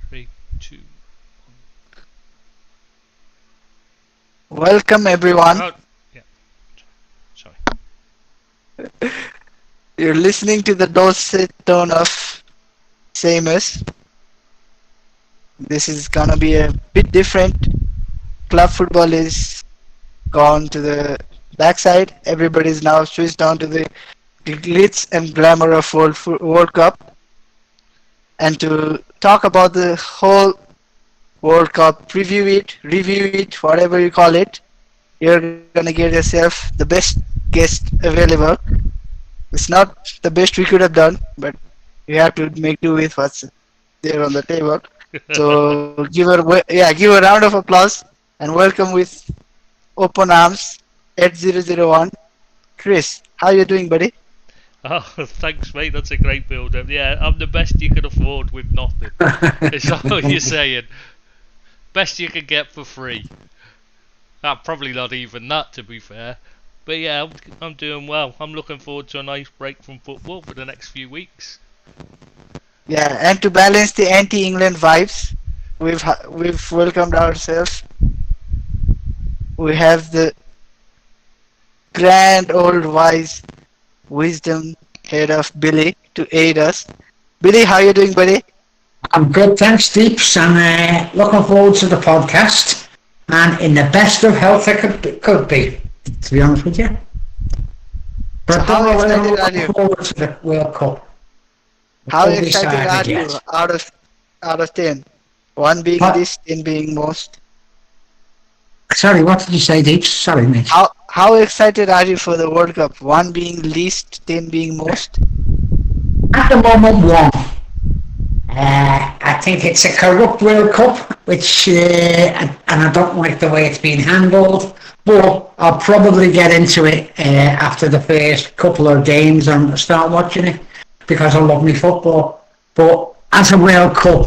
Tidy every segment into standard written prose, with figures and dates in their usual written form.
3, 2. Welcome everyone. Oh, yeah. Sorry. You're listening to the dulcet tone of Seamus. This is gonna be a bit different. Club football is gone to the backside. Everybody's now switched on to the glitz and glamour of World Cup. And to talk about the whole World Cup, review it, whatever you call it, you're gonna get yourself the best guest available. It's not the best we could have done, but we have to make do with what's there on the table. So give a round of applause and welcome with open arms 8001 Chris. How you doing, buddy? Oh, thanks, mate. That's a great build-up. Yeah, I'm the best you could afford with nothing. Is that what you're saying? Best you could get for free. Probably not even that, to be fair. But yeah, I'm doing well. I'm looking forward to a nice break from football for the next few weeks. Yeah, and to balance the anti-England vibes, we've welcomed ourselves. We have the grand old wise wisdom head of Billy to aid us. Billy, how you doing, buddy? I'm good, thanks, Deeps. I'm looking forward to the podcast and in the best of health I could be, to be honest with you. But So how I'm excited are looking you? forward to the World Cup. How It's excited are undecided you yet. out of 10? One being What? least, 10 being most. Sorry, what did you say, Deeps? Sorry, mate. How excited are you for the World Cup? One being least, 10 being most. At the moment, one. I think it's a corrupt World Cup, which and I don't like the way it's been handled. But I'll probably get into it after the first couple of games and start watching it because I love me football. But as a World Cup,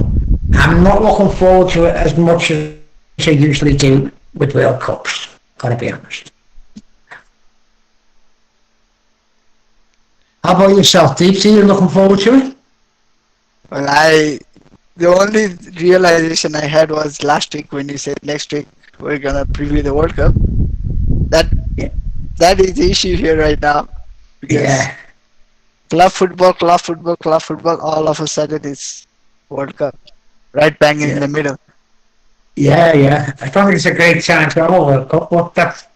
I'm not looking forward to it as much as I usually do with World Cups. Gotta be honest. How about yourself, Deepsy? You looking forward to it? Well, the only realization I had was last week when you said next week we're gonna preview the World Cup. That Yeah. that is the issue here right now because Yeah. club football, all of a sudden it's World Cup, right bang in Yeah. the middle. Yeah. I think it's a great time to have a World Cup, but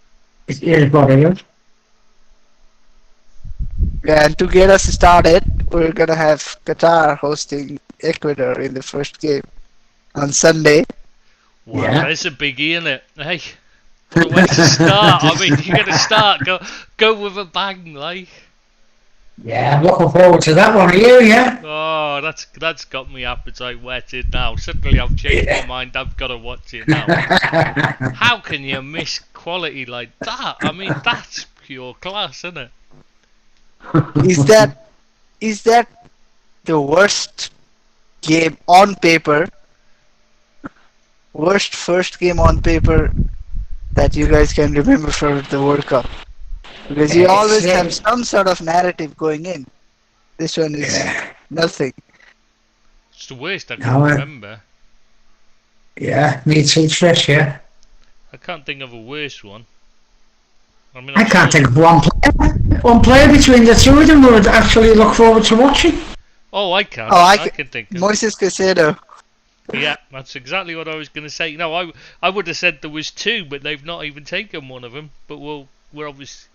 it is what it is. Yeah, and to get us started, we're gonna have Qatar hosting Ecuador in the first game on Sunday. Wow, Yeah. that's a biggie, isn't it? Hey, what a way to start. I mean, you're gonna start. Go with a bang, like. Yeah, I'm looking forward to that one. Are you? Yeah. Oh, that's got me appetite whetted now. Suddenly I've changed my mind. I've got to watch it now. How can you miss quality like that? I mean, that's pure class, isn't it? Is that the worst game on paper? Worst first game on paper that you guys can remember for the World Cup? Because you It's, always have some sort of narrative going in. This one is Yeah. nothing. It's the worst I can No, remember. Yeah, me too, Trish. Yeah. I can't think of a worse one. I mean, I I'm can't sure. think of one player between the two of them would actually look forward to watching. Oh, I can. Oh, I I can, can think of. Moises Caicedo. Yeah, that's exactly what I was going to say. No, I would have said there was two, but they've not even taken one of them. But we're obviously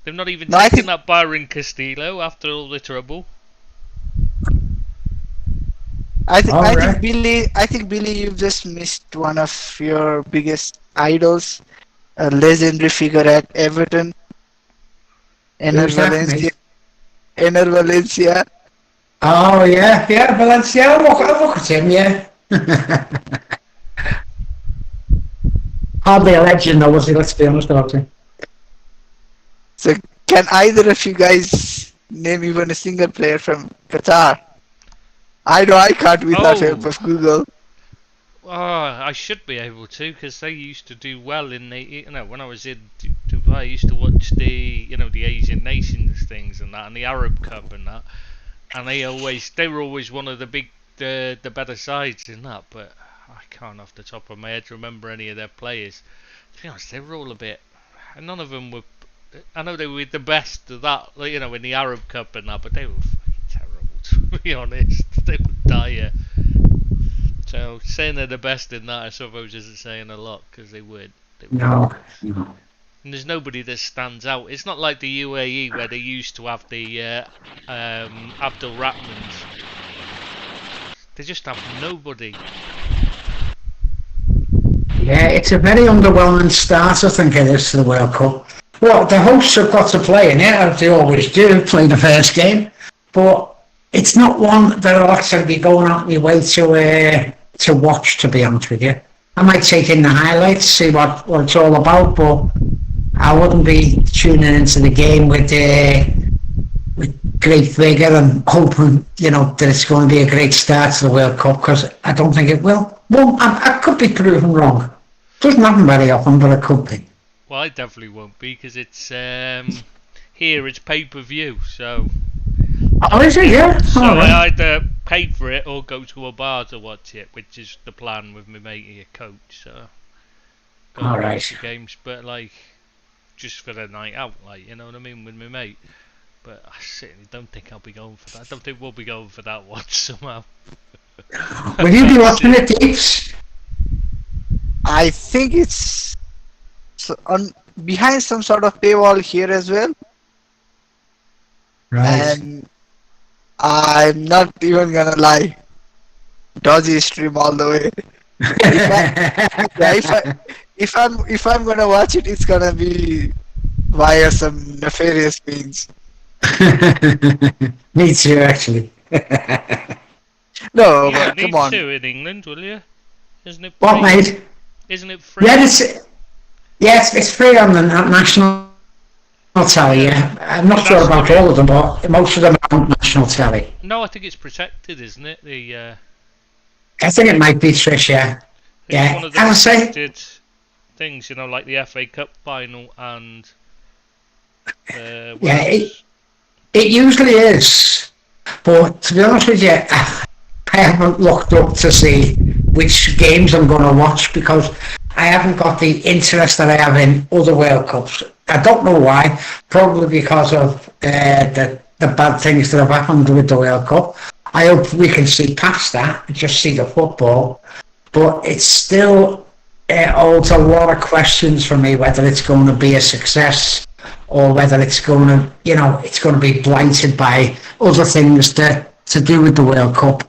they've not even No, I taken think that Byron Castillo after all the trouble. I think All I right. think Billy, you've just missed one of your biggest idols, a legendary figure at Everton, Ener Who's that, Valencia. mate? Ener Valencia. Oh yeah, Valencia. I'll look at him. Yeah. Hardly a legend, though, was he? Let's be honest about it. So, can either of you guys name even a single player from Qatar? I know I can't without help Oh, of Google. I should be able to because they used to do well in the when I was in Dubai. I used to watch the Asian nations things and that, and the Arab Cup and that, and they were always one of the big the better sides in that, but I can't off the top of my head remember any of their players. To be honest, they were all a bit. None of them were. I know they were the best of that, you know, in the Arab Cup and that, but they were fucking terrible. To be honest, they were dire. So saying they're the best in that, I suppose, isn't saying a lot because they weren't. No. And there's nobody that stands out. It's not like the UAE where they used to have the Abdul Rahmans. They just have nobody. Yeah, it's a very underwhelming start, I think it is, to the World Cup. Well, the hosts have got to play in it, as they always do, play the first game. But it's not one that I'll actually be going out my way to watch, to be honest with you. I might take in the highlights, see what it's all about, but I wouldn't be tuning into the game with great vigour and hoping, you know, that it's going to be a great start to the World Cup, because I don't think it will. Well, I could be proven wrong. Doesn't happen very often, but it could be. Well, I definitely won't be because it's here. It's pay-per-view, so. Oh, is it? Yeah. So right. I either pay for it or go to a bar to watch it, which is the plan with my mate here, coach. So. Go All and right. watch the games, but like, just for the night out, like, you know what I mean, with my mate. But I certainly don't think I'll be going for that. I don't think we'll be going for that one somehow. Will you be watching it, Deeps? I think it's behind some sort of paywall here as well. Right. And I'm not even gonna lie, dodgy stream all the way. If I'm gonna watch it, it's gonna be via some nefarious means. Me too, actually. No, You but don't need come on. to in England, will you? Isn't it free? What, mate? Isn't it free? Yeah, it's free on the national telly. Yeah, I'm not sure about all of them, but most of them are on national telly. No, I think it's protected, isn't it? The I think it might be Trish. Yeah, it's one of the I would say. protected things, you know, like the FA Cup final and. Yeah, it usually is. But to be honest with you, I haven't looked up to see which games I'm going to watch because I haven't got the interest that I have in other World Cups. I don't know why. Probably because of the bad things that have happened with the World Cup. I hope we can see past that and just see the football. But it's still holds a lot of questions for me whether it's going to be a success or whether it's going to, you know, it's going to be blighted by other things to do with the World Cup.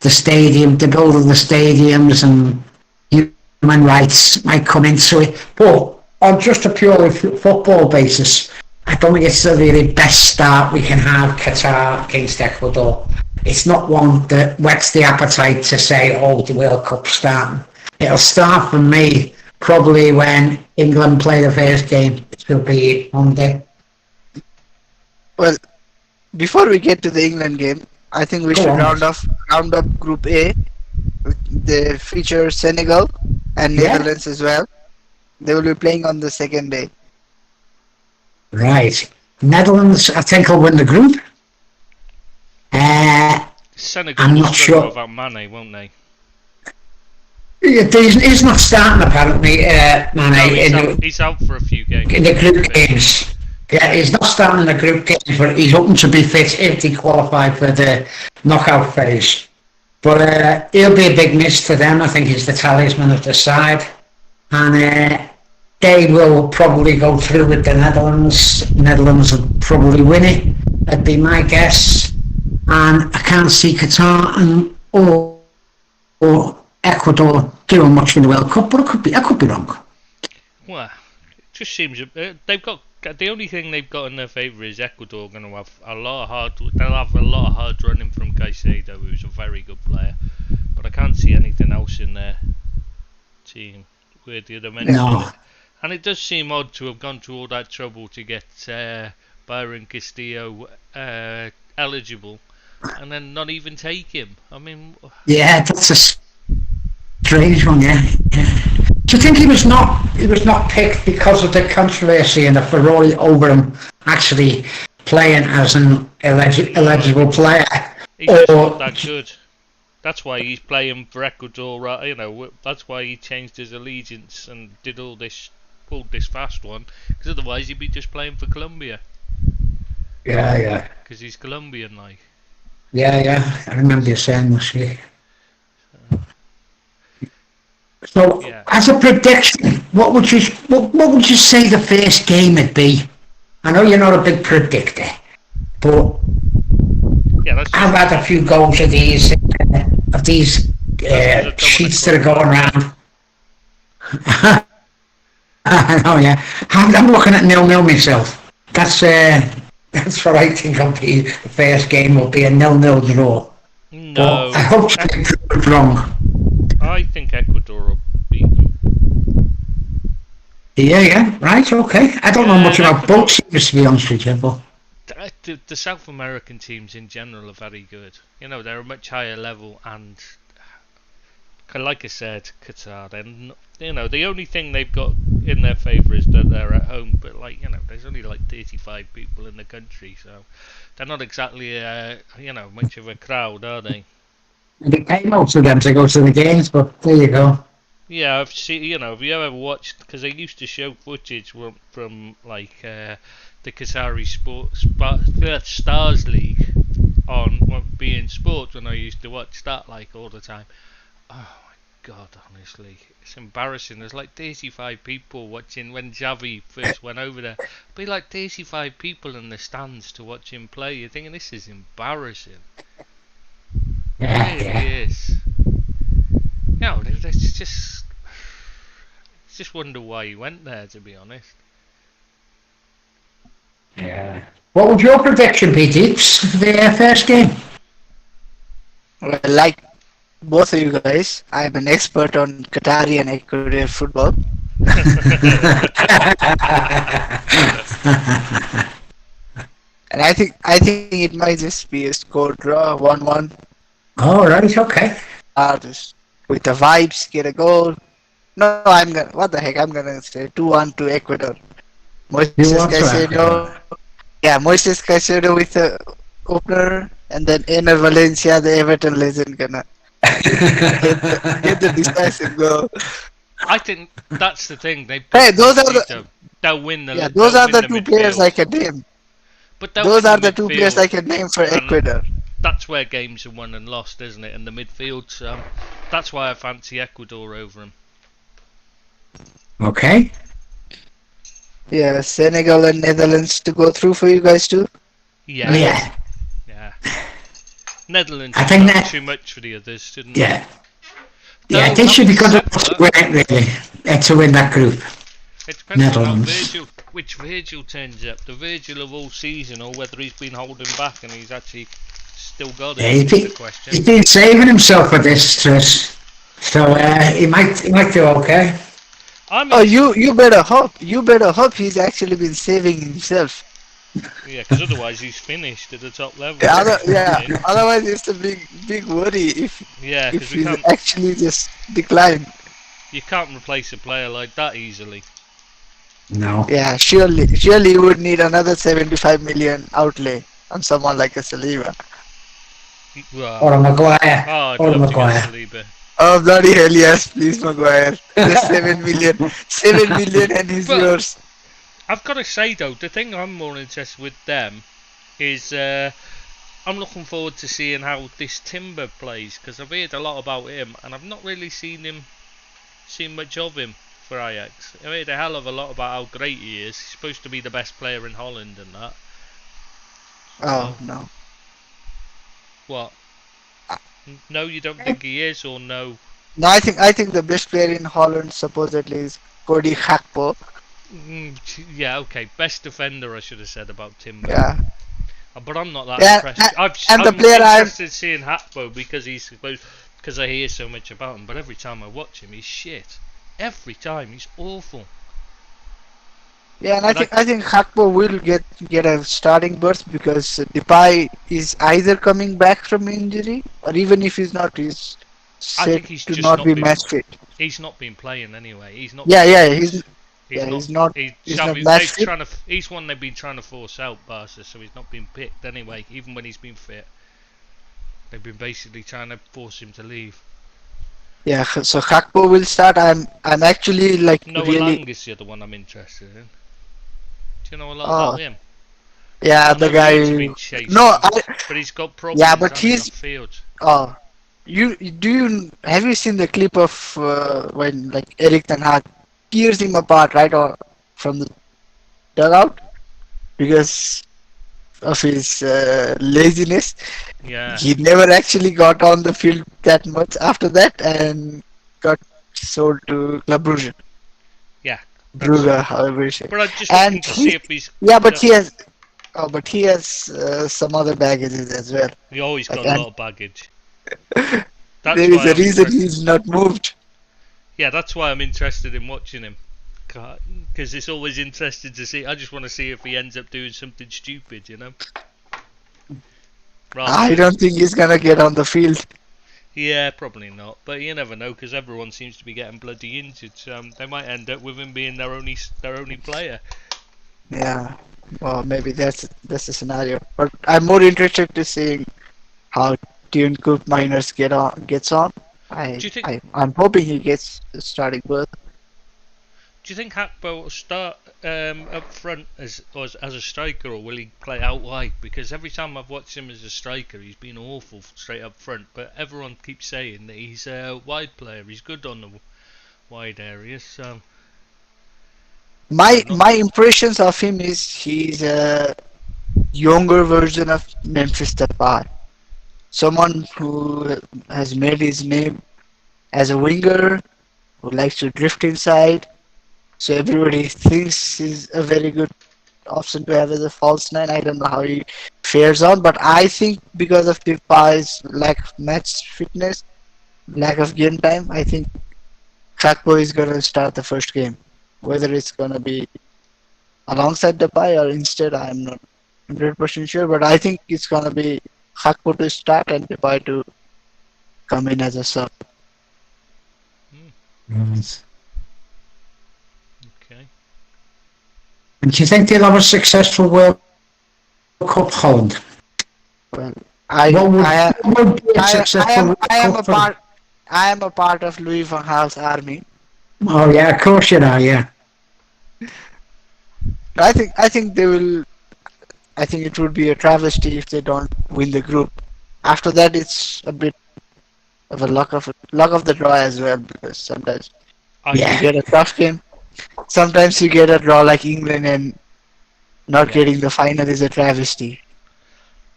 The stadium, the build of the stadiums and human rights might come into it. But on just a purely football basis, I don't think it's the really best start we can have, Qatar against Ecuador. It's not one that whets the appetite to say, oh, the World Cup's starting. It'll start for me probably when England play the first game. It will be Monday. Well, before we get to the England game, I think we should round up Group A. They feature Senegal and Netherlands as well. They will be playing on the second day. Right. Netherlands, I think, will win the group. Senegal I'm will not struggle sure. without Mane, won't they? He's not starting, apparently, Mane, No, he's out for a few games. in the group games. Yeah, he's not starting in the group games, but he's hoping to be fit if he qualify for the knockout phase. But he'll be a big miss to them. I think he's the talisman of the side. And they will probably go through with the Netherlands. Netherlands will probably win it. That'd be my guess. And I can't see Qatar or Ecuador doing much in the World Cup, but I could be wrong. Well, it just seems they've got the only thing they've got in their favour is Ecuador going to have a lot of hard. They'll have a lot of hard running from Caicedo, who's a very good player, but I can't see anything else in their team worthy of the mention. No. And it does seem odd to have gone through all that trouble to get Byron Castillo eligible, and then not even take him. I mean, yeah, that's a strange one. Yeah. Do you think he was not picked because of the controversy and the furore over him actually playing as an eligible player? he's just not that good. That's why he's playing for Ecuador. That's why he changed his allegiance and did all this, pulled this fast one. Because otherwise he'd be just playing for Colombia. Yeah. Because he's Colombian, like. Yeah. I remember you saying this. Yeah. So, Yeah. as a prediction, what would you say the first game would be? I know you're not a big predictor, but Yeah, that's I've had a few goals of these sheets that are going around. I know, yeah. I'm looking at 0-0 myself. That's what I think will be the first game. Will be a 0-0 draw. No. But I hope to be proved wrong. I think Ecuador will beat them. Yeah, right, okay. I don't know Yeah, much about Ecuador- both teams, to be honest with you, but The South American teams in general are very good. They're a much higher level, and like I said, Qatar. The only thing they've got in their favour is that they're at home. But there's only like 35 people in the country, so they're not exactly much of a crowd, are they? they pay most of them to go to the games, but there you go. Yeah, I've seen. Have you ever watched? Because they used to show footage from the Qatari Stars League on being Sports when I used to watch that all the time. Oh my God, honestly, it's embarrassing. There's like 35 people watching when Xavi first went over there. Be like 35 people in the stands to watch him play. You're thinking this is embarrassing. It is. It's just wonder why he went there, to be honest. Yeah. What would your prediction be, Deeps, for the first game? Well, like both of you guys, I'm an expert on Qatari and Ecuadorian football. And I think it might just be a score draw, 1-1. Oh, right, okay. Just with the vibes, get a goal. No, what the heck, I'm gonna say 2-1 to Ecuador. Moises Caicedo. Yeah, Moises Caicedo with the opener, and then Ener Valencia, the Everton legend, gonna get the decisive goal. I think that's the thing. They'll win the. Yeah, those are the two players I can name. But those are the two players I can name for Ecuador. That's where games are won and lost, isn't it? In the midfield, so that's why I fancy Ecuador over them. Okay. Yeah, Senegal and Netherlands to go through for you guys too. Yeah. Netherlands. I think that too much for the others, didn't they? No, yeah, they should be good enough to win it, really, to win that group. It depends Netherlands. on which Virgil turns up, the Virgil of all season, or whether he's been holding back and he's actually still got it. He's been saving himself for this, Tris. So he might do okay. You better hope he's actually been saving himself. Yeah, because otherwise he's finished at the top level. Otherwise it's a big worry if he's actually just declined. You can't replace a player like that easily. No. Yeah, surely you would need another 75 million outlay on someone like a Saliba. Or a Maguire. Or a Maguire. Oh bloody hell, yes, please Maguire. Just 7 million and he's yours. I've got to say though, the thing I'm more interested with them is I'm looking forward to seeing how this Timber plays, because I've heard a lot about him and I've not really seen much of him for Ajax. I heard a hell of a lot about how great he is. He's supposed to be the best player in Holland and that. Oh no. What? No, you don't think he is, or no? No, I think the best player in Holland supposedly is Cody Gakpo. Yeah, okay. Best defender, I should have said about Timber. Yeah. But I'm not that impressed. I'm interested in seeing Gakpo because I hear so much about him. But every time I watch him, he's shit. Every time, he's awful. Yeah, and I think Gakpo will get a starting berth because Depay is either coming back from injury, or even if he's not, he's said to not be match fit. He's not been playing anyway. He's not. He's not match fit. He's one they've been trying to force out, Barca, so he's not been picked anyway, even when he's been fit. They've been basically trying to force him to leave. Yeah, so Gakpo will start. I'm actually like Noah really. Lang is the other one I'm interested in. Do you know a lot Oh, about him? yeah, I the know guy. Leeds have been chasing No, him, but he's got problems. yeah, but hasn't he, he's. off field. Oh, you have you seen the clip of when like Eric Ten Hag tears him apart right or from the dugout because of his laziness. Yeah. He never actually got on the field that much after that and got sold to Club Brugge. Yeah. Brugge, however you say. But I'm just And looking to he- see if he's. Yeah, but he has. Oh, but he has some other baggages as well. He always got like, a and- lot of baggage. There That's is why a I'm reason interested. he's not moved. Yeah, that's why I'm interested in watching him. Because it's always interesting to see. I just want to see if he ends up doing something stupid, you know. Rather I than- don't think he's gonna get on the field. Yeah, probably not. But you never know because everyone seems to be getting bloody injured. So they might end up with him being their only player. Yeah, well, maybe that's the scenario. But I'm more interested to seeing how Tune Coop Miners gets on. Do you think- I'm hoping he gets starting berth. Do you think Hackbo will start up front as a striker, or will he play out wide? Because every time I've watched him as a striker, he's been awful straight up front. But everyone keeps saying that he's a wide player. He's good on the wide areas. So My impressions of him is he's a younger version of Memphis Depay. Someone who has made his name as a winger, who likes to drift inside. So everybody thinks he's a very good option to have as a false nine. I don't know how he fares on, but I think because of Depay's lack of match fitness, lack of game time, I think Gakpo is gonna start the first game. Whether it's gonna be alongside Depay or instead, I'm not 100% sure, but I think it's gonna be Gakpo to start and Depay to come in as a sub. Right. okay. And do you think they'll have a successful World Cup, Holland? Well, I What would, I, what would be a I, successful World I am Cup a for- part. I am a part of Louis van Gaal's army. Oh yeah, of course you are. Yeah. I think they will. I think it would be a travesty if they don't win the group. After that, it's a bit of a luck of the draw as well, because sometimes Yeah. you get a tough game. Sometimes you get a draw like England, and not Yeah. getting the final is a travesty.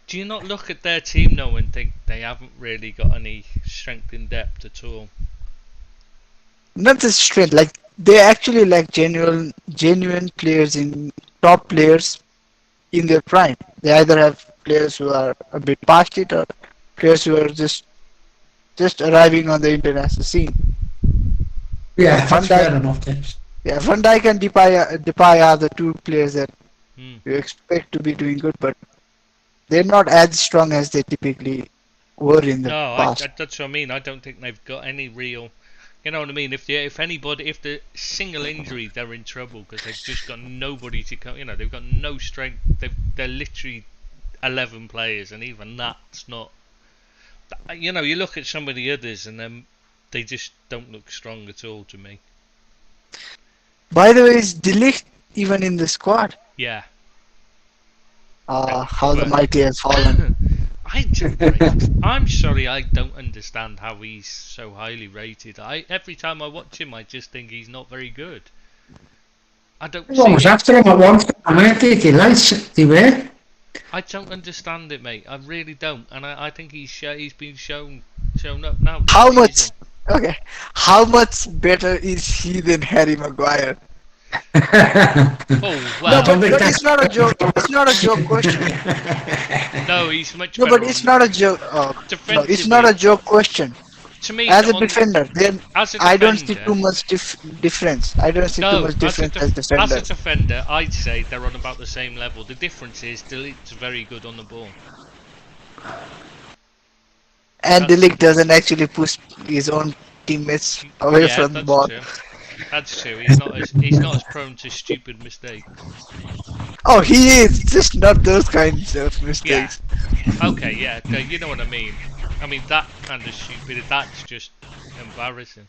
Do you not look at their team though and think they haven't really got any strength in depth at all? Not the strength, like they actually like genuine players in top players in their prime. They either have players who are a bit past it or players who are just arriving on the international scene. Yeah, Van that's Dijk- fair enough. Then. Yeah, Van Dijk and Depay are the two players that Hmm. you expect to be doing good, but they're not as strong as they typically were in the No, past. that's what I mean. I don't think they've got any real. You know what I mean? If the single injury, they're in trouble because they've just got nobody to come. You know, they've got no strength. They're literally 11 players, and even that's not. You know, you look at some of the others, and then they just don't look strong at all to me. By the way, is De Ligt even in the squad? Yeah. How the mighty has fallen. I'm sorry, I don't understand how he's so highly rated. Every time I watch him, I just think he's not very good. I don't. Everyone was see it. after him at one time, weren't they? They were. I don't understand it, mate. I really don't, and I think he's been shown up now. this How much? season. Okay, how much better is he than Harry Maguire? Oh I well, don't think But that's- it's not a joke. It's not a joke question. no, he's much No, better. but it's not a joke. No, it's not a joke question. To me, As a on- defender, then as a I don't see defender- too much difference. I don't see too No, much difference as as a defender. defender, I'd say they're on about the same level. The difference is Delight's very good on the ball. And De Ligt doesn't actually push his own teammates away Yeah, from the that's ball. true. That's true. He's not as prone to stupid mistakes. Oh, he is just not those kinds of mistakes. Okay, yeah, okay, you know what I mean. I mean, that kind of stupid. That's just embarrassing.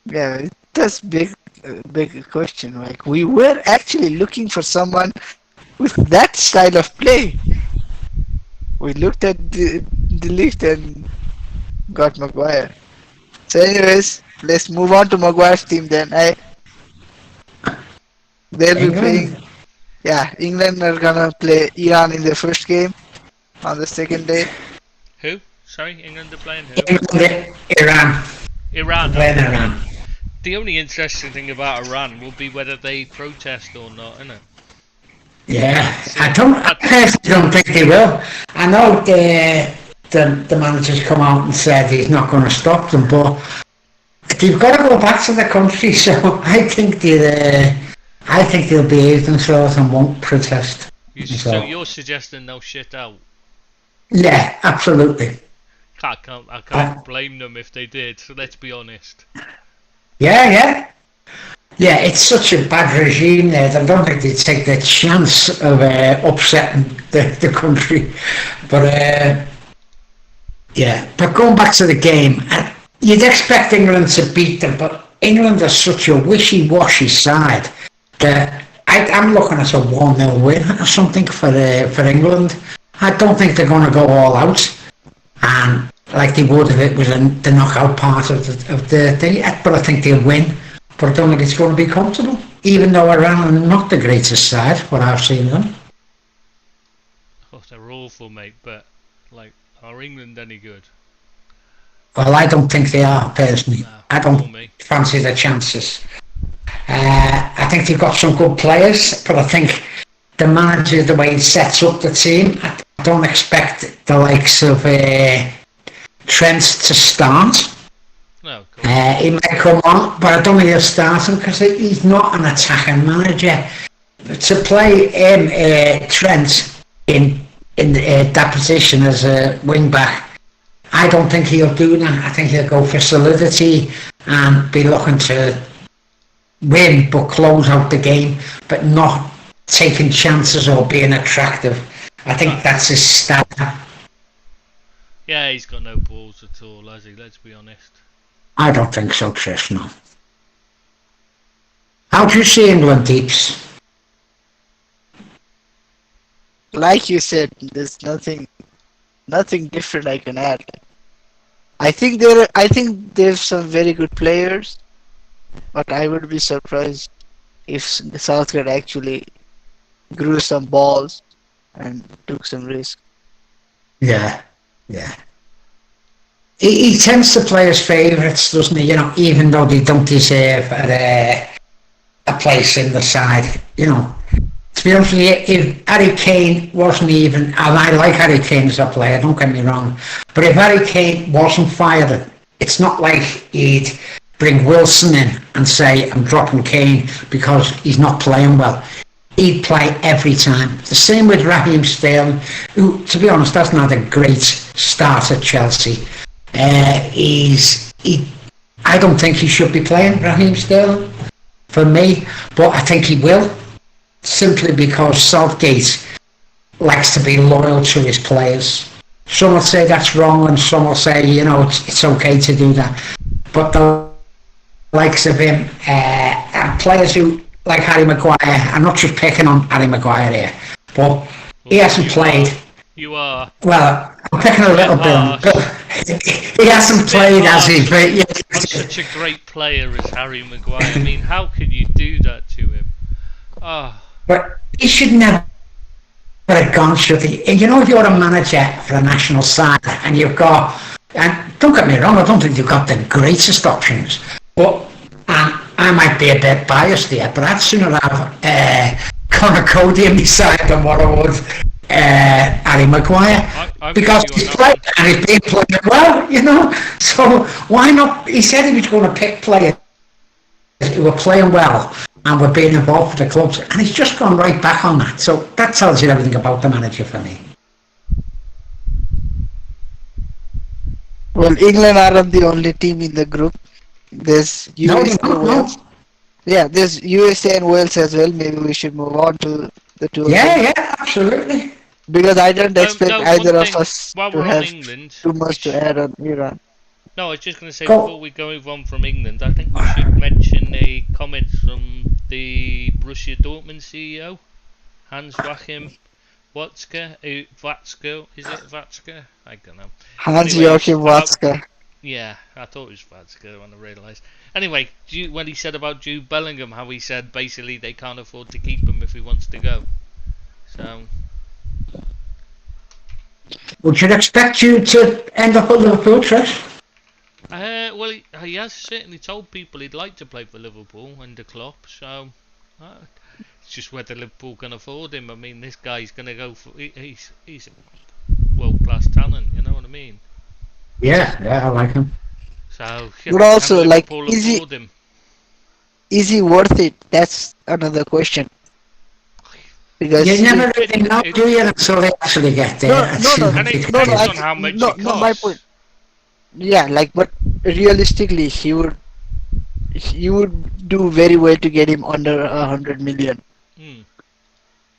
Yeah, that's big question. Like we were actually looking for someone with that style of play. We looked at the list and got Maguire. So, anyways, let's move on to Maguire's team then. They'll be playing. Yeah, England are gonna play Iran in the first game on the second day. Who? Sorry, England are playing who? England, Iran. Iran. Playing Iran. The only interesting thing about Iran will be whether they protest or not, isn't it? Yeah, I personally don't think they will. I know the manager's come out and said he's not going to stop them, but they've got to go back to the country. So I think they'll behave themselves and won't protest. So you're suggesting they'll shit out? Yeah, absolutely. I can't blame them if they did. So let's be honest. Yeah, it's such a bad regime there that I don't think they'd take the chance of upsetting the country. But but going back to the game, you'd expect England to beat them, but England are such a wishy-washy side that I'm looking at a 1-0 win or something for England. I don't think they're going to go all out, and like they would if it was the knockout part of the thing. But I think they'll win. But I don't think it's going to be comfortable, even though Iran are not the greatest side, what I've seen them. Oh, they're awful, mate, but, like, are England any good? Well, I don't think they are, personally. No, I don't fancy their chances. I think they've got some good players, but I think the manager, the way he sets up the team, I don't expect the likes of Trent to start. No, he might come on, but I don't think he'll start him because he's not an attacking manager. To play Trent in that position as a wing back, I don't think he'll do that. I think he'll go for solidity and be looking to win but close out the game, but not taking chances or being attractive. I think that's his style. Yeah, he's got no balls at all, has he? Let's be honest. I don't think so, Trish, no. How do you see England, Deeps? Like you said, there's nothing different I can add. I think there's some very good players, but I would be surprised if Southgate actually grew some balls and took some risk. Yeah. He tends to play his favourites, doesn't he? You know, even though they don't deserve a place in the side. You know, to be honest with you, if Harry Kane wasn't even, and I like Harry Kane as a player, don't get me wrong, but if Harry Kane wasn't firing, it's not like he'd bring Wilson in and say, I'm dropping Kane because he's not playing well. He'd play every time. The same with Raheem Sterling, who, to be honest, hasn't had a great start at Chelsea. I don't think he should be playing, Raheem Sterling, for me, but I think he will, simply because Southgate likes to be loyal to his players. Some will say that's wrong, and some will say, you know, it's okay to do that. But the likes of him, and players who, like Harry Maguire, I'm not just picking on Harry Maguire here, but he hasn't played. You are. Well, I'm picking a little bit on, but he hasn't played, has he? But yeah. Such a great player as Harry Maguire. I mean, how can you do that to him? But he should never have gone, should he? And you know, if you're a manager for a national side and you've got, and don't get me wrong, I don't think you've got the greatest options, but I might be a bit biased here, but I'd sooner have Conor Cody in my side than what I would Harry Maguire, because he's playing and he's been playing well, you know. So why not? He said he was going to pick players who were playing well and were being involved with the clubs, and he's just gone right back on that. So that tells you everything about the manager for me. Well, England aren't the only team in the group. There's USA and Wales. Yeah, there's USA and Wales as well. Maybe we should move on to the two. Yeah, absolutely. because I don't expect No, either one of thing, us while to we're on have England, too we much to add on Iran. no, I was just going to say, Go. before we go move on from England, I think we should mention a comment from the Borussia Dortmund CEO, Hans-Joachim Watzke, is it Watzke? I don't know. Hans-Joachim about- Watzke. Yeah, I thought it was Watzke when I realised. Anyway, when he said about Jude Bellingham, how he said basically they can't afford to keep him if he wants to go. So, Would you expect you to end up at Liverpool, Trish? well, he has certainly told people he'd like to play for Liverpool under Klopp, so it's just whether Liverpool can afford him. I mean, this guy's going to go for... He's a world-class talent, you know what I mean? Yeah, I like him. So, But also, can like, Liverpool afford him? Is he worth it? That's another question. Because You never it- really know, it- do you, until they actually get there? No, That's no, the And it big depends thing. on how much no, it no, my costs. point. Yeah, like, but realistically, he would do very well to get him under 100 million. Hmm.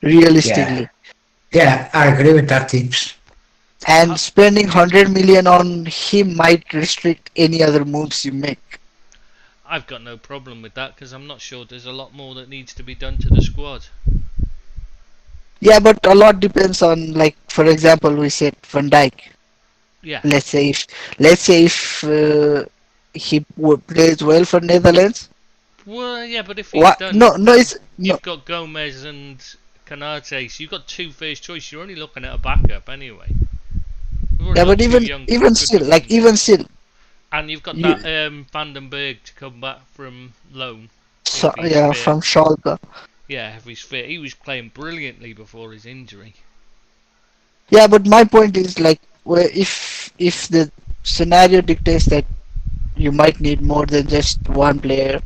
Realistically, Yeah, I agree with that, Deeps. and spending 100 million on him might restrict any other moves you make. I've got no problem with that because I'm not sure there's a lot more that needs to be done to the squad. Yeah, but a lot depends on, like, for example, we said Van Dijk. Yeah. Let's say if he plays well for Netherlands. Well, yeah, but if he's What? done, No, it's no. you've got Gomez and Canate, so you've got two first choice. You're only looking at a backup anyway. We've already Yeah, got but two young even good still, like defenders. even still, And you've got you- that Vandenberg to come back from loan. so, If he's yeah, fit. from Schalke. Yeah, if he's fit. He was playing brilliantly before his injury. Yeah, but my point is, like, where if the scenario dictates that you might need more than just one player,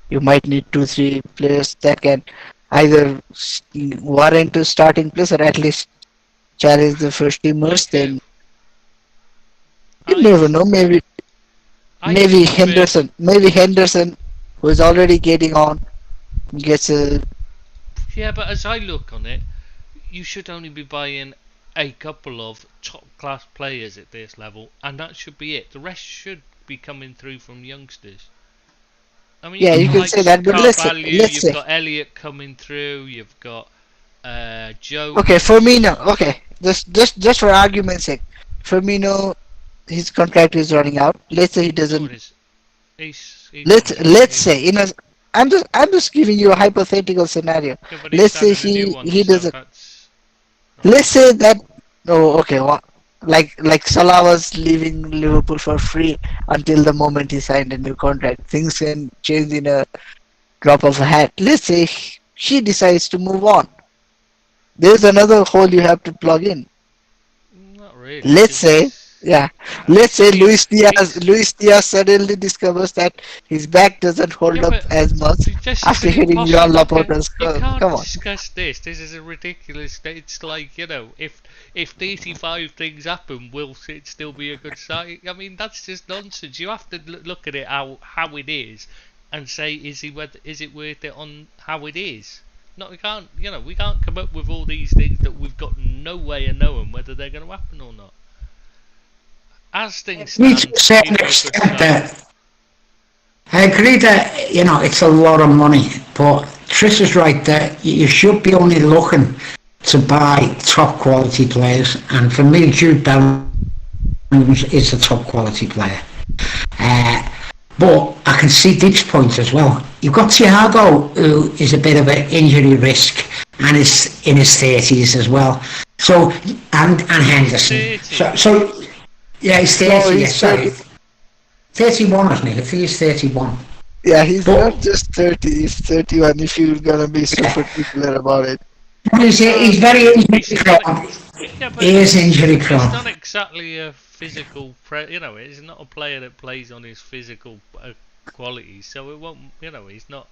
you might need 2-3 players that can either warrant a starting place or at least challenge the first teamers. Then you I- never know. Maybe I maybe prefer- Henderson, who is already getting on, gets a Yeah, but as I look on it, you should only be buying a couple of top class players at this level, and that should be it. The rest should be coming through from youngsters. I mean, Yeah, you've you got can like say that, but let's you've say- got Elliot coming through, you've got Joe. Okay, Firmino. Okay, just for argument's sake, Firmino, his contract is running out. Let's say he doesn't. He's Let's say I'm just giving you a hypothetical scenario. Yeah, but he's let's say starting a new one, he so doesn't. that's- Let's say that. Oh, okay. Like Salah was leaving Liverpool for free until the moment he signed a new contract. Things can change in a drop of a hat. Let's say he decides to move on. There's another hole you have to plug in. Not really. Let's say, yeah. Let's say He's- Luis Diaz suddenly discovers that his back doesn't hold Yeah, up but as much This after is hitting Joan impossible. Laporta's You curve. can't Come on. discuss this. This is a ridiculous. It's like, you know, if 85 things happen, will it still be a good sign? I mean, that's just nonsense. You have to look at it how it is, and say, is it worth it on how it is? No, we can't. You know, we can't come up with all these things that we've got no way of knowing whether they're going to happen or not. As things Me stand, to a certain he's a good extent sign. that I agree that, it's a lot of money, but Trish is right that you should be only looking to buy top quality players, and for me, Jude Bellingham is a top quality player. But I can see Dick's point as well. You've got Thiago, who is a bit of an injury risk and is in his 30s as well. So and Henderson. 30. So yeah, he's 30. No, he's sorry. 30. 31, isn't he? I think he's 31. Yeah, he's But- not just 30, he's 31 if you're gonna be super particular about it. But he's very injury prone. Yeah, but He is injury He's prone. not exactly a physical, he's not a player that plays on his physical qualities, so it won't, he's not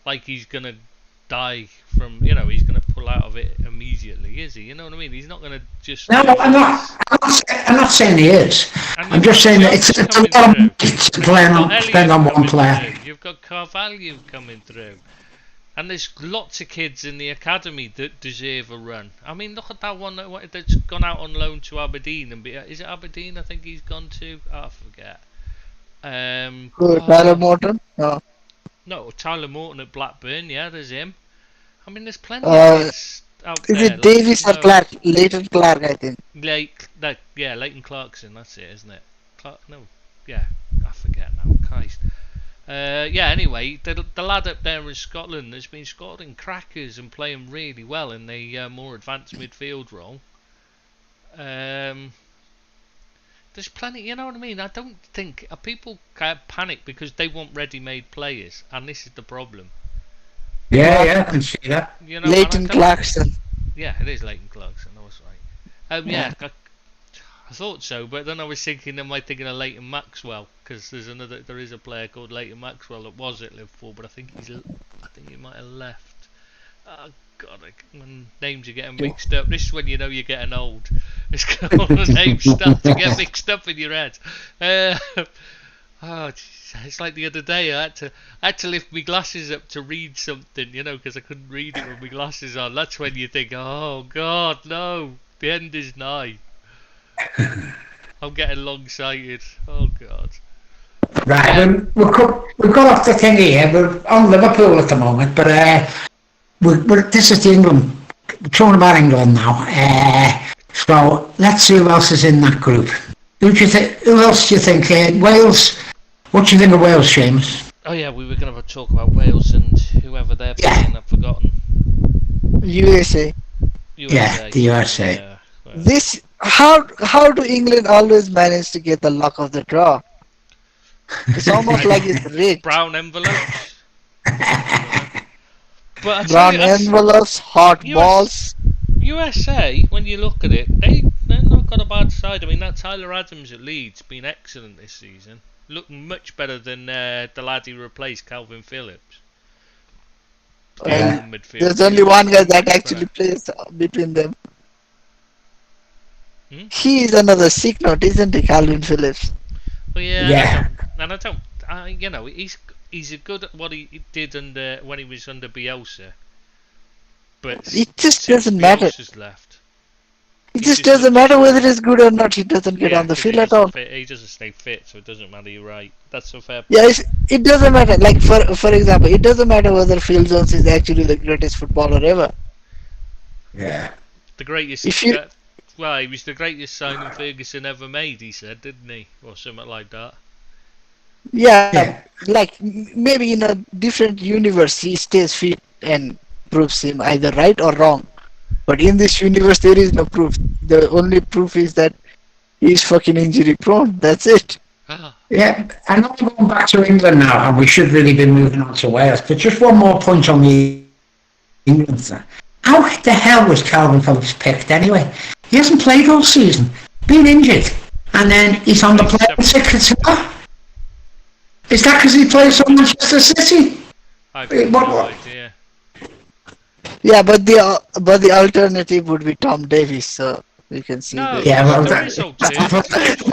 like he's gonna die from, he's gonna pull out of it immediately, is he? You know what I mean? He's not gonna just. No, I'm not saying he is. And I'm you've just got saying that Jones it's a coming lot of through. money to You've got Elliott spend on one coming player. through. You've got Carvalho coming through. And there's lots of kids in the academy that deserve a run. I mean, look at that one that's gone out on loan to Aberdeen. Is it Aberdeen? I think he's gone to. Oh, I forget. Tyler Morton? No. No, Tyler Morton at Blackburn. Yeah, there's him. I mean, there's plenty of Uh, kids out Is there. it Davis or no, Clark? Leighton Clark, I think. Leighton Clarkson. That's it, isn't it? No, yeah, I forget now. Christ. Yeah. Anyway, the lad up there in Scotland has been scoring crackers and playing really well in the more advanced midfield role. There's plenty, you know what I mean? I don't think people panic because they want ready-made players, and this is the problem. Yeah, I can see that. You know, Leighton Clarkson. Yeah, it is Leighton Clarkson. I was right. Yeah, I thought so, but then I was thinking, am I thinking of Leighton Maxwell? Because there is a player called Leighton Maxwell that was at Liverpool, but I think he might have left. Oh God, when names are getting mixed up. This is when you know you're getting old. It's all the names start to get mixed up in your head. It's like the other day. I had to lift my glasses up to read something, you know, because I couldn't read it with my glasses on. That's when you think, oh God, no, the end is nigh. I'm getting long-sighted. Oh God. Right, we've got off the thing here. We're on Liverpool at the moment, but this is the England. We're talking about England now. So let's see who else is in that group. Who else do you think? Wales. What do you think of Wales, Seamus? Oh yeah, we were going to talk about Wales and whoever they're playing. I've forgotten. USA. Yeah, the USA. Yeah, well. This how do England always manage to get the luck of the draw? It's almost like it's rigged. Brown envelopes. But I tell Brown you, that's- envelopes, hot balls. USA, when you look at it, they've not got a bad side. I mean, that Tyler Adams at Leeds been excellent this season. Looking much better than the lad who replaced Calvin Phillips. And Midfield. there's only one guy that actually plays between them. He is another sick note, isn't he, Calvin Phillips? Well, yeah. Yeah. And I don't. You know, he's good at what he did when he was under Bielsa. But It just since doesn't matter. Bielsa's left. It just doesn't matter whether it's good or not. He doesn't get on the 'cause field he at all. He doesn't stay fit, so it doesn't matter. You're right. That's a fair point. Yeah, it doesn't matter. Like for example, it doesn't matter whether Phil Jones is actually the greatest footballer ever. Yeah. The greatest. If you- Well, he was the greatest signing Ferguson ever made. He said, didn't he, or something like that? Yeah, like maybe in a different universe he stays fit and proves him either right or wrong. But in this universe there is no proof. The only proof is that he's fucking injury prone. That's it. Ah, Yeah, I know we're going back to England now, and we should really be moving on to Wales. But just one more point on the England thing. How the hell was Calvin Phillips picked anyway? He hasn't played all season, been injured, and then he's on the playing ticket. Is that because he plays for Manchester City? I've Wait, no what? idea. Yeah, but the alternative would be Tom Davies. So we can see. No, that. Yeah, well, there that- is alternatives.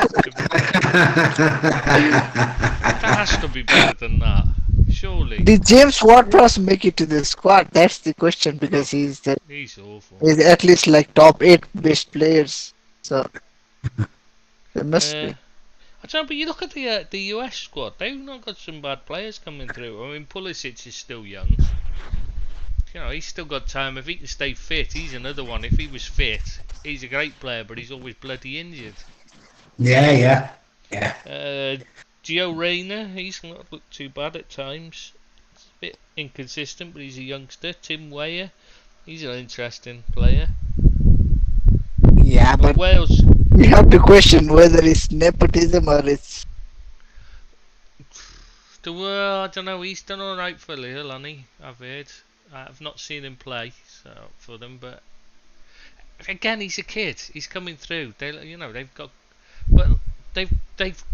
That has to be better than that, surely. Did James Ward-Prowse make it to the squad? That's the question, because he's awful. at least like top 8 best players. So there must be. I don't know, but you look at the US squad, they've not got some bad players coming through. I mean, Pulisic is still young. You know, he's still got time. If he can stay fit, he's another one. If he was fit, he's a great player, but he's always bloody injured. Yeah. Gio Reyna, he's not looked too bad at times. It's a bit inconsistent, but he's a youngster. Tim Weah, he's an interesting player. Yeah, but Wales, we have to question whether it's nepotism or it's. I don't know, he's done alright for Lille, hasn't he? I've heard. I've not seen him play for them, but again, he's a kid. He's coming through. They've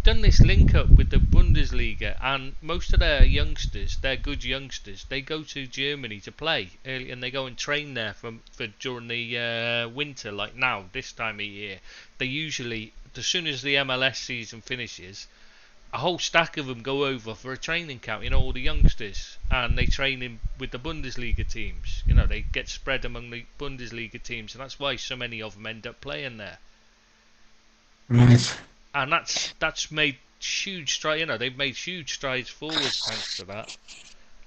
done this link up with the Bundesliga, and most of their youngsters, they're good youngsters. They go to Germany to play early, and they go and train there for during the winter, like now, this time of year. They usually, as soon as the MLS season finishes, a whole stack of them go over for a training camp. You know, all the youngsters, and they train in with the Bundesliga teams. You know, they get spread among the Bundesliga teams, and that's why so many of them end up playing there. Right. And that's made huge strides. You know, they've made huge strides forward thanks to that.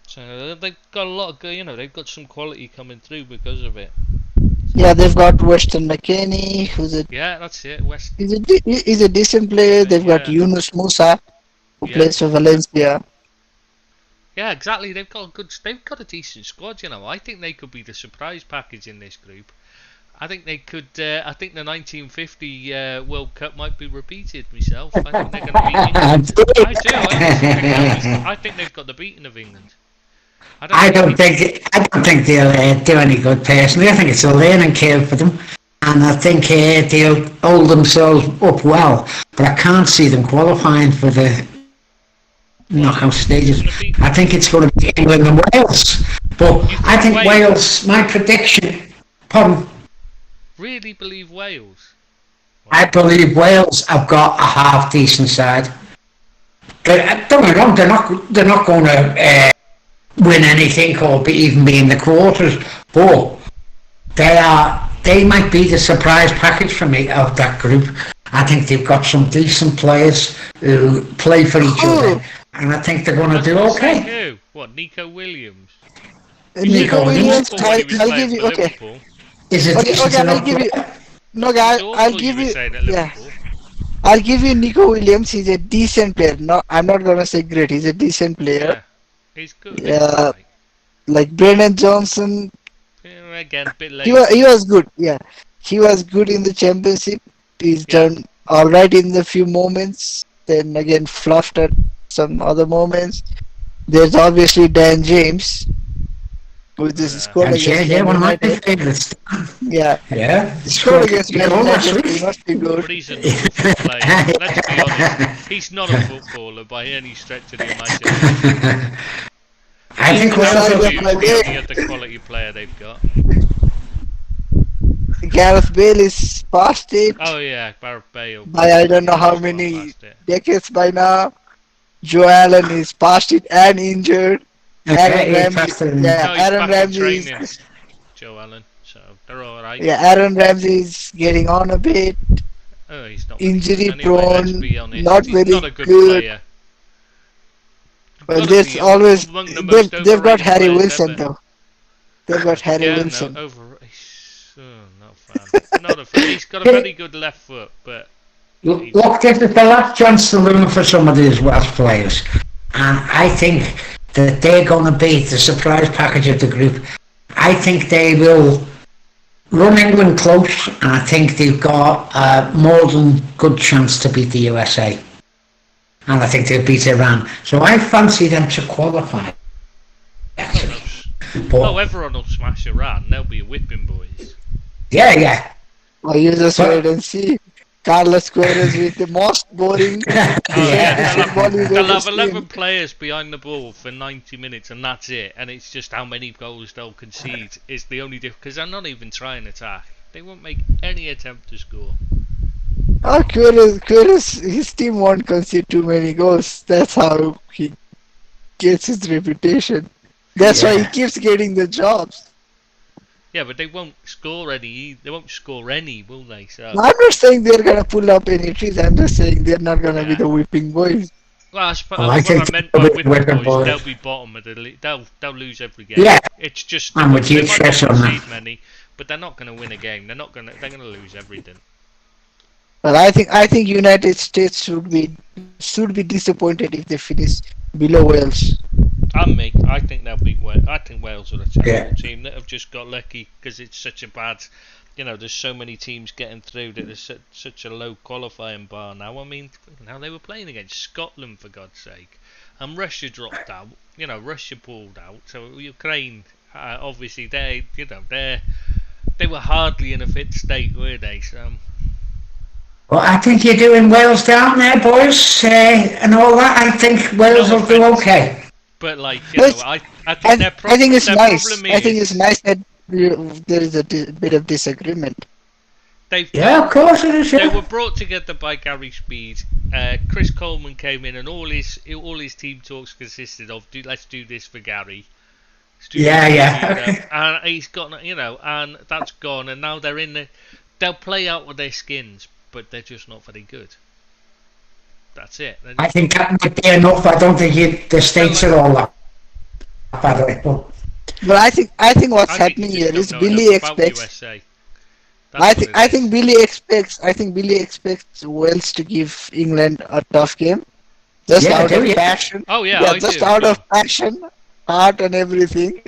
So they've got a lot of, you know, they've got some quality coming through because of it. Yeah, they've got Weston McKennie, Yeah, that's it. West. He's a decent player. They've got Yeah. Yunus Musa, who plays for Valencia. Yeah, exactly. They've got a decent squad. You know, I think they could be the surprise package in this group. I think they could. I think the 1950 World Cup might be repeated. Myself, I think they're going to beat England. I think they've got the beating of England. I don't think they'll do any good personally. I think it's a learning curve for them, and I think they'll hold themselves up well. But I can't see them qualifying for the knockout stages. I think it's going to be England and Wales. But I think Wales. My prediction. Pardon. Really believe Wales? I believe Wales have got a half decent side. Don't get me wrong, they're not going to win anything or even be in the quarters, but they might be the surprise package for me of that group. I think they've got some decent players who play for each other, and I think they're going to do okay. Who? What? Nico Williams? Nico Williams. I'll give you. Okay. Liverpool. Is it? Okay, I'll give you. No, guy, I'll give you. Yeah. I'll give you Nico Williams. He's a decent player. No, I'm not gonna say great. He's a decent player. Yeah, he's good. Yeah, like Brennan Johnson. Yeah, again, a bit late. He was good. Yeah, he was good in the championship. He's done all right in the few moments. Then again, fluffed at some other moments. There's obviously Dan James, who just scored against one of my favorites. Yeah. Scored against Man United. He must be good. But he's a normal player. Let's be honest. He's not a footballer by any stretch of the imagination. I think looking at the quality player they've got. Gareth Bale is past it. Oh yeah, Gareth Bale. By I don't know how many decades by now. Joe Allen is past it and injured. Aaron Ramsey is Joe Allen, so they're alright. Yeah, Aaron Ramsey is getting on a bit. Oh, he's not injury anyway, prone, not very not a good player. But there's always they've got Harry Wilson though. They've got Harry Wilson. No, not a fan. Not a fan. He's got a very good left foot, but look, this is the last chance to learn for some of these Welsh players, and I think that they're going to be the surprise package of the group. I think they will run England close, and I think they've got a more than good chance to beat the USA. And I think they'll beat Iran. So I fancy them to qualify. Actually. Everyone will smash Iran. They'll be whipping boys. Yeah. Well, you just wait and see. Carlos Queiroz with the most boring. They'll have 11 players behind the ball for 90 minutes, and that's it. And it's just how many goals they'll concede is the only difference. Because they're not even trying to attack. They won't make any attempt to score. Oh, Queiroz, his team won't concede too many goals. That's how he gets his reputation. That's why he keeps getting the jobs. Yeah, but they won't score any. They won't score any, will they? So I'm not saying they're gonna pull up any trees. I'm just saying they're not gonna be the whipping boys. Well, that's what I meant by whipping boys. They'll be bottom of the league. They'll lose every game. Yeah, it's just they might not concede many, but they're not gonna win a game. They're gonna lose everything. Well, I think United States should be disappointed if they finish below Wales. I think they'll beat Wales. I think Wales are a terrible team that have just got lucky because it's such a bad. There's so many teams getting through that there's such a low qualifying bar now. I mean, now they were playing against Scotland for God's sake, and Russia dropped out. Russia pulled out. So Ukraine, obviously, they were hardly in a fit state, were they? So. Well, I think you're doing Wales down there, boys, and all that. I think Wales will do okay. But I think it's nice. I think it's nice that there is a bit of disagreement. Of course it is. They Yeah. were brought together by Gary Speed. Chris Coleman came in, and all his team talks consisted of let's do this for Gary. And he's got and that's gone. And now they're in the. They'll play out with their skins, but they're just not very good. That's it. I think that might be enough. I don't think the states are all that. By the way, But I think what's happening here is Billy expects. USA. I think Billy expects Wales to give England a tough game, just out of passion. Oh yeah, just out of passion, heart and everything.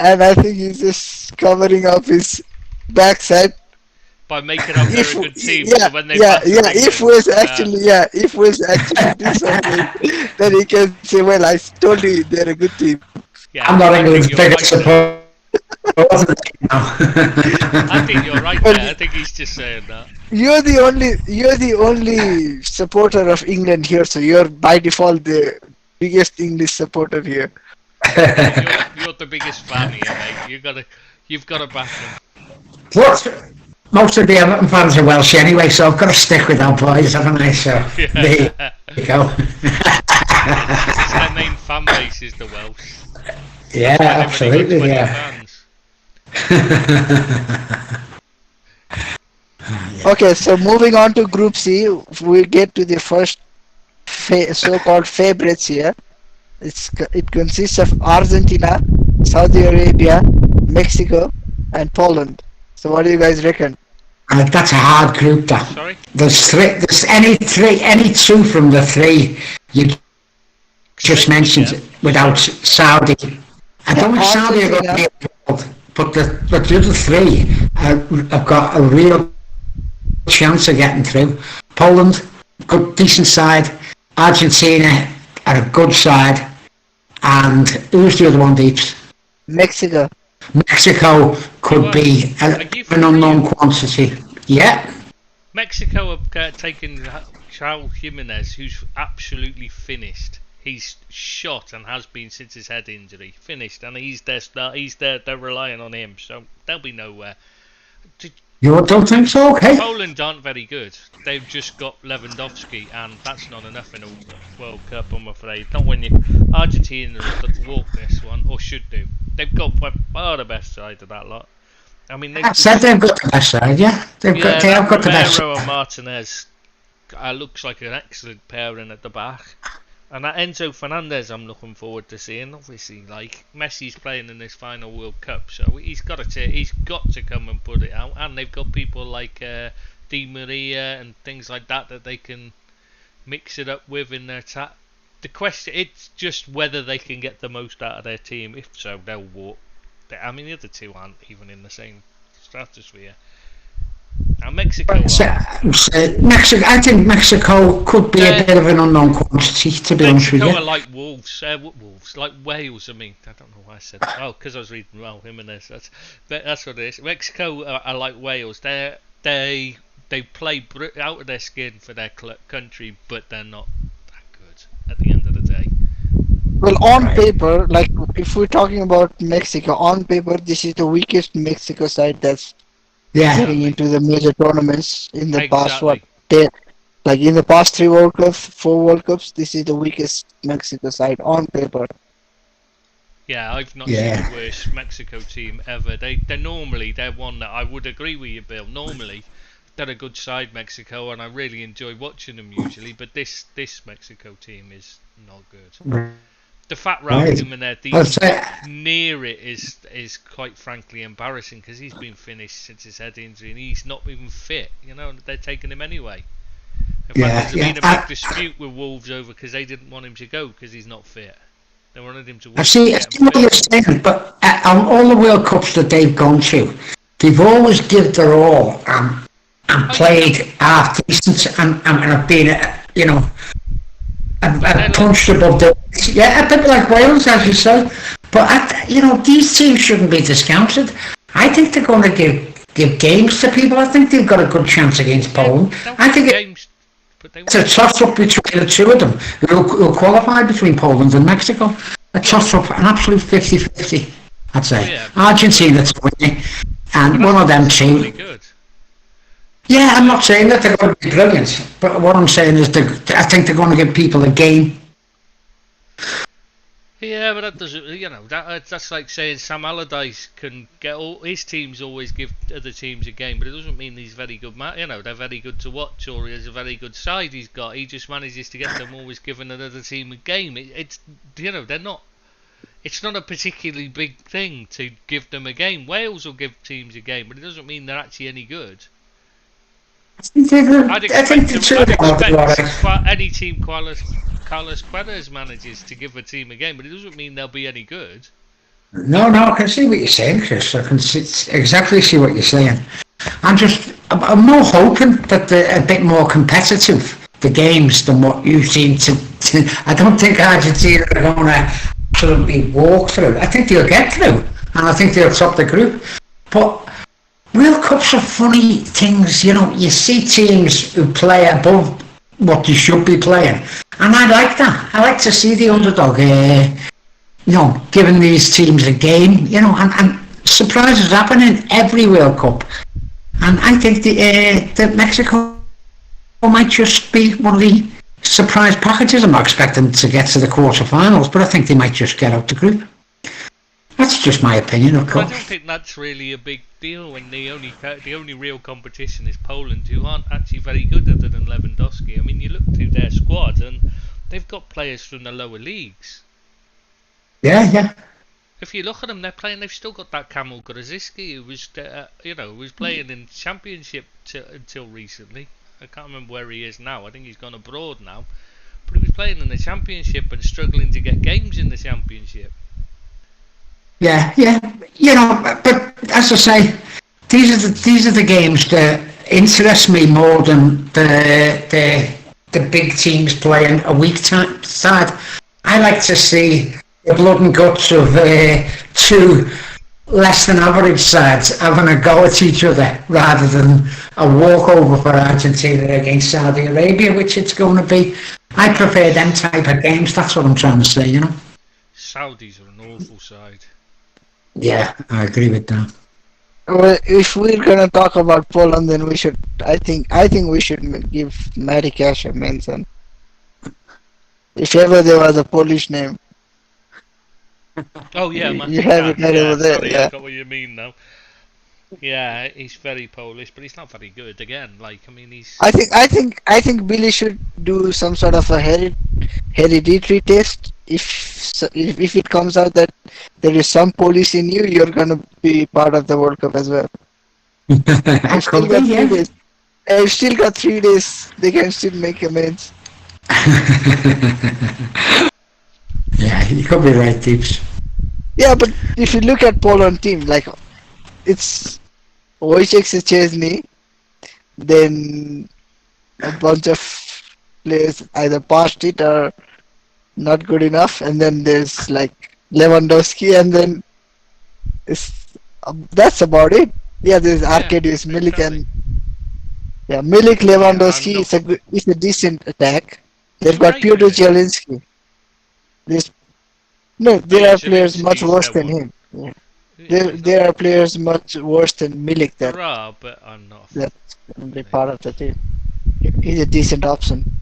And I think he's just covering up his backside by making up they're a good team. If Wales actually do something, then he can say, "Well, I told you they're a good team." Yeah, I'm not England's biggest supporter. I think you're right there. I think he's just saying that. You're the only supporter of England here, so you're by default the biggest English supporter here. You're the biggest fan here, mate. You've got to back them. What? Most of the Everton fans are Welsh anyway, so I've got to stick with our boys, haven't I? So there you go. Their main fan base is the Welsh. Yeah, absolutely. Yeah. Okay, so moving on to Group C, we get to the first so-called favorites here. It consists of Argentina, Saudi Arabia, Mexico, and Poland. So what do you guys reckon? That's a hard group. That. Sorry? There's any two from the three you just mentioned without Saudi. I don't think Saudi are going to be involved, but the other three have got a real chance of getting through. Poland, good, decent side. Argentina are a good side. And who's the other one, Deeps? Mexico. Mexico could be an unknown quantity. Yeah. Mexico have taken Raul Jimenez, who's absolutely finished. He's shot and has been since his head injury. Finished, and he's their star. They're relying on him, so they'll be nowhere. You don't think so? Okay. Poland aren't very good. They've just got Lewandowski, and that's not enough in a World Cup, I'm afraid. Not when you Argentina walk this one, or should do. They've got by far the best side of that lot. I mean, I said they've got the best side. Yeah, they have got the best. Romero and Martinez looks like an excellent pairing at the back. And that Enzo Fernandez, I'm looking forward to seeing. Obviously, like Messi's playing in this final World Cup, so he's got to come and put it out. And they've got people like Di Maria and things like that they can mix it up with in their attack. The question, it's just whether they can get the most out of their team. If so, they'll walk. I mean, the other two aren't even in the same stratosphere. And Mexico. I think Mexico could be a bit of an unknown quantity, to be honest with you. Mexico are like Wolves, like Wales. I mean, I don't know why I said that. Oh, because I was reading Jimenez. That's what it is. Mexico are like Wales. They play out of their skin for their country, but they're not that good at the end of the day. Well, on paper, like if we're talking about Mexico, on paper, this is the weakest Mexico side that's getting into the major tournaments in the past. Like in the past 4 World Cups, this is the weakest Mexico side on paper. Yeah, I've not seen the worst Mexico team ever. They're one that I would agree with you, Bill. Normally, they're a good side, Mexico, and I really enjoy watching them usually. But this Mexico team is not good. The fact Raul Jimenez near it is quite frankly embarrassing because he's been finished since his head injury and he's not even fit. You know, they're taking him anyway. In fact, there's been a big dispute with Wolves over because they didn't want him to go because he's not fit. They wanted him to. I see what you're saying, but on all the World Cups that they've gone to, they've always given their all and played half decent and have been, punched above the a bit like Wales, as you say. But these teams shouldn't be discounted. I think they're going to give games to people. I think they've got a good chance against Poland. I think it's a toss-up between the two of them. Who'll qualify between Poland and Mexico. A toss-up, an absolute 50-50, I'd say. Argentina to win, and one of them two. Really good. Yeah, I'm not saying that they're going to be brilliant, but what I'm saying is I think they're going to give people a game. Yeah, but that doesn't, that's like saying Sam Allardyce can get all his teams always give other teams a game, but it doesn't mean he's very good. They're very good to watch, or he has a very good side he's got. He just manages to get them always giving another team a game. It's they're not. It's not a particularly big thing to give them a game. Wales will give teams a game, but it doesn't mean they're actually any good. I'd expect any team Carlos Queiroz manages to give a team a game, but it doesn't mean they'll be any good. No, I can see what you're saying, Chris. I can exactly see what you're saying. I'm more hoping that they're a bit more competitive, the games, than what you seem to. I don't think Argentina are going to absolutely walk through. I think they'll get through, and I think they'll top the group. But World Cups are funny things, you see teams who play above what they should be playing. And I like that. I like to see the underdog, giving these teams a game, and surprises happen in every World Cup. And I think that Mexico might just be one of the surprise packages. I'm not expecting to get to the quarterfinals, but I think they might just get out the group. That's just my opinion, of course. I don't think that's really a big deal when the only real competition is Poland, who aren't actually very good other than Lewandowski. I mean, you look through their squad and they've got players from the lower leagues. Yeah. If you look at them, they've still got that Kamil Grosicki, who was, was playing in Championship until recently. I can't remember where he is now. I think he's gone abroad now. But he was playing in the Championship and struggling to get games in the Championship. Yeah, but as I say, these are the games that interest me more than the big teams playing a weak side. I like to see the blood and guts of two less than average sides having a go at each other, rather than a walkover for Argentina against Saudi Arabia, which it's going to be. I prefer them type of games. That's what I'm trying to say. Saudis are an awful side. Yeah, I agree with that. Well, if we're gonna talk about Poland, then we should. I think we should give Matty Cash a mention. If ever there was a Polish name. Oh yeah, you have it right over there. Sorry, yeah, I got what you mean now. Yeah, he's very Polish, but he's not very good. Again, he's. I think Billy should do some sort of a hereditary test. If it comes out that there is some Polish in you, you're gonna be part of the World Cup as well. I've still got 3 days. I've still got 3 days. They can still make amends. Yeah, you could be right, Deeps. Yeah, but if you look at Poland team, it's Wojciech Szczesny, then a bunch of players either passed it or not good enough, and then there's Lewandowski, and then that's about it. Yeah, there's Arkadiusz Milik, and Milik, Lewandowski is a decent attack. They've got Piotr Zielinski. There are players much worse than him. Yeah. There are players much worse than Milik there are, but I'm not. That's going to be part of the team. He's a decent option.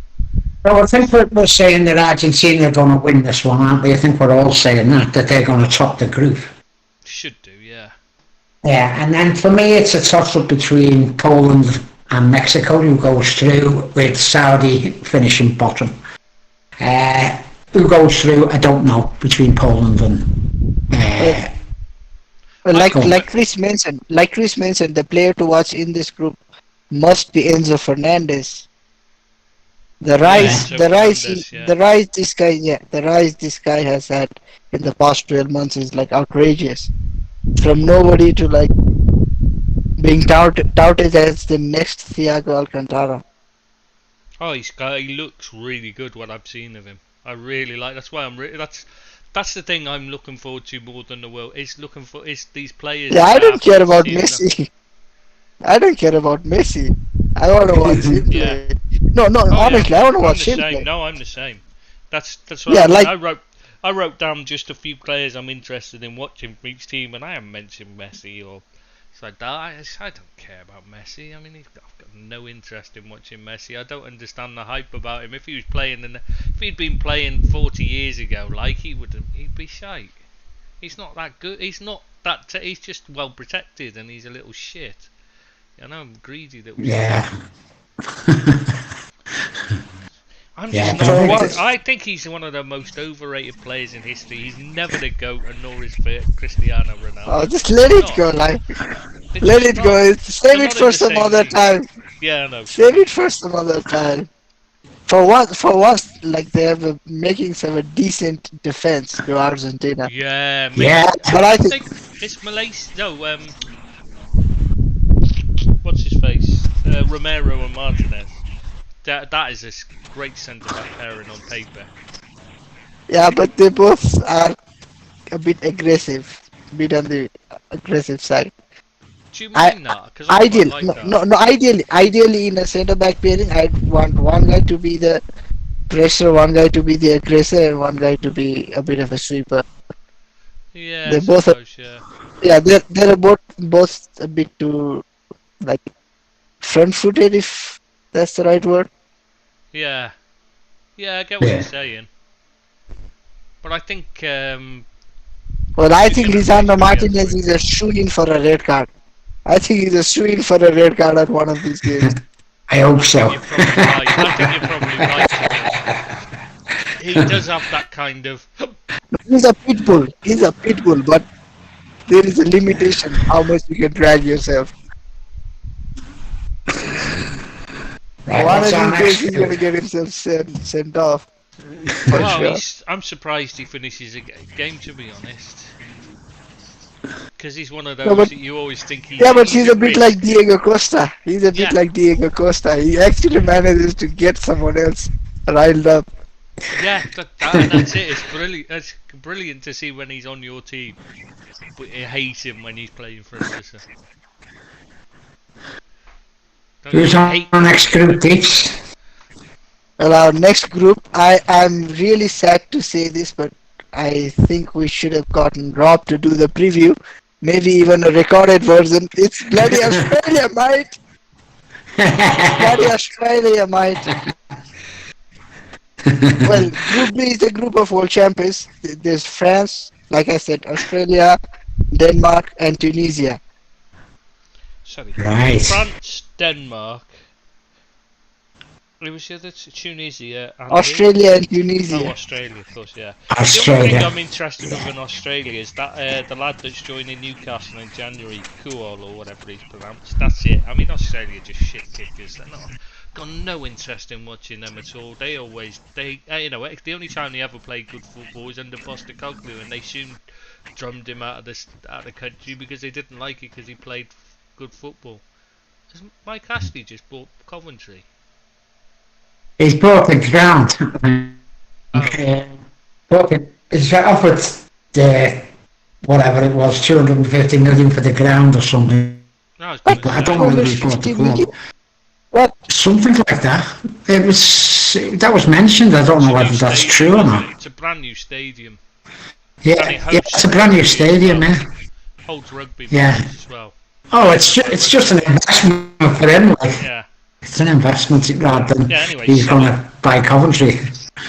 Well, I think we're saying that Argentina are going to win this one, aren't we? I think we're all saying that they're going to top the group. Should do, yeah. Yeah, and then for me it's a toss-up between Poland and Mexico, who goes through, with Saudi finishing bottom. Who goes through, I don't know, between Poland and... like Chris mentioned, the player to watch in this group must be Enzo Fernandez. The rise this guy has had in the past 12 months is outrageous. From nobody to being touted as the next Thiago Alcantara. Oh, he looks really good. What I've seen of him, I really like. That's why that's the thing I'm looking forward to more than the world. Is these players. Yeah, I don't care about Messi. I don't care about Messi. I want to watch him play. No, honestly, I want to watch him play. No, I'm the same. That's what I wrote down just a few players I'm interested in watching from each team, and I haven't mentioned Messi or like that. I don't care about Messi. I mean, I've got no interest in watching Messi. I don't understand the hype about him. If he was playing, if he'd been playing 40 years ago, like he'd be shite. He's not that good. He's not that. He's just well protected, and he's a little shit. I know I'm greedy that. Yeah. I'm Yeah, just but not. I think I think he's one of the most overrated players in history. He's never the GOAT, and nor is Cristiano Ronaldo. Oh, just let it Not. go, like They're let just it go. not- Save they're it not in for the some same other league. time. Yeah, I know. Save it for some other time. For once, like they have making some a decent defense to Argentina. Yeah, Yeah. But I think it's Malaysia. No, what's his face? Romero and Martinez. That is a great centre back pairing on paper. yeah, but they both are a bit aggressive, a bit on the aggressive side. Do you mind that? Because I quite Ideal, like no, that. no, no. Ideally, in a centre back pairing, I'd want one guy to be the pressure, one guy to be the aggressor, and one guy to be a bit of a sweeper. Yeah, They I both are, suppose, yeah. yeah, they're both a bit too like front-footed, if that's the right word. Yeah. Yeah, I get what Yeah. you're saying. But I think, Well, I You're think gonna Lisandro make me Martinez answer it. is a shoe-in for a red card. I think he's a shoe-in for a red card at one of these games. I hope so. you're probably right. I think you're probably right. He does have that kind of. He's a pit bull. He's a pit bull, but there is a limitation how much you can drag yourself. Right, One what's our of these next days he's group? gonna get himself sent off. For Well, sure. I'm surprised he finishes a game, to be honest. Because he's one of those No, but- that you always think he's. Yeah, but he's a at bit risk. like Diego Costa. He's a bit Yeah. like Diego Costa. He actually manages to get someone else riled up. Yeah, that's it. It's brilliant. It's brilliant to see when he's on your team, but you hate him when he's playing for another. Don't Who's you on hate our next group, Deeps? Well, our next group, I'm really sad to say this, but I think we should have gotten Rob to do the preview. Maybe even a recorded version. It's bloody Australia, mate! Bloody Australia, mate! Well, Group B is a group of world champions. There's France, like I said, Australia, Denmark, and Tunisia. Sorry. Right. France, Denmark. It was the other Tunisia and who? Australia and Oh, Tunisia. Australia, of course, yeah. The only Australia. thing I'm interested in Australia is that the lad that's joining Newcastle in January, Kuol or whatever he's pronounced. That's it. I mean, Australia just shit kickers. They're not. Got no interest in watching them at all. They you know, the only time they ever played good football was under Postecoglou, and they soon drummed him out of the country because they didn't like it because he played good football. Has Mike Ashley just bought Coventry? He's bought the ground. He's offered the whatever it was, 250 million for the ground or something. No, I was But gonna I don't say. know whether he's bought the 250 million? club. What? Something like that. That was mentioned. I don't know whether that's true or not. It's a brand new stadium. Yeah, And it yeah, it's a brand new hosts stadium, rugby yeah. Holds rugby Yeah. matches as well. Oh, it's just an investment for him. Like Yeah. it's an investment rather than Yeah, anyway, he's so- going to buy Coventry.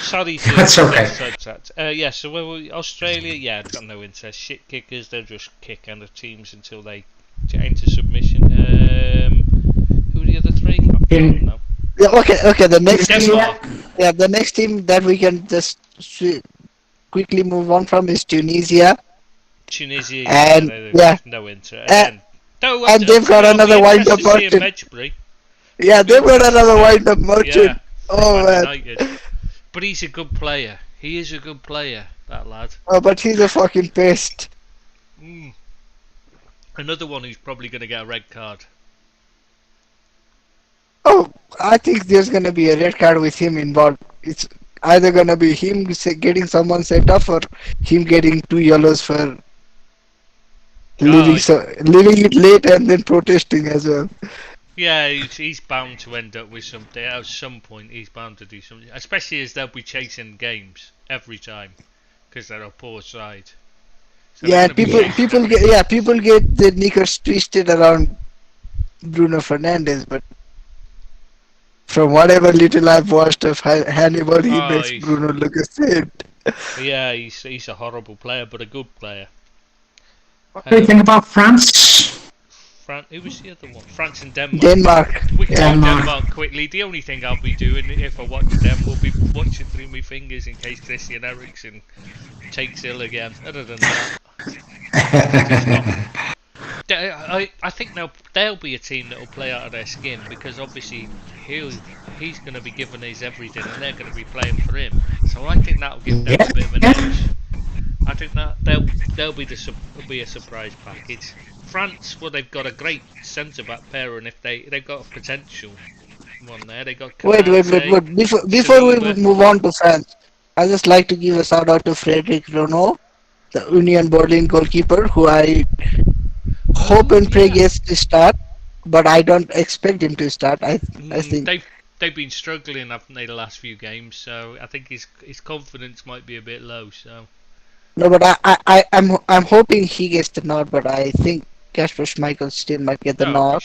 Sorry to That's okay. sidetrack. Yeah, so Australia, yeah, I've got no interest. Shit kickers, they'll just kick out of teams until they get into submission. Who are the other three? I don't know. Yeah, okay. The next team, Denmark. yeah, the next team that we can just quickly move on from is Tunisia, Tunisia, And, they've yeah. no interest. And- No, and they've got I'll be another wind-up interested to see Martin. Medjugorje. Yeah, they've got another wind-up Yeah, merchant. Oh Man man, United. But he's a good player. He is a good player, that lad. oh, but he's a fucking pest. Mm. Another one who's probably going to get a red card. Oh, I think there's gonna be a red card with him involved. It's either gonna be him getting someone sent off or him getting 2 yellows for leaving it late and then protesting as well. Yeah, he's bound to end up with something. At some point, he's bound to do something. Especially as they'll be chasing games every time. Because they're a poor side. So they're Yeah, going to be people get the knickers twisted around Bruno Fernandes, but from whatever little I've watched of Hannibal, he Oh, makes Bruno look a saint. yeah, he's a horrible player, but a good player. What do you think about France? Who was the other one? France and Denmark. Denmark. We can Yeah. do Denmark quickly. The only thing I'll be doing if I watch them will be watching through my fingers in case Christian Eriksen takes ill again. Other than that, I think they'll be a team that will play out of their skin because obviously he's going to be giving his everything and they're going to be playing for him. So I think that'll give them a bit of an edge. I think that they'll be a surprise package. France, well, they've got a great centre back pair, and if they've got a potential one there, they got. Wait. Before we move on to France, I just like to give a shout out to Frederic Renaud, the Union Berlin goalkeeper, who I hope and pray gets to start, but I don't expect him to start. I think they've been struggling, haven't they, the last few games? So I think his confidence might be a bit low. So no, but I'm hoping he gets the nod, but I think Kasper Schmeichel still might get the nod.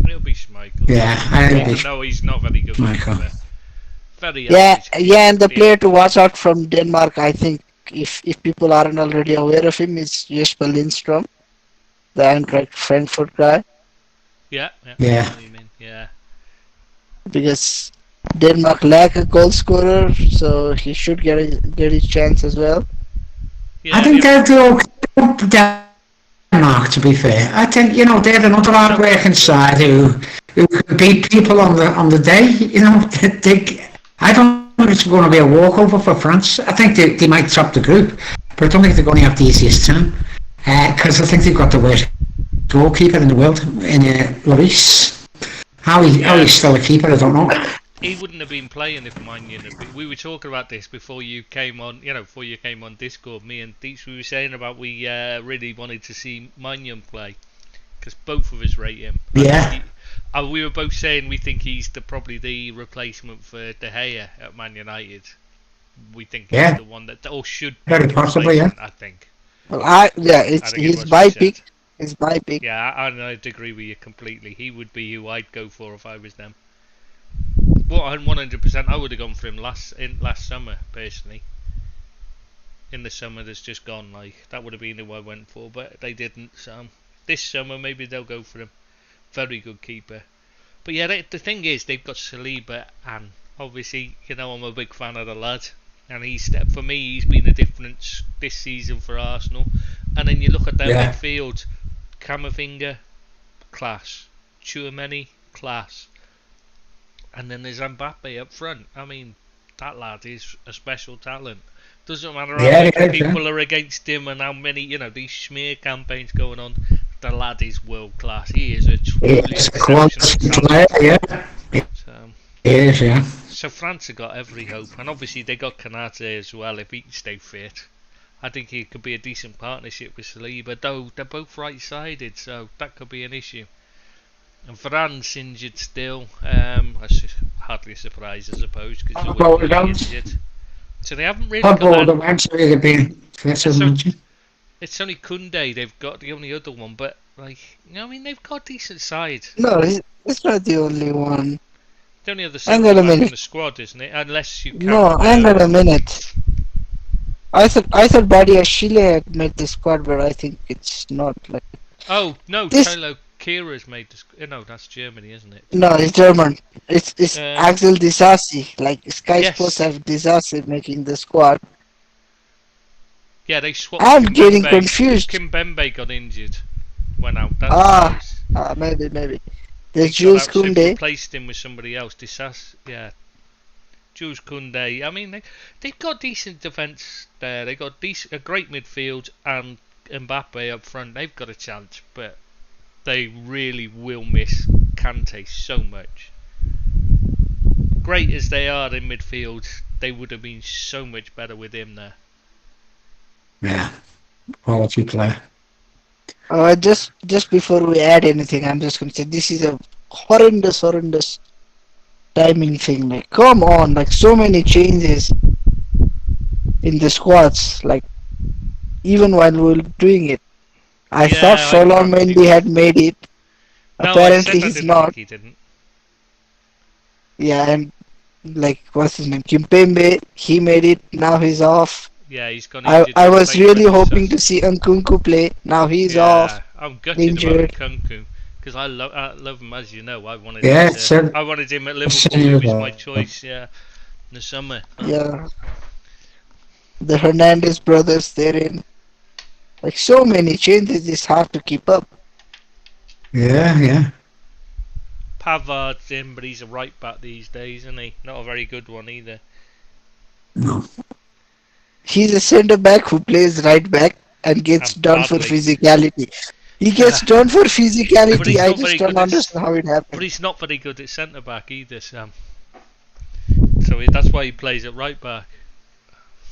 It'll be Schmeichel. Yeah, No, he's not very good. Schmeichel. Very And the player to watch out from Denmark, I think, if people aren't already aware of him, is Jesper Lindstrom, the Eintracht Frankfurt guy. Yeah. Yeah. What do you mean? Yeah. Because Denmark lack a goal scorer, so he should get his chance as well. Yeah, I think they'll do okay. Denmark, to be fair. I think, they're another hard-working side who could beat people on the day. I don't think it's going to be a walkover for France. I think they might top the group, but I don't think they're going to have the easiest time. Because I think they've got the worst goalkeeper in the world, in Lloris. How he's still a keeper, I don't know. He wouldn't have been playing if Mannion had been. We were talking about this before you came on. Before you came on Discord, me and Deets, we were saying about we really wanted to see Mannion play because both of us rate him. Yeah. We were both saying we think he's probably the replacement for De Gea at Man United. We think he's the one that should very possibly. Yeah. I think. Well, he's my pick. He's my pick. Yeah, I'd agree with you completely. He would be who I'd go for if I was them. Well, 100%. I would have gone for him last summer, personally. In the summer that's just gone, that would have been who I went for, but they didn't. So this summer, maybe they'll go for him. Very good keeper. But yeah, the thing is, they've got Saliba, and obviously, I'm a big fan of the lad, and for me, he's been the difference this season for Arsenal. And then you look at their midfield, Camavinga, class. Tchouaméni, class. And then there's Mbappe up front. I mean, that lad is a special talent. Doesn't matter how many people are against him and how many, these smear campaigns going on. The lad is world class. He is a truly exceptional talent. So France have got every hope, and obviously they got Kanate as well. If he can stay fit, I think he could be a decent partnership with Saliba. Though they're both right-sided, so that could be an issue. And Varane injured still. That's hardly a surprise, I suppose, because they're injured. So they haven't really got it's only Koundé they've got, the only other one, but they've got a decent side. No, it's not the only one. The only other side in the squad, isn't it? Unless you count. No, hang on a minute. I thought Badiashile had made the squad, but I think it's not like. Oh no, Tilo Kira's made the squad. No, that's Germany, isn't it? No, it's German. It's Axel Disasi. Sky Sports have Disasi making the squad. Yeah, they swapped. I'm getting confused. Kimpembe got injured. Went out. Maybe. There's Jules Koundé. Replaced him with somebody else. Yeah. Jules Koundé. I mean, they've got decent defence there. They got a great midfield, and Mbappe up front. They've got a chance, but they really will miss Kante so much. Great as they are in midfield, they would have been so much better with him there. Yeah, quality player. Just before we add anything, I'm just going to say this is a horrendous timing thing. Come on, so many changes in the squads. even while we were doing it. I Yeah, thought I Ferland can't Mendy believe had made it. No, I Apparently said I he's didn't not. think he didn't. Yeah, and like what's his name? Kimpembe, he made it. Now he's off. Yeah, he's gone I injured I with was paper really and hoping to stuff. see Nkunku play. Now he's off, Yeah, I'm gutted about injured. Nkunku because I love him, as you know. Yeah, so I wanted him at it's Liverpool. He was my choice. Yeah, in the summer. Yeah, the Hernandez brothers, they're in. Like so many changes, it's hard to keep up. yeah. Pavard's in, but he's a right back these days, isn't he? Not a very good one either. No. He's a centre back who plays right back and gets And done for badly. physicality. He gets done for But physicality. he's I not just very don't good at. understand how it But happened. he's not very good at centre back either, Sam. So that's why he plays at right back.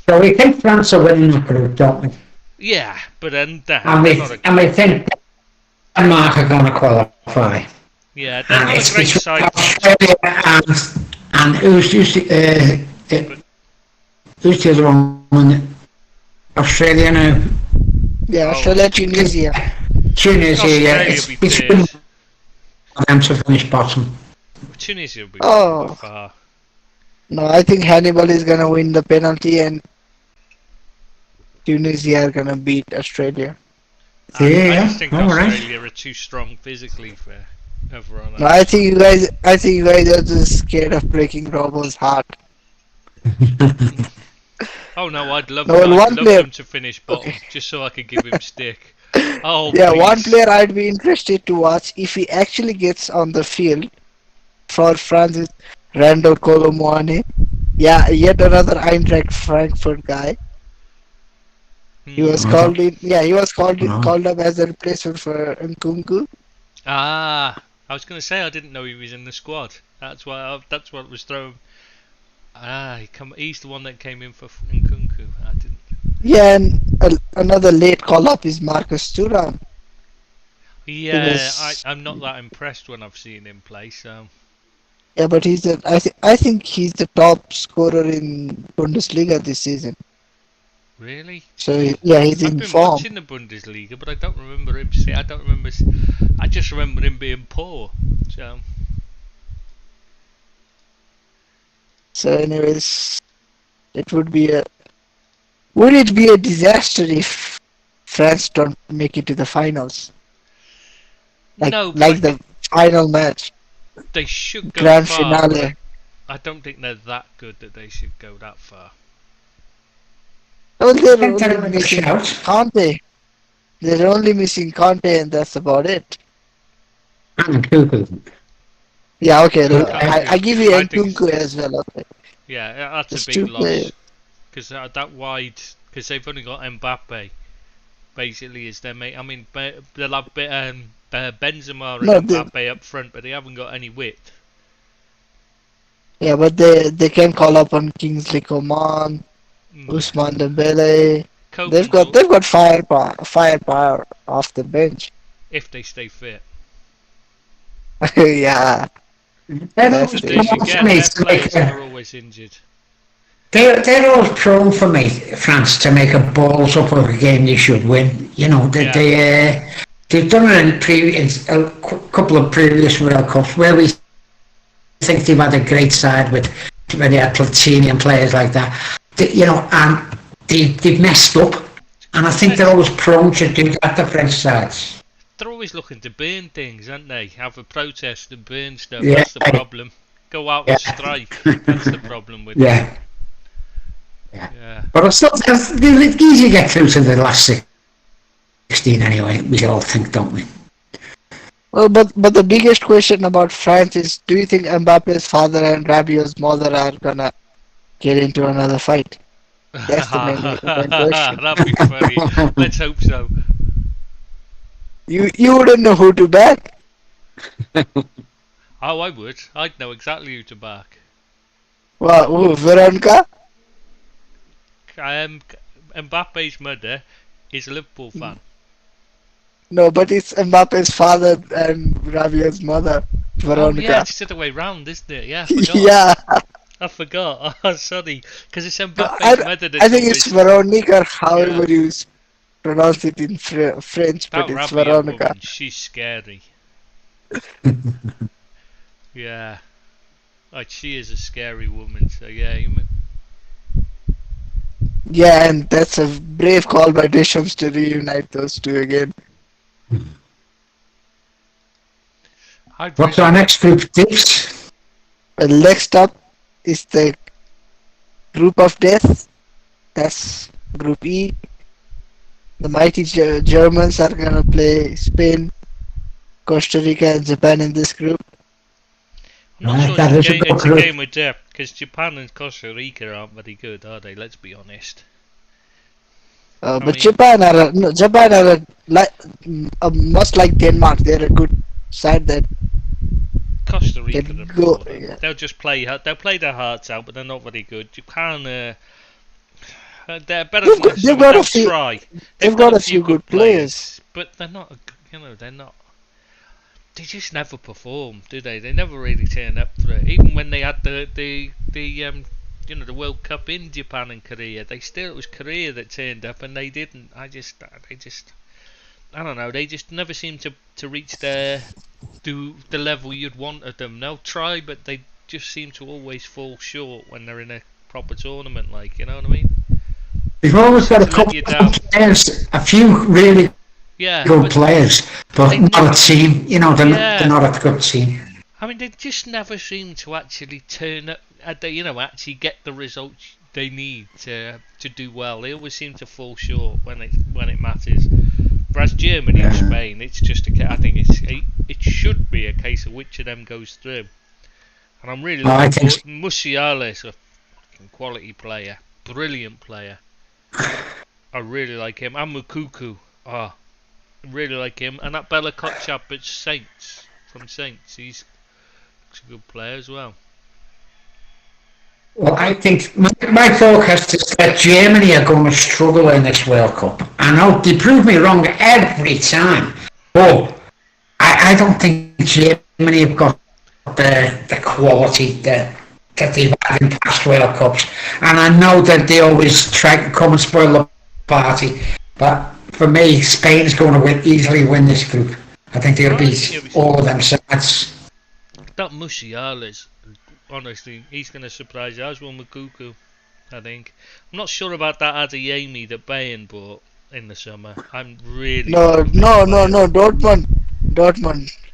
So we think France are winning the group, don't we? Yeah, but then And they're we, not a. and we think Denmark are going to qualify. Yeah, they're And not it's a great between side. Australia and who's the other one? Australia now. Yeah, Oh. Australia, Tunisia. Tunisia, yeah. Australia It's be between third. them to finish bottom. Tunisia will be Oh. far. No, I think Hannibal is gonna win the penalty and Tunisia are gonna beat Australia. I just think all right. Australia are too strong physically for everyone No, else. I think you guys are just scared of breaking Robo's heart. Oh no, I'd love, No, well, one player- them to finish bottom just so I could give him stick. Oh, Yeah, please. one player I'd be interested to watch if he actually gets on the field for France is Randall Colomuani. Yeah, yet another Eintracht Frankfurt guy. He was Hmm. called in. Yeah, he was called No. called up as a replacement for Nkunku. I was going to say I didn't know he was in the squad. That's what was thrown. He's the one that came in for Nkunku. I didn't. Yeah, and another late call up is Marcus Thuram. Yeah, was- I'm not that impressed when I've seen him play. So Yeah, but I think he's the top scorer in Bundesliga this season. really, So yeah, he's I've in been form. watching the Bundesliga, but I don't remember him. I don't remember. I just remember him being poor. So So anyways, it would be a. Would it be a disaster if France don't make it to the finals? Like no, like but the final match, they should go grand far. but finale. I don't think they're that good that they should go that far. Well, they're think they're only a big missing shout. Conte. They're only missing Conte, and that's about it. And Nkunku. Yeah, okay. Nkunku. I give you I think Nkunku as well. Okay. Yeah, that's Just a two big loss players. because that wide because they've only got Mbappe basically as their mate. I mean, they'll have Benzema and No, they- Mbappe up front, but they haven't got any width. Yeah, but they can call up on Kingsley Coman, Ousmane Dembele. Coman They've will, got firepower off the bench. if they stay fit. Yeah. They're That's always the They prone should for get me their to players make that a, are always injured. they're always prone for me, France, to make a balls up of a game they should win. You know, they've done it in a couple of previous World Cups where we think they've had a great side with when they had Platini and players like that. And they've messed up. And I think they're always prone to do that, the French sides. They're always looking to burn things, aren't they? Have a protest and burn stuff. Yeah. That's the problem. Go out and Yeah. strike. That's the problem with them. Yeah. Yeah. But I still think they'll easily get through to the last 16 anyway, we all think, don't we? Well, but the biggest question about France is: do you think Mbappe's father and Rabiot's mother are gonna get into another fight? That's the main question. That'd be funny. Let's hope so. You wouldn't know who to back. Oh, I would. I'd know exactly who to back. Well, who, Veronica? Mbappe's mother is a Liverpool fan. No, but it's Mbappe's father and Rabiot's mother, Oh, Veronica. yeah, it's the other way round, isn't it? Yeah, I forgot. Yeah, I forgot. Oh, sorry. Because it's Mbappe's I, mother that's I think it's always... Veronica, however you pronounce it in French, but That it's Rabia Veronica. woman, she's scary. Yeah. Like, she is a scary woman, so yeah, Yeah, and that's a brave call by Deschamps to reunite those two again. I'd What's really our next group, Dips? Well, next up is the group of death. That's Group E. The mighty Germans are gonna play Spain, Costa Rica, and Japan in this group. I'm not sure that is a good it's a group. game of depth, because Japan and Costa Rica aren't very good, are they? Let's be honest. But mean- Japan are much like Denmark. They're a good side that Costa Rica, can are go. poor, though. Yeah. They'll just play. They'll play their hearts out, but they're not very good. Japan, they're better They've than got- us, they've so got a they'll few- try. They've got a few good players. but they're not. They're not. They just never perform, do they? They never really turn up for it. Even when they had the World Cup in Japan and Korea, it was Korea that turned up, and they didn't. I don't know. They just never seem to reach the level you'd want of them. They'll try, but they just seem to always fall short when they're in a proper tournament. Like, you know what I mean? We've always got a Let couple you down. of players, a few really Yeah. good but- players, but they not never- a team. They're Yeah. not a good team. I mean, they just never seem to actually turn up. Actually get the results they need to do well. They always seem to fall short when it matters. Whereas Germany and Yeah. Spain, it's just I think it should be a case of which of them goes through. And I'm really I looking think forward. Musiala is a fucking quality player, brilliant player. I really like him. And Mukuku, I really like him. And that Bella Kotchap at Saints, from Saints, he's a good player as well. Well, I think my forecast is that Germany are going to struggle in this World Cup. I know they prove me wrong every time, but I don't think Germany have got the quality that they've had in past World Cups. And I know that they always try to come and spoil the party, but for me, Spain's going to easily win this group. I think they'll beat all of them sides. That Musiala's, honestly, he's going to surprise you. As will Mukuku, I think. I'm not sure about that Adeyemi that Bayern bought in the summer. I'm really... No. Dortmund.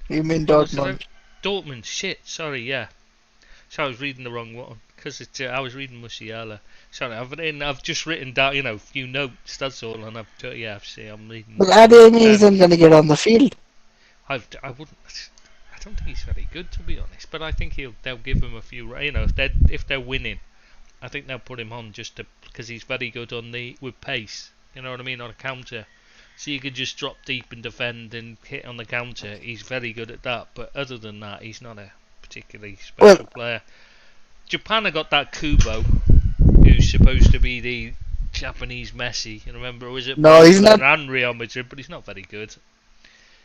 You mean Dortmund? Dortmund, shit, sorry, yeah. So I was reading the wrong one, because I was reading Musiala. Sorry, I've just written down, a few notes, that's all, and I'm reading... But Adeyemi isn't going to get on the field. I don't think he's very good, to be honest, but I think they'll give him a few. If they're winning, I think they'll put him on because he's very good with pace. You know what I mean, on a counter. So you could just drop deep and defend and hit on the counter. He's very good at that, but other than that, he's not a particularly special player. Japan have got that Kubo, who's supposed to be the Japanese Messi. You remember, was it? No, he's not. And Real Madrid, but he's not very good.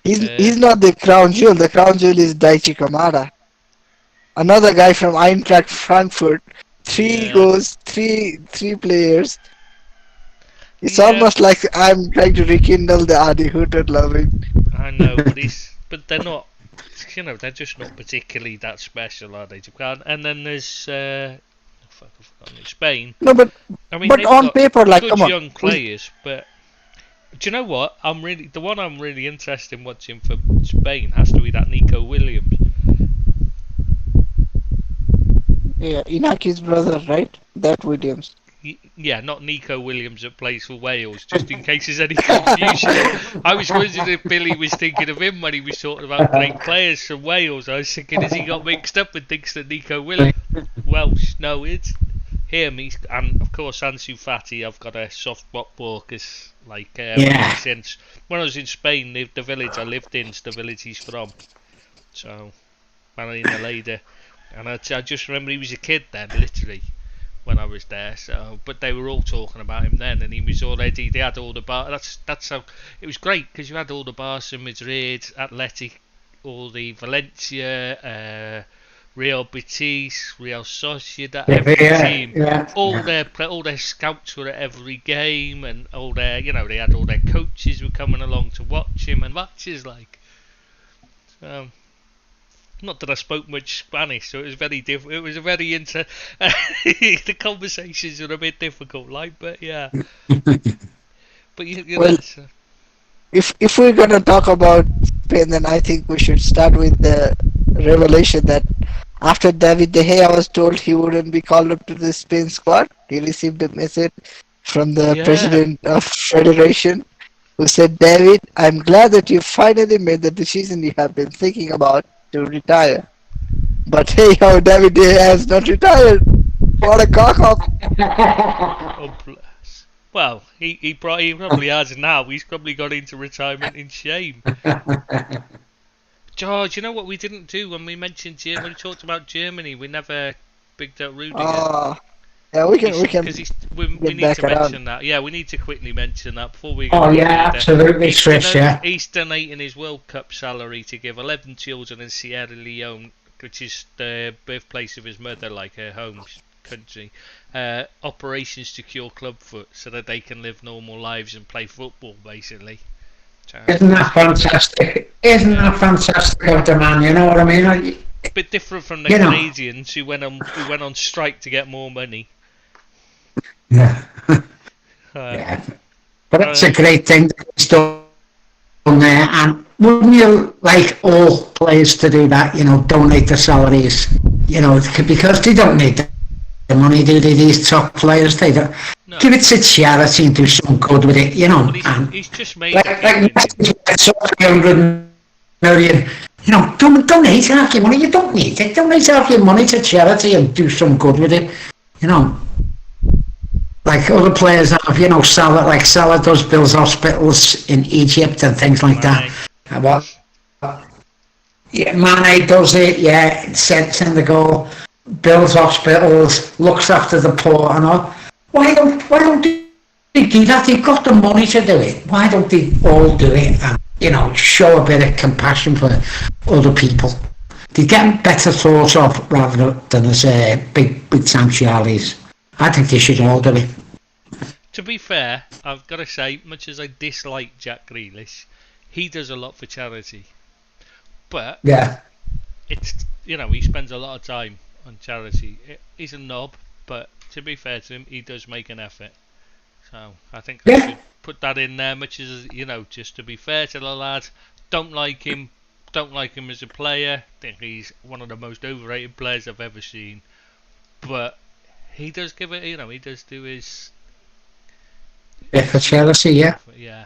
He's not the crown jewel. The crown jewel is Daichi Kamada. Another guy from Eintracht Frankfurt. Three goals, three players. It's almost like I'm trying to rekindle the Adi Hooter loving. I know, but they're not. They're just not particularly that special, are they? Japan, and then there's I've forgotten Spain. No, but I mean, but on paper, like, good come on. young players, but do you know what? The one I'm really interested in watching for Spain has to be that Nico Williams. Yeah, Inaki's brother, right? That Williams. Yeah, not Nico Williams that plays for Wales, just in case there's any confusion. I was wondering if Billy was thinking of him when he was talking about great players from Wales. I was thinking, has he got mixed up and thinks that Nico Williams Welsh? No, it's him. And of course, Ansu Fati, I've got a soft spot for, because since when I was in Spain, the village I lived in is the village he's from. So, Marina Leda. And I just remember he was a kid then, literally, when I was there. So, but they were all talking about him then, and he was already. They had all the That's how it was great, because you had all the Barca, Madrid, Athletic, all the Valencia, Real Betis, Real Sociedad, Yeah, every team. yeah. All their scouts were at every game, and all their, they had all their coaches were coming along to watch him and matches like. Not that I spoke much Spanish, so it was very different. It was a very the conversations were a bit difficult, like, but yeah. But Well, if we're gonna talk about Spain, then I think we should start with the revelation that after David De Gea was told he wouldn't be called up to the Spain squad, he received a message from the president of Federation, who said, "David, I'm glad that you finally made the decision you have been thinking about to retire. But hey, how David De Gea has not retired. What a cock up!" Oh, bless. Well, he probably has now. He's probably gone into retirement in shame. George, you know what we didn't do when we mentioned when we talked about Germany? We never bigged up Rudiger. Yeah, we can. We need to mention that. Yeah, we need to quickly mention that before we go. Oh yeah, absolutely, Trish. Yeah. He's donating his World Cup salary to give 11 children in Sierra Leone, which is the birthplace of his mother, like her home country, operations to cure clubfoot, so that they can live normal lives and play football, basically. Isn't that fantastic? Isn't that fantastic of the man? You know what I mean? A bit different from the Canadians who went on strike to get more money. Yeah. Yeah. But that's a great thing that he's done there. And wouldn't you like all players to do that? Donate their salaries. Because they don't need the money, do they? These top players, they don't. No. Give it to charity and do something good with it. He's just made like 300 million. Donate half your money. You don't need it. Donate half your money to charity and do some good with it. Like other players have, Salah does builds hospitals in Egypt and things like that. Mane does it, sends the goal, builds hospitals, looks after the poor and all. Why don't they do that? They've got the money to do it. Why don't they all do it and, show a bit of compassion for other people? They get better thoughts of rather than as big time Charlies. I think they should all do it. To be fair, I've got to say, much as I dislike Jack Grealish, he does a lot for charity. But yeah, it's he spends a lot of time on charity. He's a knob, but to be fair to him, he does make an effort. So I think I should put that in there. Much as just to be fair to the lad, don't like him as a player. Think he's one of the most overrated players I've ever seen. But he does give it, he does do his. Yeah, for Chelsea, yeah. Yeah.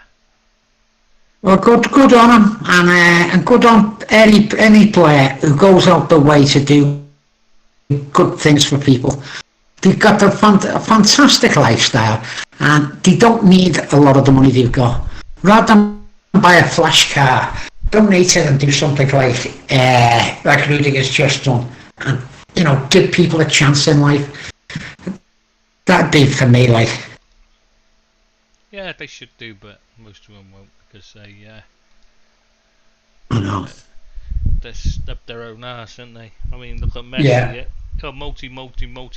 Well, good on him, and good on any player who goes out the way to do good things for people. They've got a fantastic lifestyle, and they don't need a lot of the money they've got. Rather than buy a flash car, donate it and do something like Rudiger's just done, and give people a chance in life. That'd be for me, like. Yeah, they should do, but most of them won't because they I know. They step their own ass, aren't they? I mean, look at Messi. Yeah. Multi,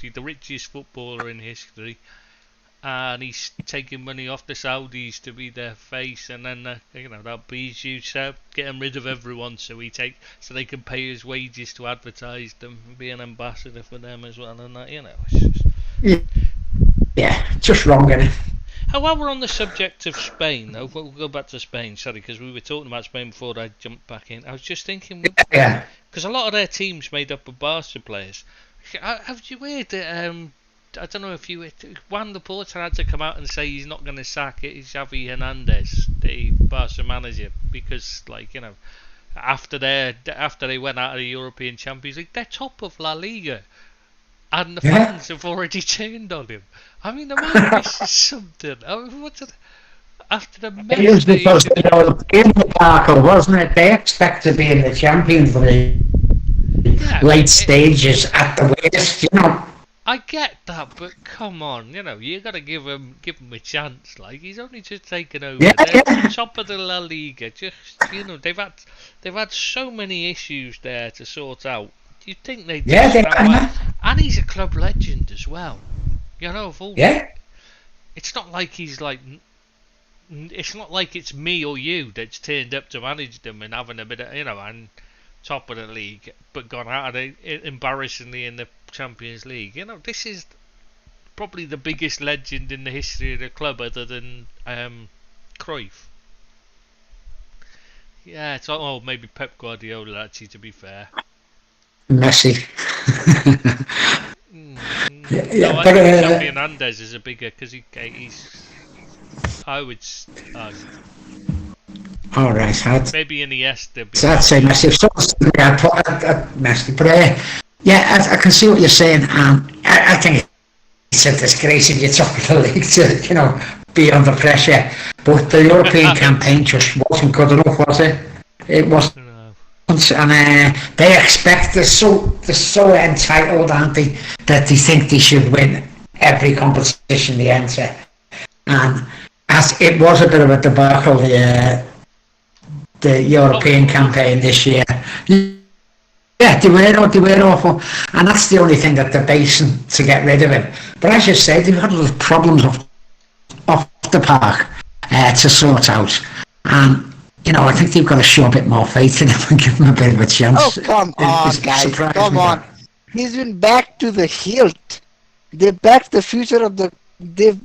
the richest footballer in history, and he's taking money off the Saudis to be their face, and then that Bijou getting rid of everyone so they can pay his wages to advertise them, and be an ambassador for them as well, and that it's just just wrong, isn't it? While we're on the subject of Spain, though, we'll go back to Spain, sorry, because we were talking about Spain before I jumped back in. I was just thinking, because a lot of their team's made up of Barca players. Have you heard that, I don't know if you Juan Laporta had to come out and say he's not going to sack Xavi Hernandez, the Barca manager, because, after they went out of the European Champions League, they're top of La Liga. And the fans have already turned on him. I mean, the man is something. I mean, after the mess, it was because in the Barca, wasn't it? They expect to be in the Champions League late stages at the latest. I get that, but come on, you got to give him a chance. Like, he's only just taken over. They're top of the La Liga. Just they've had so many issues there to sort out. You'd think they'd do Yeah, they that can. well. And he's a club legend as well. You know, of all. Yeah. It's not like he's like. It's not like it's me or you that's turned up to manage them and having a bit of, and top of the league, but gone out of it embarrassingly in the Champions League. This is probably the biggest legend in the history of the club, other than Cruyff. Yeah, it's like, maybe Pep Guardiola, actually, to be fair. Messi. No, I think Xavi Hernandez is a bigger, because he's. I would. All right. Maybe Iniesta. So I'd say Messi. I'd put Messi. But yeah, I can see what you're saying. I think it's a disgrace if you top of the league to, be under pressure. But the European campaign just wasn't good enough, was it? It wasn't. No. And they expect they're so entitled, aren't they, that they think they should win every competition they enter. And as it was a bit of a debacle, the European campaign this year. Yeah, they were awful, and that's the only thing that they're basing to get rid of him. But as you say, they've had other problems off the park to sort out, and I think they've got to show a bit more faith in him and give him a bit of a chance. Oh, come on, guys, come on. He's been back to the hilt. They backed the future of the. They've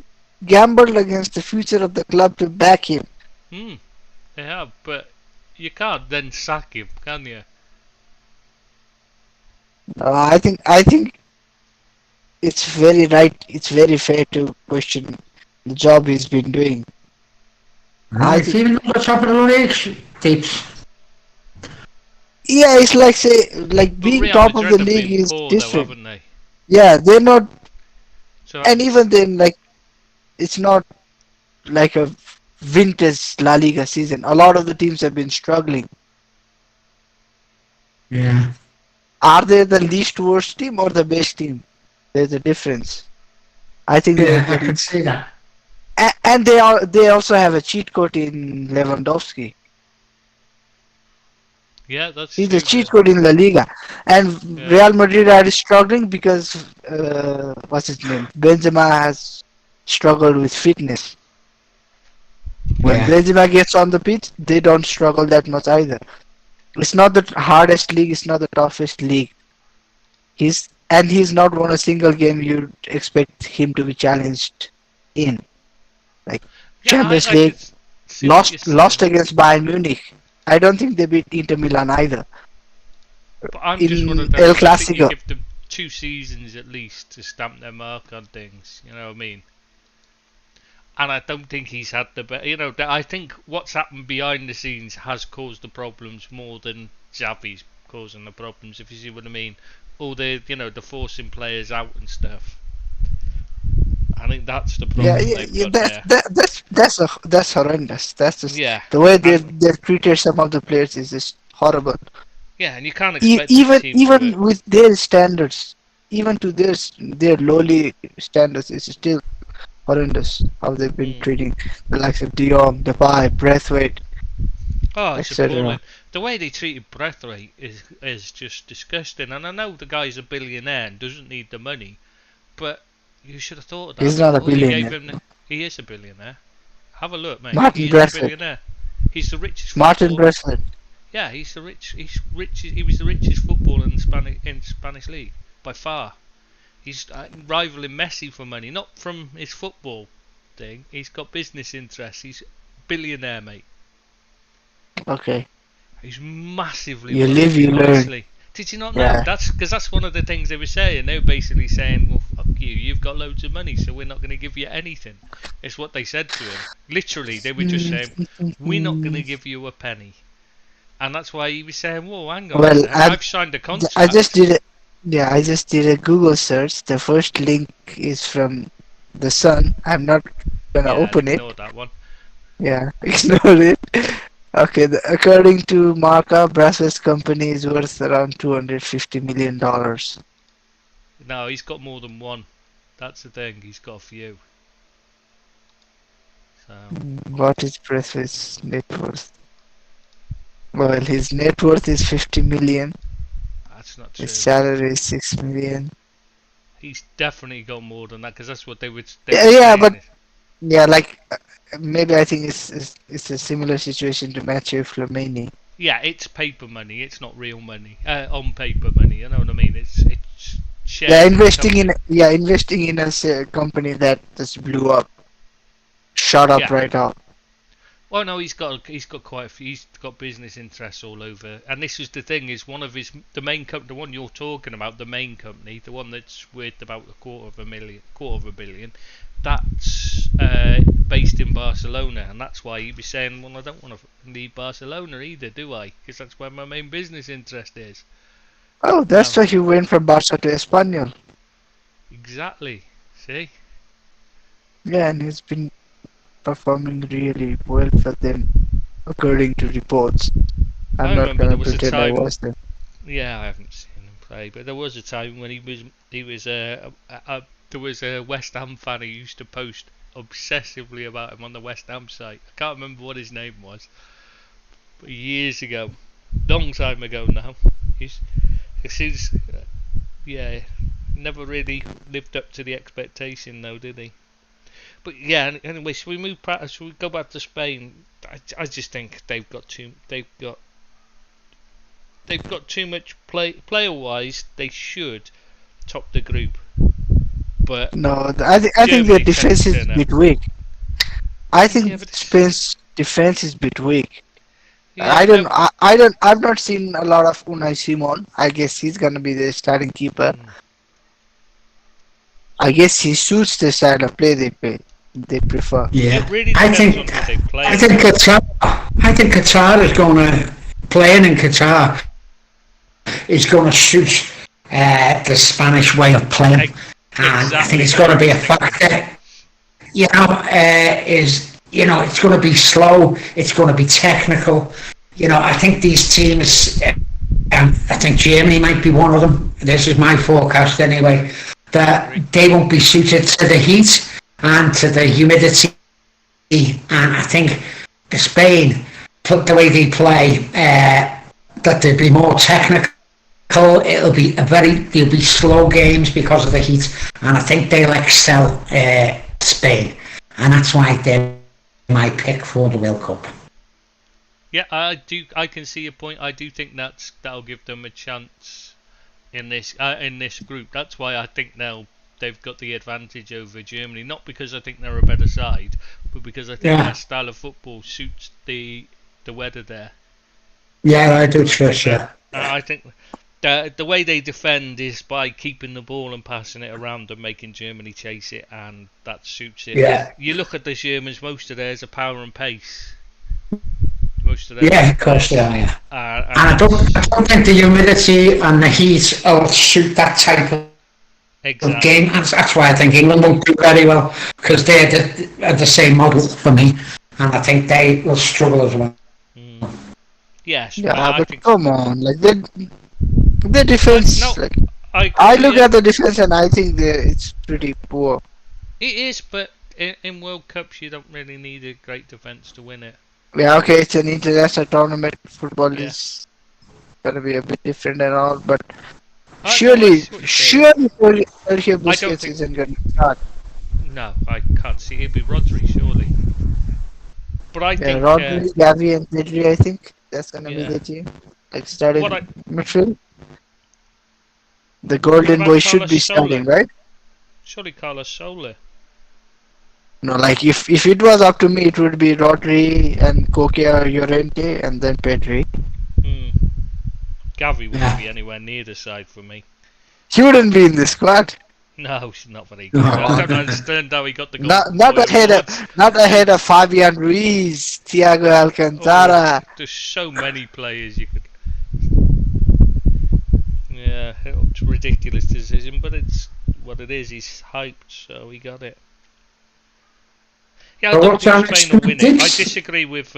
gambled against the future of the club to back him. They have, but you can't then sack him, can you? I think it's very right. It's very fair to question the job he's been doing. It's even on the top of the league, Deeps. Yeah, it's like being top of the league is different. Though, haven't they? Yeah, they're not, So, and even then, it's not like a vintage La Liga season. A lot of the teams have been struggling. Yeah. Are they the least worst team or the best team? There's a difference. I think. Yeah, I can see that. And they also have a cheat code in Lewandowski. yeah, that's. He's true, a cheat code in La Liga, and Yeah. Real Madrid are struggling because what's his name? Benzema has struggled with fitness. When Yeah. Benzema gets on the pitch, they don't struggle that much either. It's not the hardest league. It's not the toughest league. He's not won a single game you'd expect him to be challenged in. Champions League, could see what you're lost saying, against Bayern Munich. I don't think they beat Inter Milan either. but I'm just one of in those. El I think you Clasico. give them 2 seasons at least to stamp their mark on things. You know what I mean? And I don't think he's had the I think what's happened behind the scenes has caused the problems more than Xavi's causing the problems, if you see what I mean. Or the forcing players out and stuff. I think that's the problem. That's horrendous. That's just Yeah. the way they've treated some of the players is just horrible. Yeah, and you can't expect the Even team to even work. with their standards, even to their lowly standards, it's still horrendous how they've been treating the likes of De Jong, Depay, Braithwaite. Oh, it's etc. appalling. The way they treated Braithwaite is just disgusting. And I know the guy's a billionaire and doesn't need the money, but you should have thought of that. He's not a before you gave billionaire. him he is a billionaire. Have a look, mate. Martin He is a Braithwaite. billionaire. He's the richest. Martin footballer. Braithwaite. Yeah, he's rich. He was the richest footballer in Spanish league by far. He's rivaling Messi for money, not from his football thing. He's got business interests. He's billionaire, mate. Okay. He's massively. You wealthy, live, you learn. honestly. Did you not know? Yeah. That's because that's one of the things they were saying. They were basically saying, "Well, fuck you. You've got loads of money, so we're not going to give you anything." It's what they said to him. Literally, they were just saying, "We're not going to give you a penny," and that's why he was saying, "Whoa, hang on, Well, I've signed a contract." I just did it. Yeah, I just did a Google search. The first link is from the Sun. I'm not gonna open it. Ignore that one. Yeah, ignore it. Okay, according to Marca, Braithwaite's company is worth around $250 million. No, he's got more than one. That's the thing. He's got a few. So What is Braithwaite's net worth? Well, his net worth is 50 million. that's it's not His true. salary is 6 million. He's definitely got more than that because that's what they would. Yeah, yeah, but yeah, like maybe I think it's a similar situation to Mathieu Flamini. Yeah, it's paper money. It's not real money. On paper money. You know what I mean? It's shares Yeah, in the company. investing in a company that just blew up, shot up Yeah. right up. Well, no, he's got quite a few. He's got business interests all over. And this is the thing: is one of the main company, the one you're talking about, the main company, the one that's worth about quarter of a billion. That's based in Barcelona, and that's why he'd be saying, "Well, I don't want to leave Barcelona either, do I? Because that's where my main business interest is." Oh, that's No. why he went from Barca to Espanyol. Exactly. See? Yeah, and he's been performing really well for them, according to reports. I I'm not remember there gonna was a pretend I time. was there. Yeah, I haven't seen him play, but there was a time when there was a West Ham fan who used to post obsessively about him on the West Ham site. I can't remember what his name was, but years ago, long time ago now. He's yeah, never really lived up to the expectation though, did he? But yeah, anyway, should we go back to Spain? I just think they've got too much player wise. They should top the group, but No, I think their Germany defense is tends a to bit weak. I think Yeah, but Spain's defense is a bit weak. yeah, I've not seen a lot of Unai Simon. I guess he's gonna be the starting keeper. I guess he suits the style of play they prefer. Yeah, it really I depends think on who they play. I think Qatar is going to playing in Qatar is going to suit the Spanish way of playing, and I think it's going to be a factor. You know, it's going to be slow. It's going to be technical. You know, I think these teams. I think Germany might be one of them. This is my forecast anyway. That they won't be suited to the heat and to the humidity. And I think Spain, the way they play, that they'll be more technical. They'll be slow games because of the heat, and I think they'll excel Spain, and that's why they're my pick for the World Cup. Yeah, I do. I can see your point. I do think that'll give them a chance in this group. That's why I think they've got the advantage over Germany. Not because I think they're a better side, but because I think their style of football suits the weather there. Yeah, I do trust you. I think the way they defend is by keeping the ball and passing it around and making Germany chase it, and that suits it. Yeah. You look at the Germans; most of theirs are power and pace. Most of them. Yeah, of course they are. Yeah. And I don't think the humidity and the heat will suit that type of game. That's why I think England will do very well, because they're the same model for me, and I think they will struggle as well. Yes. Yeah, but come on, like the defense. No, like, I look at the defense and I think it's pretty poor. It is, but in World Cups you don't really need a great defense to win it. Yeah, okay, it's an international tournament. Football is gonna be a bit different and all, but surely Sergio Busquets isn't gonna start. No, I can't see. It'd be Rodri, surely. But I think Rodri, Gavi, and Pedri. I think that's gonna be the team. Like starting midfield. The Golden Boy should be starting, right? Surely Carlos Soler. No, like if it was up to me, it would be Rodri and Koke or Llorente and then Pedri. Gavi wouldn't be anywhere near the side for me. He wouldn't be in the squad. No, he's not very good. I don't understand how he got the goal. Not ahead of Fabian Ruiz, Thiago Alcantara. There's so many players you could. Yeah, it's a ridiculous decision, but it's what it is. He's hyped, so he got it. Yeah, I don't think Spain will win it. I disagree with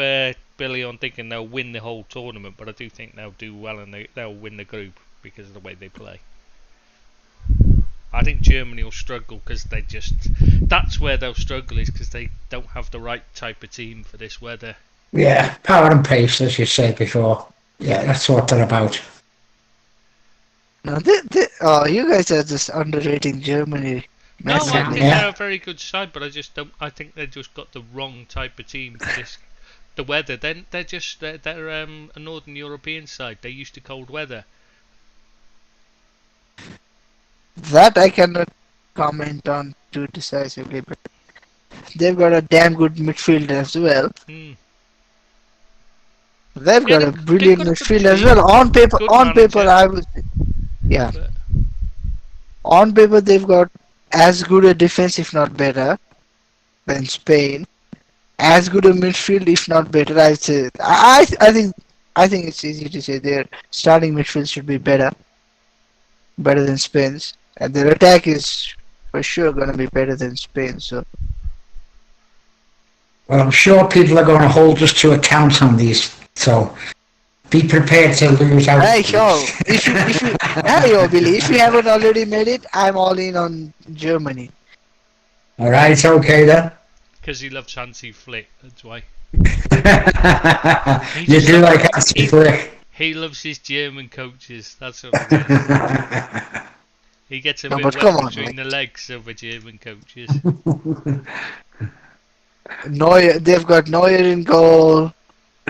Billy on thinking they'll win the whole tournament, but I do think they'll do well and they'll win the group because of the way they play. I think Germany will struggle because that's where they'll struggle, is because they don't have the right type of team for this weather. Yeah, power and pace, as you said before. Yeah, that's what they're about. No, you guys are just underrating Germany No, I massively. think Yeah. they're a very good side, but I just don't. I think they just got the wrong type of team for this. The weather. Then they're a Northern European side. They're used to cold weather. That I cannot comment on too decisively, but they've got a damn good midfield as well. Hmm. They've Yeah, got a they've brilliant got a good midfield as team, well. good On paper, manager. I would, yeah. But On paper, they've got as good a defense, if not better, than Spain. As good a midfield, if not better. I'd say. I think it's easy to say their starting midfield should be better than Spain's, and their attack is for sure going to be better than Spain. So Well, I'm sure people are going to hold us to account on these. So be prepared to lose out. hey yo, hey yo, Billy, if you haven't already made it, I'm all in on Germany. All right, okay then. because he loves Hansi Flick, that's why. You do like Hansi Flick. He loves his German coaches. That's what it is. He gets a No, bit but wet come on, between mate. the legs over German coaches. Neuer, they've got Neuer in goal.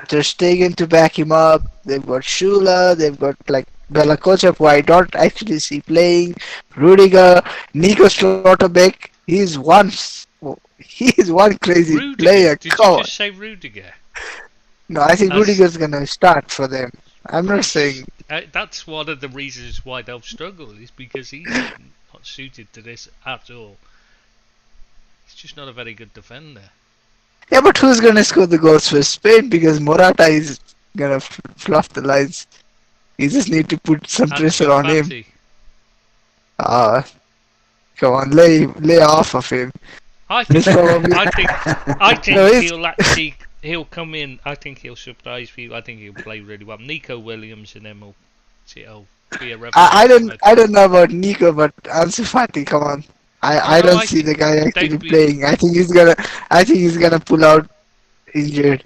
Ter Stegen to back him up. They've got Schula. They've got like Bella Kotchap, who I don't actually see playing. Rudiger, Nico Schlotterbeck. He's one crazy Rudiger. player. Did Come you on. just say Rudiger? No, I think That's- Rudiger's gonna start for them. I'm not saying. That's one of the reasons why they'll struggle, is because he's not suited to this at all. He's just not a very good defender. Yeah, but who's gonna score the goals for Spain? Because Morata is gonna fluff the lines. You just need to put some pressure on him. Fati. Come on, lay off of him. I think. He's probably I think No, he's- he'll come in. I think he'll surprise people. I think he'll play really well. Nico Williams, and then he'll be a revelation. I don't know about Nico, but Ansu Fati, come on. I No, don't I see the think guy actually they'd be- playing. I think he's gonna pull out injured.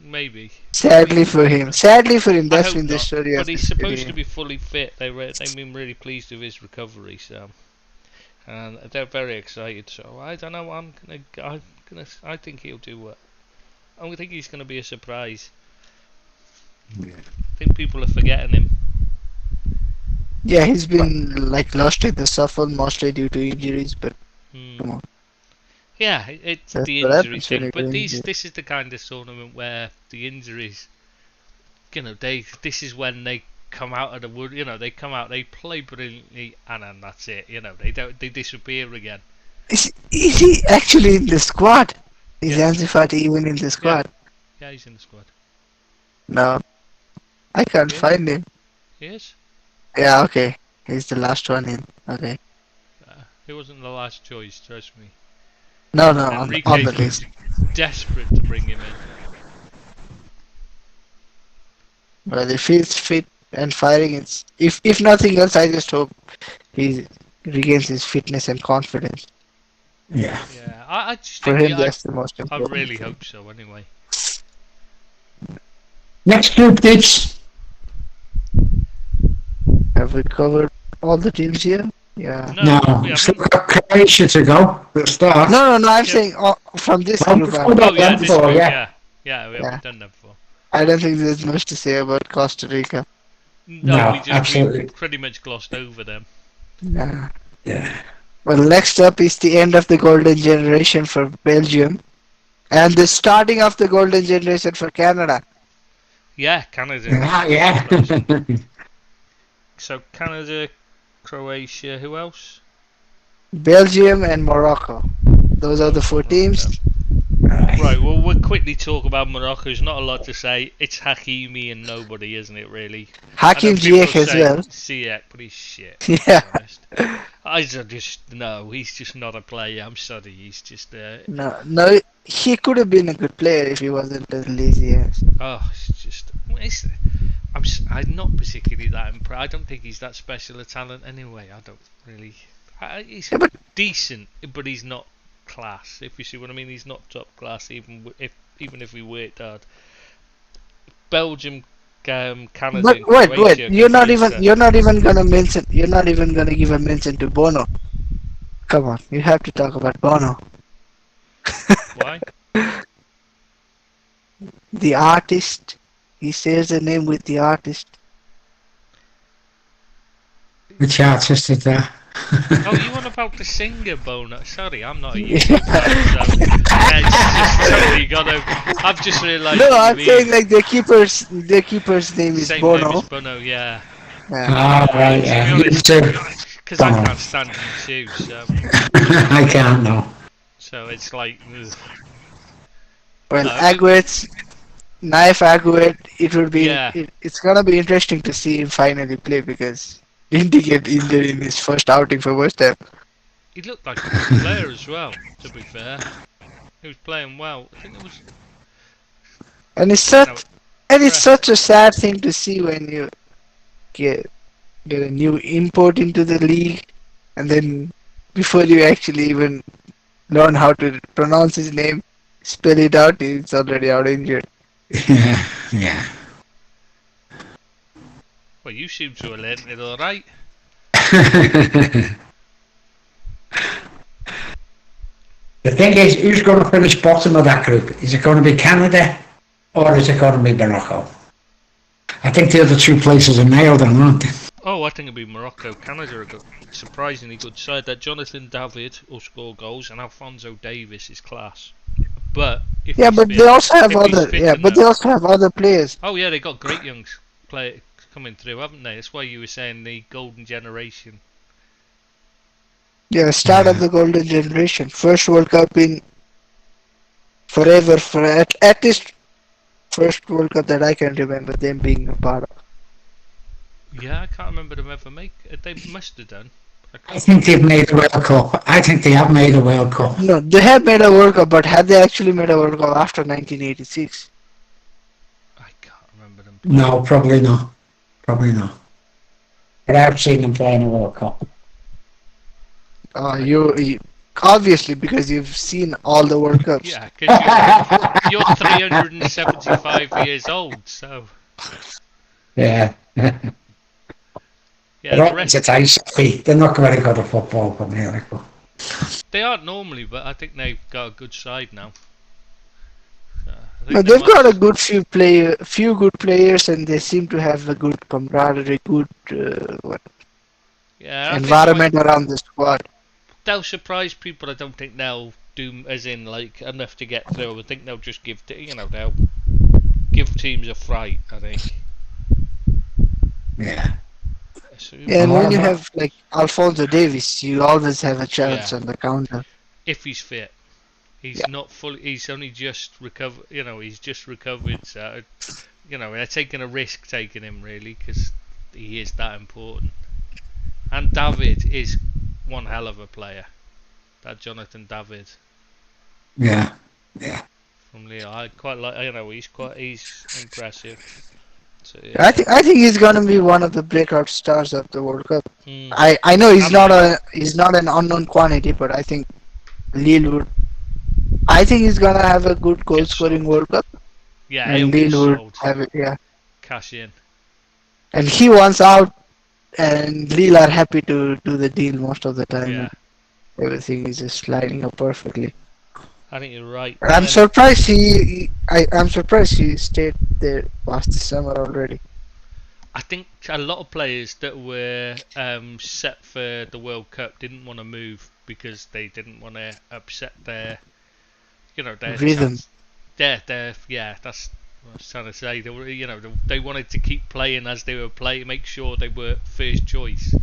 Maybe. Sadly for him. I That's hope been the not. story But of he's this supposed to game. be fully fit. They've been really pleased with his recovery, so and they're very excited. So I don't know. I think he'll do well. I think he's gonna be a surprise. I think people are forgetting him. Yeah, he's been like lost in the shuffle mostly due to injuries, but Hmm. come on. Yeah, it's That's the what injury happens when thing. you're But doing it. this is the kind of tournament where the injuries, this is when they come out of the wood. They come out, they play brilliantly, and then that's it. They disappear again. Is he actually in the squad? Is Yeah. Ansu Fati even in the squad? Yeah, he's in the squad. No. I can't Yeah. find him. He is. Yeah, okay. He's the last one in. Okay. He wasn't the last choice, trust me. No, on the Enrique's list. desperate to bring him in. But if he's fit and firing, it's if nothing else, I just hope he regains his fitness and confidence. Yeah. Yeah, I just For think him, that's the most I important. really thing. hope so. Anyway, Next group, dudes. Have we covered all the teams here? Yeah. no, No, we still haven't. got Croatia to go. We'll start. No. I'm Yeah. saying from this Oh, group. before that, Oh yeah, done this before, group, yeah. yeah, we Yeah. haven't done that before. I don't think there's much to say about Costa Rica. No, we absolutely. pretty much glossed over them. Yeah. Yeah. Well, next up is the end of the golden generation for Belgium, and the starting of the golden generation for Canada. Yeah, Canada. Yeah. So Canada, Croatia, who else? Belgium and Morocco. Those are the four teams. Right, well, we'll quickly talk about Morocco. There's not a lot to say. It's Hakimi and nobody, isn't it, really? Hakim Ziyech as well. Ziyech, but he's shit. Yeah. to be honest. He's just not a player. I'm sorry, he's just No, he could have been a good player if he wasn't as lazy as. I'm not particularly that impressed. I don't think he's that special a talent anyway. I don't really. He's Yeah, but- decent, but he's not class. If you see what I mean, he's not top class. Even if we worked hard. Belgium Canada But and wait, Croatia you're not against even gonna mention. You're not even gonna give a mention to Bono. Come on, you have to talk about Bono, why? the artist. He shares the name with the artist. Which artist is that? Oh, you on about the singer Bono? Sorry, I'm not a YouTube fan, so it's just totally gonna. I've just realised. No, what I'm you saying mean. like the keeper's name is Same name Bono. as Bono, yeah. Yeah. Ah, right, To yeah. be You honest, too. because I Bono. can't stand U2, I can't know. so it's like. Well, No, Aguet's Naif Aguet. It would be. yeah, It's gonna be interesting to see him finally play because didn't he get injured in his first outing for West Ham? he looked like a good player as well. To be fair, he was playing well. I think it was. And it's You such know, and it's press. such a sad thing to see when you get a new import into the league, and then before you actually even learn how to pronounce his name, spell it out, he's already out injured. Yeah, yeah. Well, you seem to have learnt it all right. The thing is, who's going to finish bottom of that group? Is it going to be Canada or is it going to be Morocco? I think the other two places are nailed, aren't they? Oh, I think it'll be Morocco. Canada are a surprisingly good side. That Jonathan David will score goals, and Alphonso Davis is class. But if Yeah, he's but fit, they also have if he's other. fit Yeah, but enough- they also have other players. Oh yeah, they got great young players coming through, haven't they? That's why you were saying the golden generation. Yeah, start of the golden generation, first World Cup in forever, for at least first World Cup that I can remember them being a part of. Yeah, I can't remember them ever make. They must have done. I think they've made a World Cup. I think they have made a World Cup. No, they have made a World Cup, but have they actually made a World Cup after 1986? I can't remember them. No, probably not. Probably not. But I've seen them play in a World Cup. You obviously because you've seen all the World Cups. Yeah, because you're 375 years old, so Yeah. yeah. They're The not rest it's ice hockey. They're not very good at football for me, like, but they aren't normally, but I think they've got a good side now. So, I think No, they they've got a must- good few good players, and they seem to have a good camaraderie, good yeah, I think environment around the squad. they'll surprise people. I don't think they'll do as in like enough to get through. I think they'll just give they'll give teams a fright. I think. yeah. So, Yeah, and when you However- have like Alfonso Davis, you always have a chance Yeah. on the counter. if he's fit, he's Yeah. not fully. He's only just recovered. He's just recovered. So, they're taking a risk taking him really because he is that important. And David is one hell of a player. That Jonathan David Yeah. Yeah. from Leo, I quite like. He's impressive. So, yeah. I think he's gonna be one of the breakout stars of the World Cup. Hmm. I know he's not an unknown quantity, but I think Lille would. I think he's gonna have a good goal scoring World Cup, Yeah, he'll and get Lille would sold. have it. Yeah, Cash in. and he wants out, and Lille are happy to do the deal most of the time. Yeah, Everything is just lining up perfectly. I think you're right. I'm And surprised I'm surprised he stayed there past the summer already. I think a lot of players that were set for the World Cup didn't want to move because they didn't want to upset their Rhythm. Yeah, that's what I was trying to say. They were, they wanted to keep playing as they were playing, make sure they were first choice,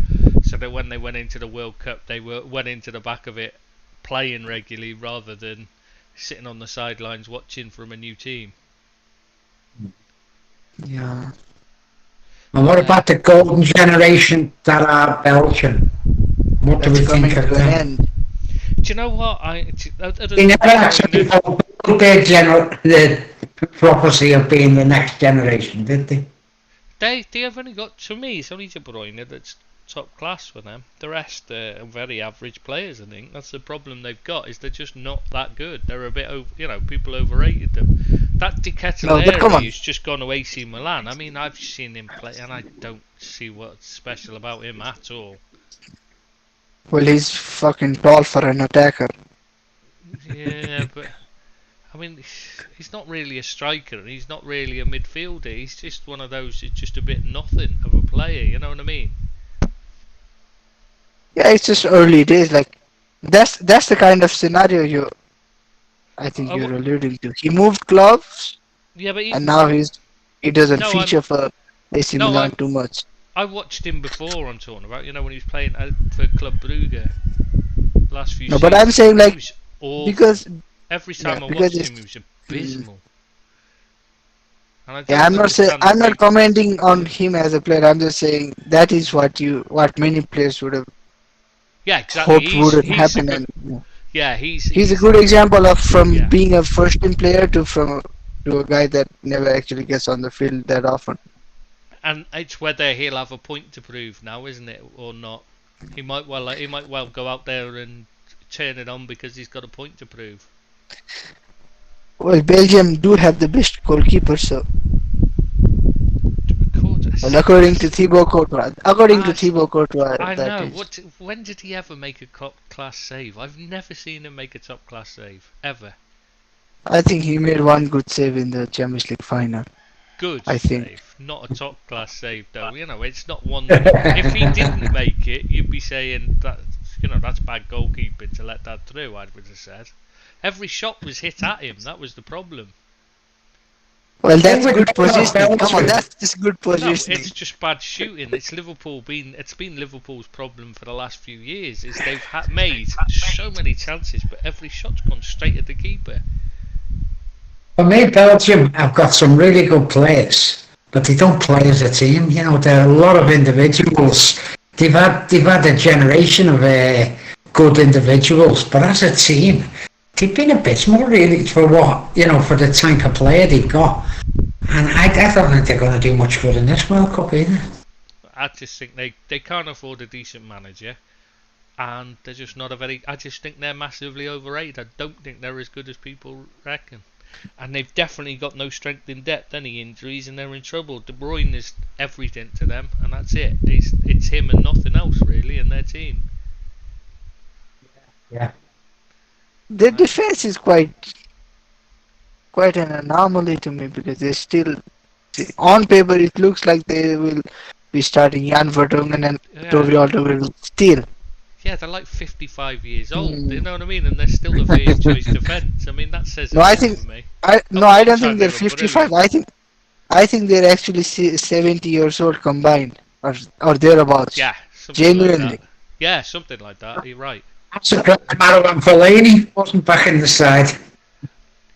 so that when they went into the World Cup, they went into the back of it playing regularly rather than sitting on the sidelines watching from a new team. Yeah. And what about the golden generation that are Belgian? What do we That's coming think of to an them? end. Do you know what? They never actually fulfilled the prophecy of being the next generation, did they? They have only got, to me, it's only De Bruyne that's top class for them. The rest are very average players, I think. That's the problem they've got, is they're just not that good. They're a bit, people overrated them. That Di No, but come on. Ketelaere has just gone to AC Milan. I mean, I've seen him play, and I don't see what's special about him at all. Well, he's fucking tall for an attacker. Yeah, but I mean, he's not really a striker, and he's not really a midfielder. He's just one of those. It's just a bit nothing of a player. You know what I mean? Yeah, it's just early days. Like that's the kind of scenario I think you're alluding to. He moved clubs, Yeah, but and now he doesn't No, feature for AC No, Milan I'm- too much. I watched him before. I'm talking about. You know when he was playing for Club Brugge last few. No, but I'm seasons. saying He like was awful. because Every time I because watched him, he was abysmal. And I yeah, I'm don't not saying understand I'm the not commenting on him as a player. I'm just saying that is what many players would have Yeah, exactly. hoped wouldn't He's a happen. good- And yeah. yeah, he's He's a good example of from Yeah. being a first team player to a guy that never actually gets on the field that often. And it's whether he'll have a point to prove now, isn't it, or not? He might well go out there and turn it on because he's got a point to prove. Well, Belgium do have the best goalkeeper, so well, according to Thibaut Courtois. I that know. is. When did he ever make a top class save? I've never seen him make a top class save ever. I think he made one good save in the Champions League final. Good I save, think. not a top class save though. You know, it's not one. If he didn't make it, you'd be saying that that's bad goalkeeping to let that through. I would have said. Every shot was hit at him. That was the problem. Well, that's Then we good go to positioning. Come on, Belgium. that's just good No, positioning. it's just bad shooting. It's been Liverpool's problem for the last few years. Is they've made so many chances, but every shot's gone straight at the keeper. For me, Belgium have got some really good players, but they don't play as a team. You know, there are a lot of individuals. They've had a generation of good individuals, but as a team, they've been abysmal really for for the type of player they've got. And I don't think they're going to do much good in this World Cup either. I just think they can't afford a decent manager, and they're just not a very. I just think they're massively overrated. I don't think they're as good as people reckon. And they've definitely got no strength in depth, any injuries, and they're in trouble. De Bruyne is everything to them, and that's it. It's him and nothing else, really, in their team. Yeah. Their defense is quite an anomaly to me because they still, on paper, it looks like they will be starting Jan Vertonghen and Yeah. Toby Alderweireld still. Yeah, they're like 55 years old, Mm. you know what I mean? And they're still the first choice defence. I mean, that says No, I everything think- for me. I Oh, don't sorry, think they're they were 55. brilliant. I think they're actually 70 years old combined or thereabouts. Yeah, something like Genuinely. that. Yeah, something like that. You're right. I'm surprised Marouane Fellaini wasn't back in the side.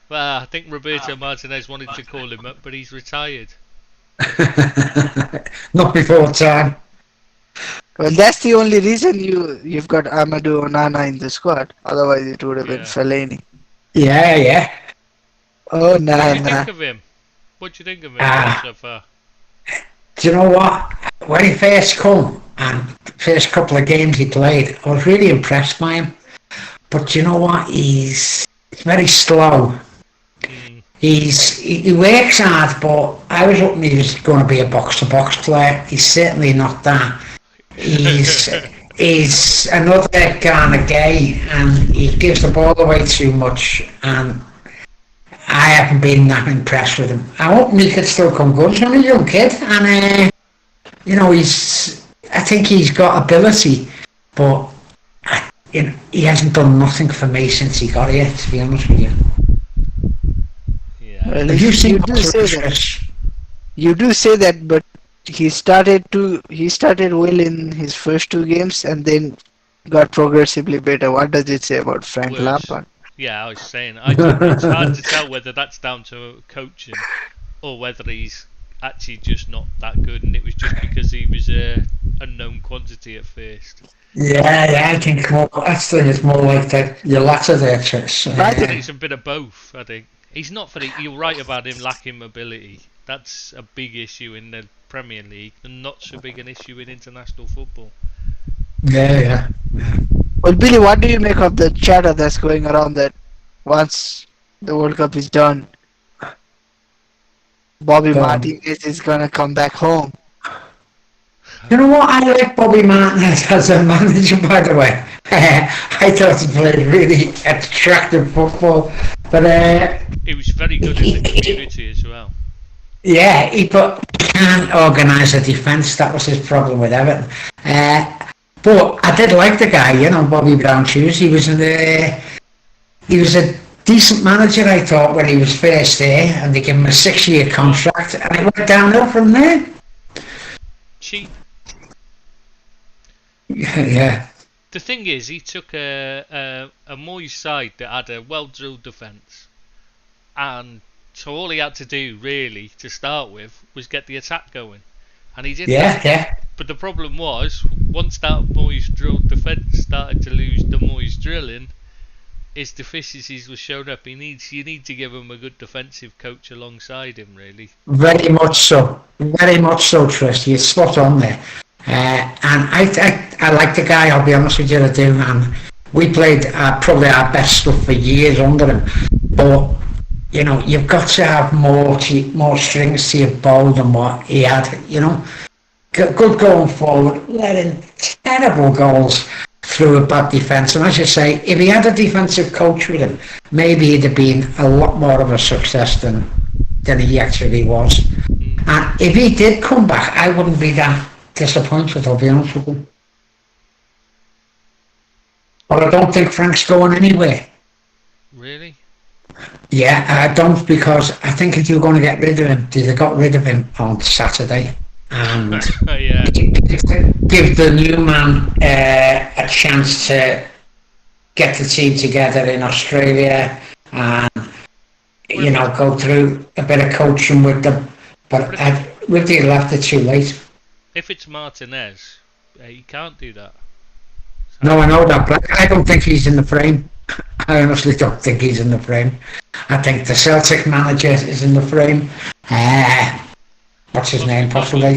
Well, I think Roberto Martinez wanted to call him up, but he's retired. Not before time. Well, that's the only reason you've got Amadou Onana in the squad. Otherwise, it would have been Yeah. Fellaini. Yeah. Oh, What do nah. you think of him? What do you think of him Ah. so far? Do you know what? When he first come and first couple of games he played, I was really impressed by him. But do you know what? He's very slow. Mm. He works hard, but I was hoping he was going to be a box-to-box player. He's certainly not that. He's another kind of guy, and he gives the ball away too much, and I haven't been that impressed with him. I hope he could still come good. He's only a young kid, and I think he's got ability, but he hasn't done nothing for me since he got here, to be honest with you. Yeah. Well, Have you seen you do say that, but he started well in his first two games and then got progressively better. What does it say about Frank Worse. Lampard? Yeah, I was saying, it's hard to tell whether that's down to coaching or whether he's actually just not that good, and it was just because he was a unknown quantity at first. Yeah, I think it's more like your latter there, Chris. I think It's a bit of both, I think. He's not you're right about him lacking mobility. That's a big issue in the Premier League, and not so big an issue in international football. Yeah. Well, Billy, what do you make of the chatter that's going around that once the World Cup is done, Bobby Go on. Martinez is gonna come back home. You know what? I like Bobby Martinez as a manager, by the way. I thought he played really attractive football. But He was very good in the community as well. yeah, he can't organise a defence. That was his problem with Everton. But I did like the guy, you know, Bobby Brown Shoes. He was a decent manager, I thought, when he was first there, and they gave him a 6-year contract, and it went downhill from there. Cheap. Yeah. The thing is, he took a Moyes side that had a well-drilled defence, and so all he had to do, really, to start with, was get the attack going, and he did that. Yeah. But the problem was, once that Moyes drilled defence started to lose the Moyes drilling, his deficiencies were showing up. You need to give him a good defensive coach alongside him, really. Very much so. Very much so, Trist. You're spot on there. And I like the guy, I'll be honest with you, I do. And we played probably our best stuff for years under him. But, you know, you've got to have more strings to your bow than what he had, you know. Good going forward, letting terrible goals through a bad defence. And as you say, if he had a defensive coach with him, maybe he'd have been a lot more of a success than he actually was. And if he did come back, I wouldn't be that disappointed, I'll be honest with you. But I don't think Frank's going anywhere. Really? Yeah, I don't, because I think if you're going to get rid of him, they got rid of him on Saturday. And Yeah. give the new man a chance to get the team together in Australia and, you know, go through a bit of coaching with them. But with the left, it's too late. If it's Martinez, he can't do that. No, I know that, but I don't think he's in the frame. I honestly don't think he's in the frame. I think the Celtic manager is in the frame. What's his name? Possibly.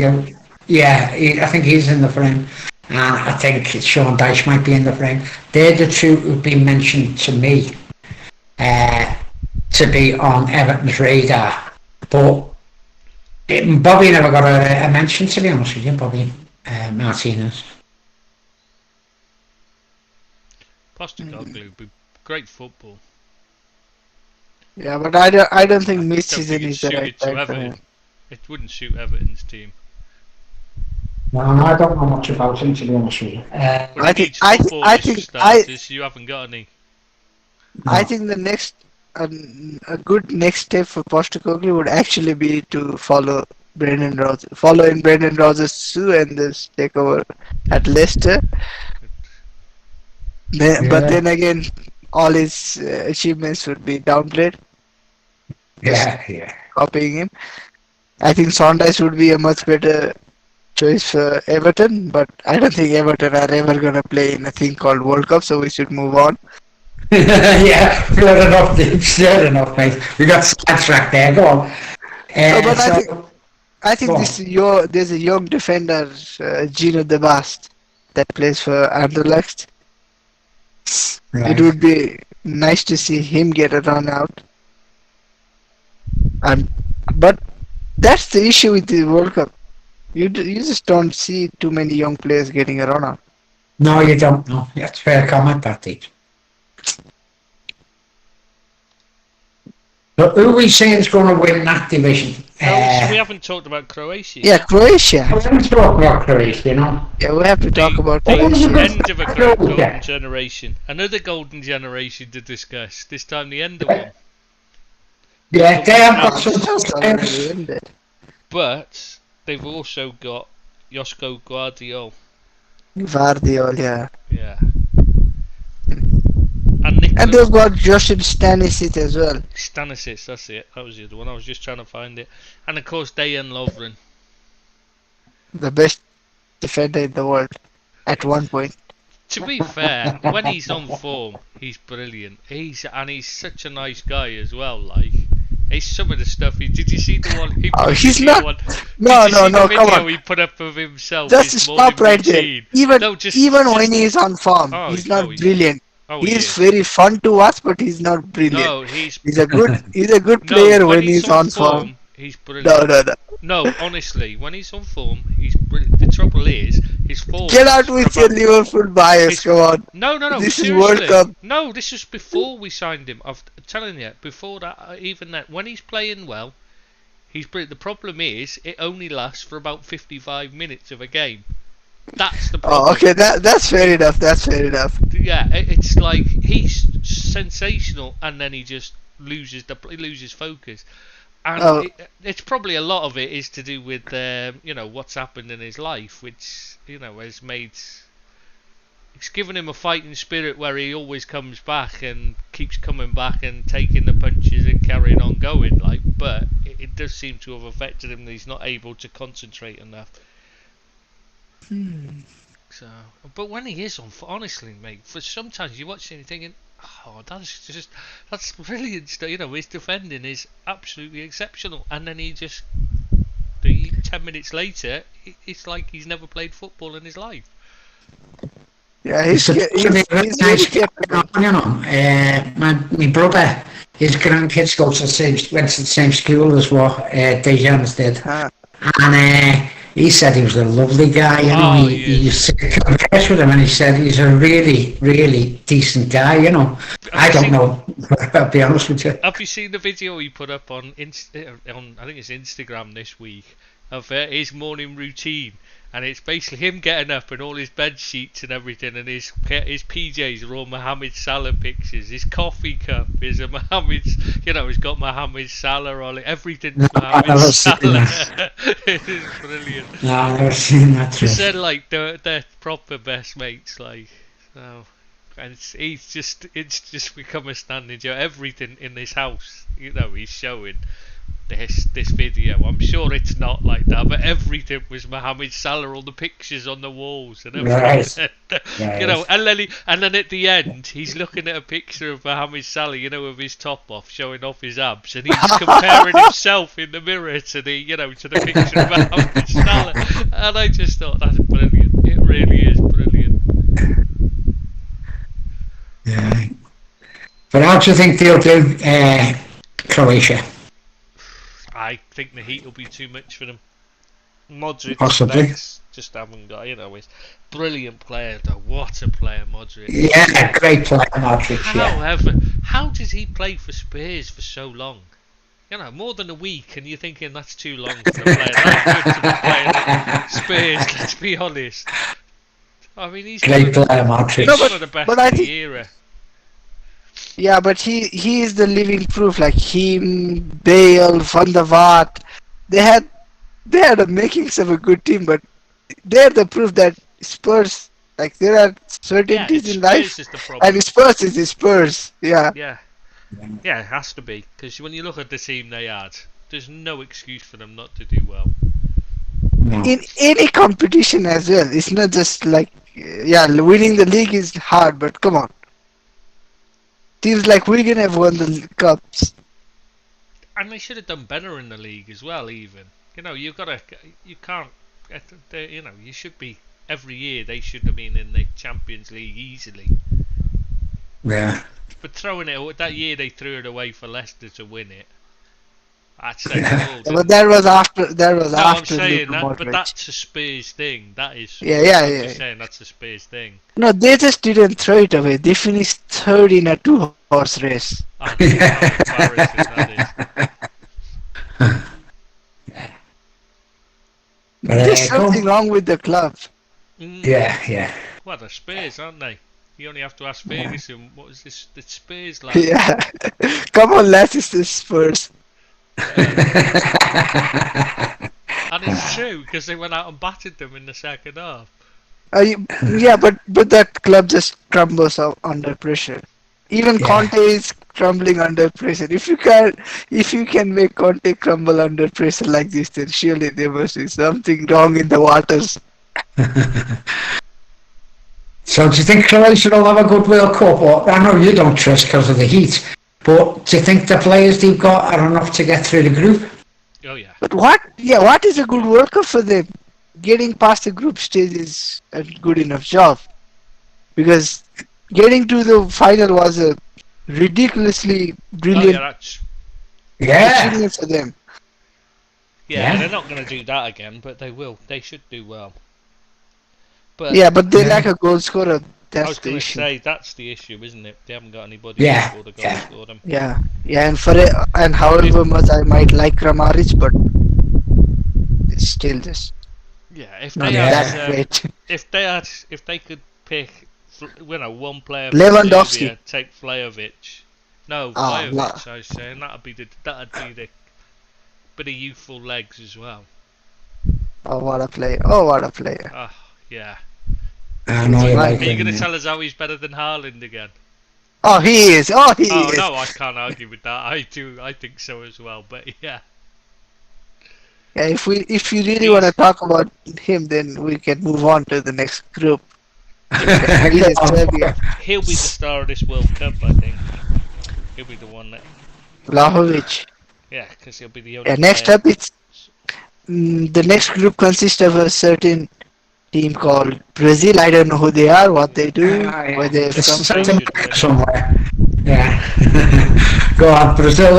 Yeah, I think he's in the frame. And I think Sean Dyche might be in the frame. They're the two who've been mentioned to me to be on Everton's radar. But Bobby never got a mention, to be honest with you, Bobby Martinez. Postecoglou would be great football. Yeah, but I don't think mid-season Don't is think the it'd right suit time for Everton. him. It wouldn't suit Everton's team. No, I don't know much about him, to be honest with you. But I he think- needs I footballers think- for starters. You haven't got any. I think the next a good next step for Postecoglou would actually be to follow in Brendan Rodgers' shoe and just take over at Leicester. But then again, all his achievements would be downplayed, Yeah. copying him. I think Saunders would be a much better choice for Everton, but I don't think Everton are ever going to play in a thing called World Cup, so we should move on. Yeah, fair enough, mate. We got sidetracked there. Go on. But I think Go there's a young defender, Gino De Bast, that plays for Anderlecht. It would be nice to see him get a run out. But that's the issue with the World Cup. You just don't see too many young players getting a run out. No, you don't know. That's a fair comment, that, Deep. But who are we saying is going to win that division? So we haven't talked about Croatia. Yeah, Croatia. We haven't talked about Croatia, you know. Yeah, we have to talk about They- Croatia. The end of a golden Yeah. generation. Another golden generation to discuss. This time the end of one. Yeah, they have got It's some already ended. But they've also got Josko Guardiol. Vardiol, yeah. Yeah. And And they've got Josip Stanisic as well. Stanisic, that's it. That was the other one. I was just trying to find it. And of course, Dejan Lovren. The best defender in the world at one point. To be fair, when he's on form, he's brilliant. He's such a nice guy as well. Like, he's some of the stuff. Did you see the one? He put Oh, up he's the not- One, No, did you no, see no, the come video on. he put up of himself. Just his stop morning right there. routine? Even No, just- when he's on form, Oh, he's not oh, yeah. brilliant. Oh, He he is is. very fun to watch, but he's not brilliant. No, he's He's a good no, player when he's he's on form. He's brilliant. No. No, honestly, when he's on form, he's brilliant. The trouble is, his form. Get out with your Liverpool bias, come on. No. This is Seriously. World Cup. No, this was before we signed him. I'm telling you, before that, even that, when he's playing well, he's brilliant. The problem is, it only lasts for about 55 minutes of a game. That's the problem. Oh, okay, that's fair enough. That's fair enough. Yeah, it's like he's sensational, and then he just loses focus. And it's probably a lot of it is to do with what's happened in his life, which has made. It's given him a fighting spirit where he always comes back and keeps coming back and taking the punches and carrying on going. But it does seem to have affected him that he's not able to concentrate enough. So, but when he is on, honestly, mate, for sometimes you watch him thinking, oh, that's brilliant stuff. His defending is absolutely exceptional, and then he just 10 minutes later, it's like he's never played football in his life. Yeah, he's nice my brother, his grandkids went to the same school as what Dejan's did, and he said he was a lovely guy. He used to converse with him, and he said he's a really, really decent guy. I don't know. I'll be honest with you. Have you seen the video he put up on I think it's Instagram this week of his morning routine? And it's basically him getting up and all his bed sheets and everything, and his PJs are all Mohamed Salah pictures. His coffee cup is a Mohamed, he's got Mohamed Salah on it. Everything's Mohamed Salah. It is brilliant. No, I've never seen that. He said they're proper best mates, so. And it's just become a standing joke. Everything in this house, he's showing. This video, I'm sure it's not like that, but everything was Mohamed Salah, all the pictures on the walls and everything. Right. And then at the end, he's looking at a picture of Mohamed Salah, with his top off, showing off his abs, and he's comparing himself in the mirror to the picture of Mohamed Salah. And I just thought, that's brilliant. It really is brilliant. Yeah. But how do you think they'll do Croatia? I think the heat will be too much for them. Modric Possibly. Just haven't got, he's brilliant player though. What a player, Modric. Yeah, great player, Modric. However, how does he play for Spurs for so long? More than a week, and you're thinking that's too long for a player that good to be playing at Spurs. Let's be honest. I mean, he's great player, Modric. One of the best of the era. Yeah, but he is the living proof. Like him, Bale, Van der Vaart, they had the makings of a good team, but they're the proof that Spurs, there are certainties in life, and Spurs is Spurs. Yeah. Yeah, it has to be, because when you look at the team they had, there's no excuse for them not to do well. No. In any competition as well, it's not just winning the league is hard, but come on. Teams like Wigan have won the cups. And they should have done better in the league as well, even. You can't, you should be, every year they should have been in the Champions League easily. Yeah. But throwing it, that year they threw it away for Leicester to win it. But that was after. I'm saying that, but that's a Spurs thing. That is. Yeah. I'm saying that's a Spurs thing. No, they just didn't throw it away. They finished third in a 2-horse race. I know how embarrassing that is. There's something wrong with the club. Yeah. Well, they're Spurs, aren't they? You only have to ask Ferguson. What was this? The Spurs, lad. Yeah. Come on, lads, it's the Spurs. And it's true, because they went out and battered them in the second half. Yeah, but that club just crumbles under pressure. Even Conte is crumbling under pressure. If you can make Conte crumble under pressure like this, then surely there must be something wrong in the waters. So do you think Croatia will have a good World Cup? Or, I know you don't trust because of the heat, but do you think the players they've got are enough to get through the group? Oh yeah. But what is a good World Cup for them? Getting past the group stage is a good enough job. Because getting to the final was a ridiculously brilliant achievement for them. Yeah, Yeah. they're not going to do that again, but they will. They should do well. But Yeah, but they Yeah. lack a goal scorer. I That's was the going to issue. say that's the issue, isn't it? They haven't got anybody to Yeah. score the goals Yeah. for them. Yeah, yeah, and however much I might like Kramaric, but it's still just Yeah, if not they Yeah. that had, great. if they could pick, one player from Lewandowski. Serbia, take Vlahovic. No, Ah, Vlahovic. I was saying that'd be the bit of youthful legs as well. Oh, what a player! Oh, what a player! Ah, yeah. I know you Right. like Are you him. going to Yeah. tell us how he's better than Haaland again? Oh, he is! Oh, he Oh is! no, I can't argue with that. I do. I think so as well. But yeah, Yeah, if you really He's- want to talk about him, then we can move on to the next group. He is Serbia. he'll be the star of this World Cup. I think he'll be the one that. Vlahovic. Yeah, because he'll be the only. Yeah, next player. up, it's the next group consists of a certain team called Brazil. I don't know who they are, what they do, Yeah. where they've It's come They from. should win. somewhere. Yeah. Go on, Brazil.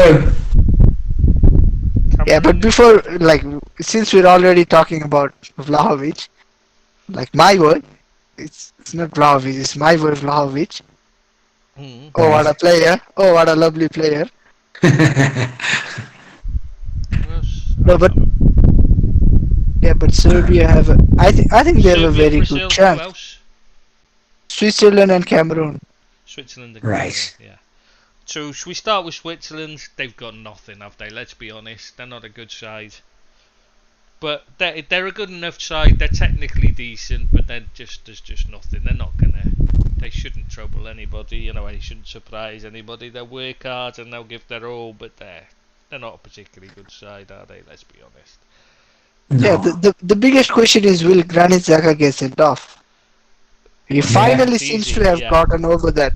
Yeah, but Cameroon- before, like, since we're already talking about Vlahovic, like my boy, it's not Vlahovic, it's my boy Vlahovic. Mm. Oh, what a player! Oh, what a lovely player! Who else? No, but yeah, but Serbia have a. I think they have a Serbia, very Brazil, good who chance. else? Switzerland and Cameroon. Switzerland. And Right. Cameroon, yeah. So should we start with Switzerland? They've got nothing, have they? Let's be honest. They're not a good side. But they're a good enough side. They're technically decent, but there's just nothing. They're not gonna. They shouldn't trouble anybody. You know, they shouldn't surprise anybody. They'll work hard and they'll give their all, but they're not a particularly good side, are they? Let's be honest. Yeah, the biggest question is, will Granit Xhaka get sent off? He finally it's seems easy, to have yeah. gotten over that.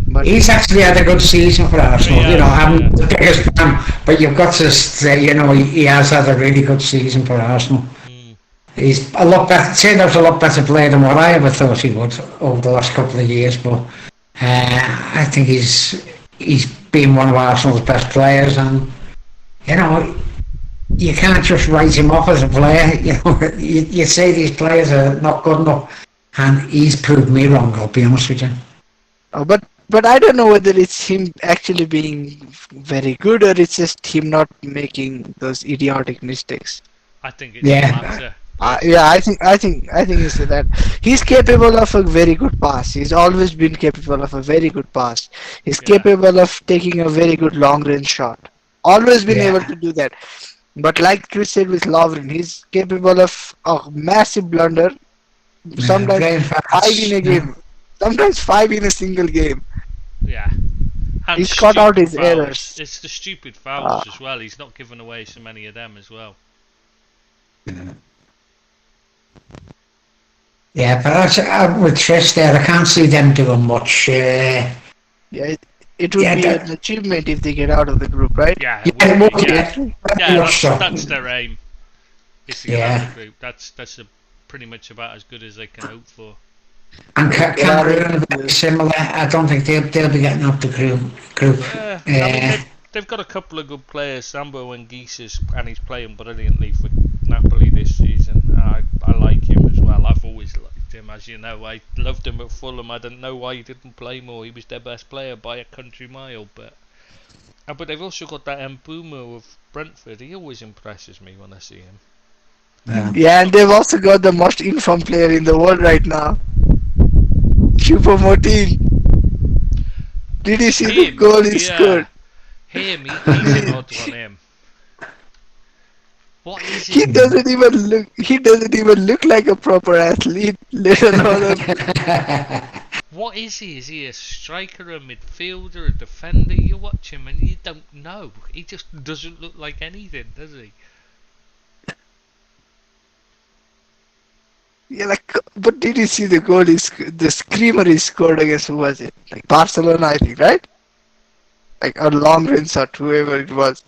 But He's actually had a good season for Arsenal. Yeah, You know, I'm yeah. the biggest fan, but you've got to say, you know, he has had a really good season for Arsenal. Mm. He's a lot better. Turned out a lot better player than what I ever thought he would over the last couple of years. But I think he's been one of Arsenal's best players, and you know, you can't just write him off as a player. You know, you say these players are not good enough, and he's proved me wrong. I'll be honest with you. but I don't know whether it's him actually being very good or it's just him not making those idiotic mistakes. I think it's Yeah. the latter. Yeah, I think it's that he's capable of a very good pass. He's always been capable of a very good pass. He's Yeah. capable of taking a very good long range shot. Always been Yeah. able to do that. But like Chris said with Lovren, he's capable of a massive blunder. Sometimes Very fast. 5 in a game. Sometimes 5 in a single game. Yeah. And He's caught out his stupid fouls. errors. It's the stupid fouls as well. He's not giving away so many of them as well. Yeah, but with Trish there, I can't see them doing much. Yeah, it would Yeah, be that- an achievement if they get out of the group, right? Yeah, Yeah, it would well, be, yeah. Yeah, much so. that's their aim. Is to get out Yeah. of the group. That's pretty much about as good as they can hope for. And Cameroon Yeah. are similar. I don't think they'll be getting up the group. I mean, they've got a couple of good players. Sambo and Geesis, and he's playing brilliantly for Napoli this season. I like him as well. I've always liked him, as you know. I loved him at Fulham. I didn't know why he didn't play more. He was their best player by a country mile. But they've also got that Mbumo of Brentford. He always impresses me when I see him. Yeah, and they've also got the most informed player in the world right now. Choupo-Moting. Did you see the Him, goal he yeah. scored? He's an odd one, him. What is He it? doesn't even look like a proper athlete, let alone What is he? Is he a striker, a midfielder, a defender? You watch him and you don't know. He just doesn't look like anything, does he? yeah, like. But did you see the goal? The screamer he scored against, who was it? Like Barcelona, I think, right? Like a long range shot, whoever it was.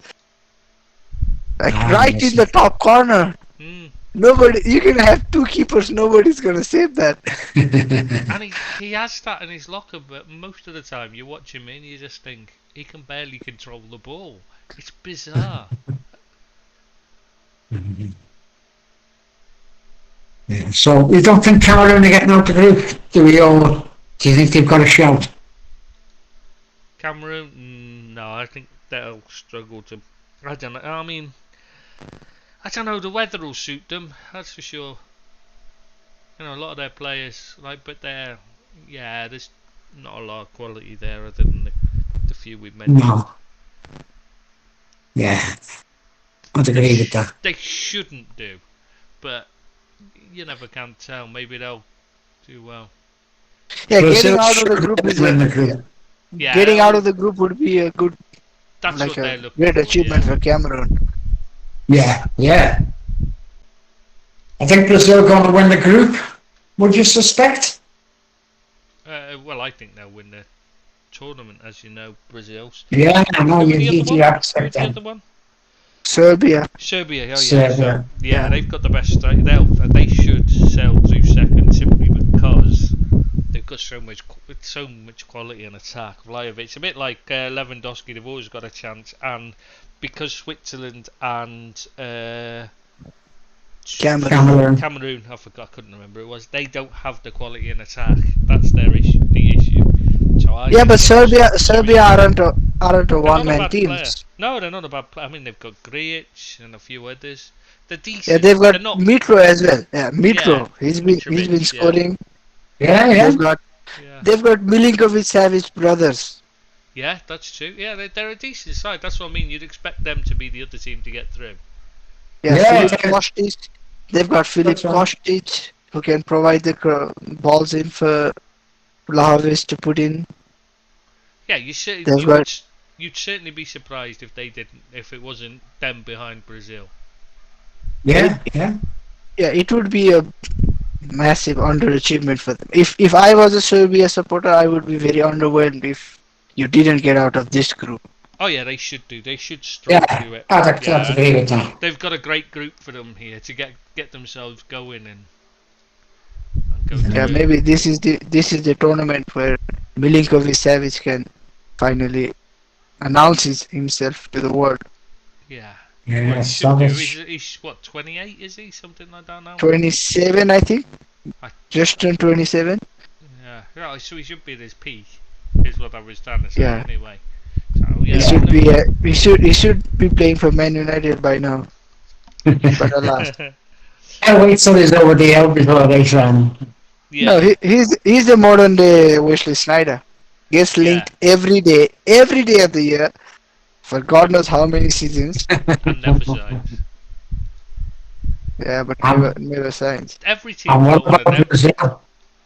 Like right in the top corner. Hmm. Nobody. You can have two keepers. Nobody's gonna save that. And he has that in his locker, but most of the time you watch him and you just think he can barely control the ball. It's bizarre. Mhm. Yeah. So you don't think Cameroon are getting out the group? Do we all? Do you think they've got a shout? Cameroon, no, I think they'll struggle to. I don't know. I mean, I don't know. The weather will suit them. That's for sure. You know, a lot of their players, but there's not a lot of quality there other than the few we've mentioned. No. Yeah, I'd agree with that. They shouldn't do, but you never can tell. Maybe they'll do well. Yeah, Brazil getting out of should the group is win the group. Yeah, getting out of the group would be a good, that's like what they're a looking great for. achievement Yeah. for Cameroon. Yeah, yeah. I think Brazil are going to win the group. Would you suspect? Well, I think they'll win the tournament, as you know, Brazil's. Yeah, I know Who you was the need other to one? accept Who's the that. other one? Serbia. Serbia. Oh yeah. Serbia. So, Yeah. they've got the best strike. They should sell to second simply because they've got so much quality in attack. Vlahovic, a bit like Lewandowski, they've always got a chance, and because Switzerland and Cameroon, I forgot, I couldn't remember who it was. They don't have the quality in attack. That's their issue. The issue. So Yeah, but think Serbia aren't a they're not a one-man bad player. teams. No, they're not a bad player. I mean, they've got Grijic and a few others. They're decent. Yeah, they've got They're not. Mitro as well. Yeah, Mitro. Yeah, He's been Mitrovic, yeah. scoring. Yeah, yeah. Yeah. They've got Milinkovic-Savic brothers. Yeah, that's true. Yeah, they're a decent side. That's what I mean. You'd expect them to be the other team to get through. Yeah, Yeah, Filip yeah. Kostic. They've got Filip That's right. Kostic who can provide the balls in for Vlahovic to put in. Yeah, They've got- you'd certainly be surprised if they didn't, if it wasn't them behind Brazil. Yeah, yeah. Yeah, it would be a massive underachievement for them. If I was a Serbia supporter, I would be very underwhelmed if you didn't get out of this group. Oh yeah, they should do. They should strive Yeah, to it. I'd agree with that. They've got a great group for them here to get themselves going and go Yeah, through it. maybe this is the tournament where Milinkovic-Savic can finally announce himself to the world. Yeah. Yeah, Well, he should do. Savage. He's what, 28? Is he something like that now? 27, I think. I- Just turned 27. Yeah. Right, so he should be at his peak. Is what I was trying to say Yeah. anyway. So yeah. He should be. He should be playing for Man United by now. But alas, Can't wait till he's over the hill before they try. Yeah. no. He's the modern day Wesley Sneijder. Gets linked every day of the year, for God knows how many seasons. And never signs. Yeah, but never signs. Every team. And what don't wanna know. about Brazil?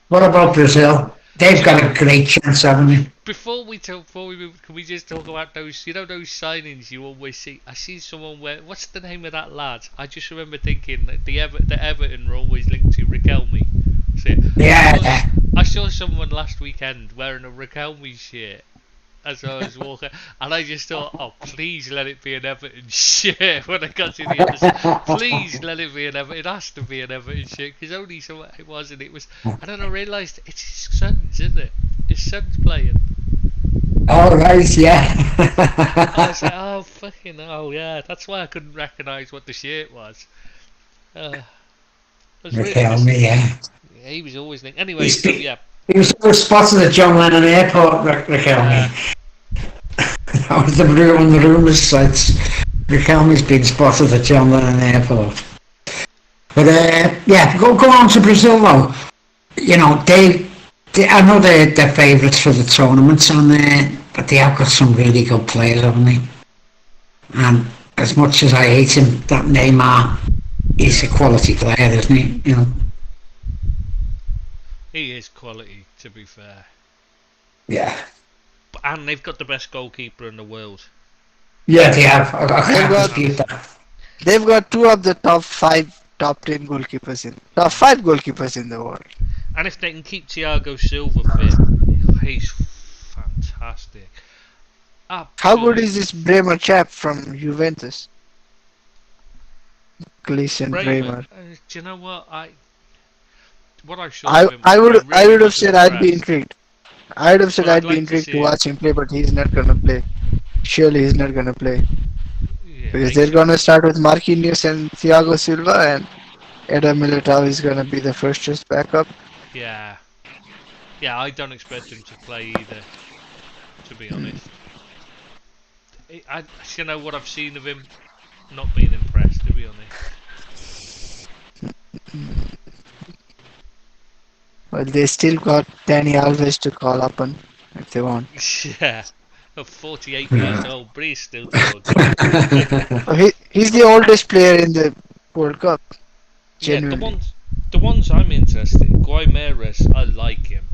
What about Brazil? They've got a great chance, haven't they? Before we move, can we just talk about those? You know those signings you always see. I see someone what's the name of that lad? I just remember thinking that the Everton were always linked to Riquelme. So, Yeah. I saw someone last weekend wearing a Riquelme shirt as I was walking, and I just thought, oh, please let it be an Everton shirt when I got to the other side. Please let it be an Everton. It has to be an Everton shirt because only someone it was, and it was. And then I realised it's his son's, isn't it? His son's playing. All right, yeah. I was like, oh fucking hell, yeah. That's why I couldn't recognise what the shirt was. It was really Riquelme, yeah. yeah, he was always linked. Anyway, so yeah. He was spotted at John Lennon Airport, Riquelme. That was one of the rumours sites. Riquelme's been spotted at John Lennon Airport. But yeah, go on to Brazil though. You know, they I know they're favourites for the tournaments but they have got some really good players, haven't they? And as much as I hate him, that Neymar, he's a quality player, isn't he? You know. He is quality, to be fair. Yeah. And they've got the best goalkeeper in the world. Yeah, they have. I can't got- dispute that. They've got two of the top 10 goalkeepers top 5 goalkeepers in the world. And if they can keep Thiago Silva fit, he's fantastic. How good is this Bremer chap from Juventus? Gleason Bremer. Do you know what what I saw I of him, I would really have was said I'd be impressed. intrigued. I would have said Well, I'd I'd be like to intrigued see to it. watch him play, but he's not gonna play. Surely he's not gonna play. Yeah, Because they're gonna start with Marquinhos and Thiago Silva, and Eder Militao is gonna be the first choice backup. Yeah. Yeah, I don't expect him to play either, to be honest. You know what I've seen of him, not being impressed, to be honest. Well, they still got Danny Alves to call up on if they want. Yeah. 48 years old, but he's still good. He's the oldest player in the World Cup. Yeah, Genuinely. the ones I'm interested in, Guimaraes, I like him.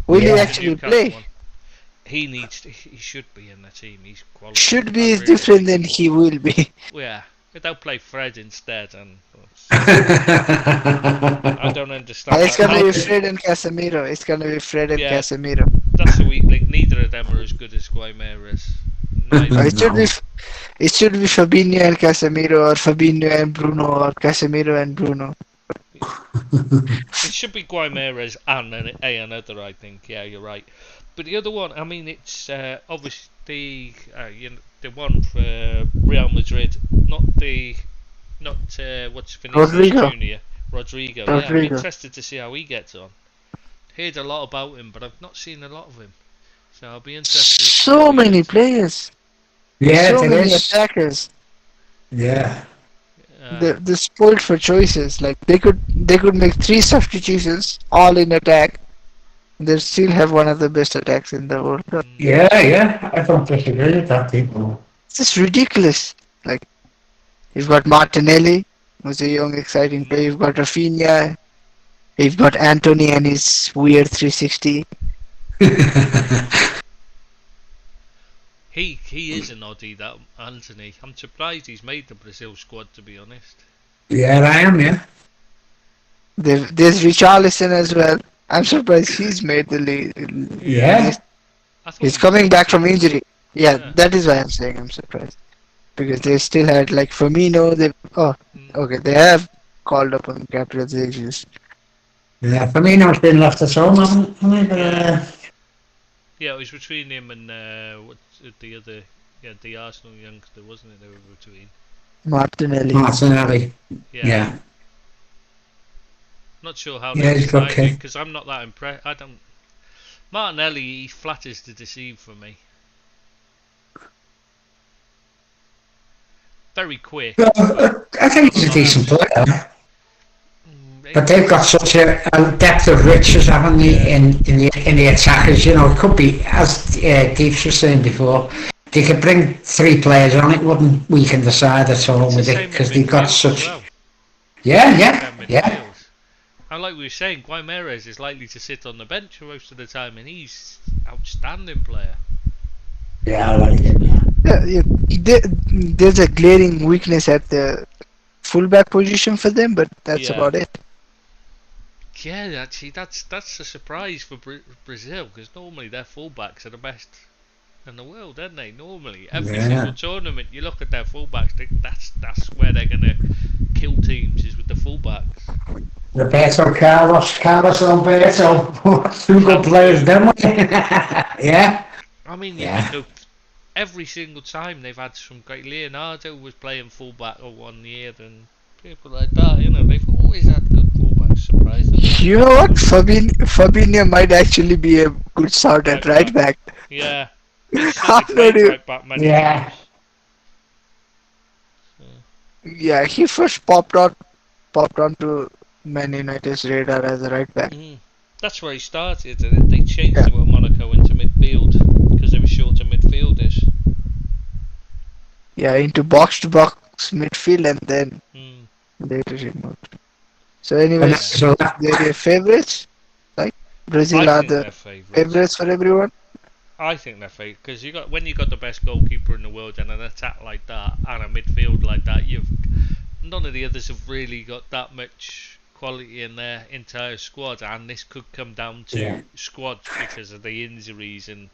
Will he the actually Newcastle play? one. He should be in the team. He's quality. Should I be is really different think than he will be. Yeah, they'll play Fred instead, and I don't understand. It's gonna how- be Fred and Casemiro. It's gonna be Fred and Yeah. Casemiro. That's a weak link. Neither of them are as good as Guimaraes. Neither. It should be Fabinho and Casemiro, or Fabinho and Bruno, or Casemiro and Bruno. It should be Guimaraes and another, I think. Yeah, you're right. But the other one, I mean, it's obviously the one for Real Madrid, not what's Vinicius Rodrigo. Junior. Rodrigo. Yeah, I'm Rodrigo. interested to see how he gets on. Heard a lot about him, but I've not seen a lot of him. So I'll be interested. to see So how he many gets on. players. Yeah, So it many is. attackers. Yeah. They're spoiled for choices. Like they could make 3 substitutions all in attack. They still have one of the best attacks in the World Cup. Yeah. I don't disagree with that, people. It's just ridiculous. Like you've got Martinelli, who's a young, exciting player. You've got Rafinha. You've got Anthony and his weird 360. He is an oddie, that Anthony. I'm surprised he's made the Brazil squad, to be honest. Yeah, I am, yeah. There's Richarlison as well. I'm surprised he's made the lead. Yeah. I thought He's he- coming back from injury. Yeah. Yeah, that is why I'm saying I'm surprised. Because they still had like Firmino. They have called up on Gabriel Jesus. Yeah, Firmino's been left at home, haven't he? But, Yeah, it was between him and what's the other? Yeah, the Arsenal youngster, wasn't it? They were between. Martinelli. Martinelli. Yeah. Not sure how Yeah, they he's got decided K. because I'm not that impressed. I don't. Martinelli, he flatters to deceive for me. Very quick. I think he's a decent player. Mm, But they've got such a depth of riches, haven't they, in the attackers? You know, it could be, as Deeps was saying before, they could bring 3 players on, it wouldn't weaken the side at all it's with the it, same because in they've got midfield as such... well. Yeah. Midfield. And like we were saying, Guimaraes is likely to sit on the bench for most of the time, and he's outstanding player. Yeah, I like it. There's a glaring weakness at the fullback position for them, but that's Yeah. about it. Yeah, actually, that's a surprise for Brazil because normally their fullbacks are the best in the world, aren't they? Normally, every Yeah. single tournament you look at their fullbacks, that's where they're gonna kill teams is with the fullbacks. Roberto Carlos Alberto, 2 good players, don't we? Yeah. I mean, Yeah. you know, every single time they've had some great. Leonardo was playing fullback for 1 year, and people like that. You know, they've always had good fullbacks. Surprisingly. You know what? Fabinho might actually be a good start at right back. Yeah. How He's played do you- right back many Yeah. times. Yeah, he first popped onto Man United's radar as a right back. That's where he started, and they changed it with Monaco into midfield because they were short of midfielders. Yeah, into box-to-box midfield, and then Mm. later he moved. So anyways, So they're your favorites? Like Brazil I are think the they're favourites. favorites for everyone? I think they're favourites because when you got the best goalkeeper in the world and an attack like that and a midfield like that, none of the others have really got that much quality in their entire squad, and this could come down to squads because of the injuries and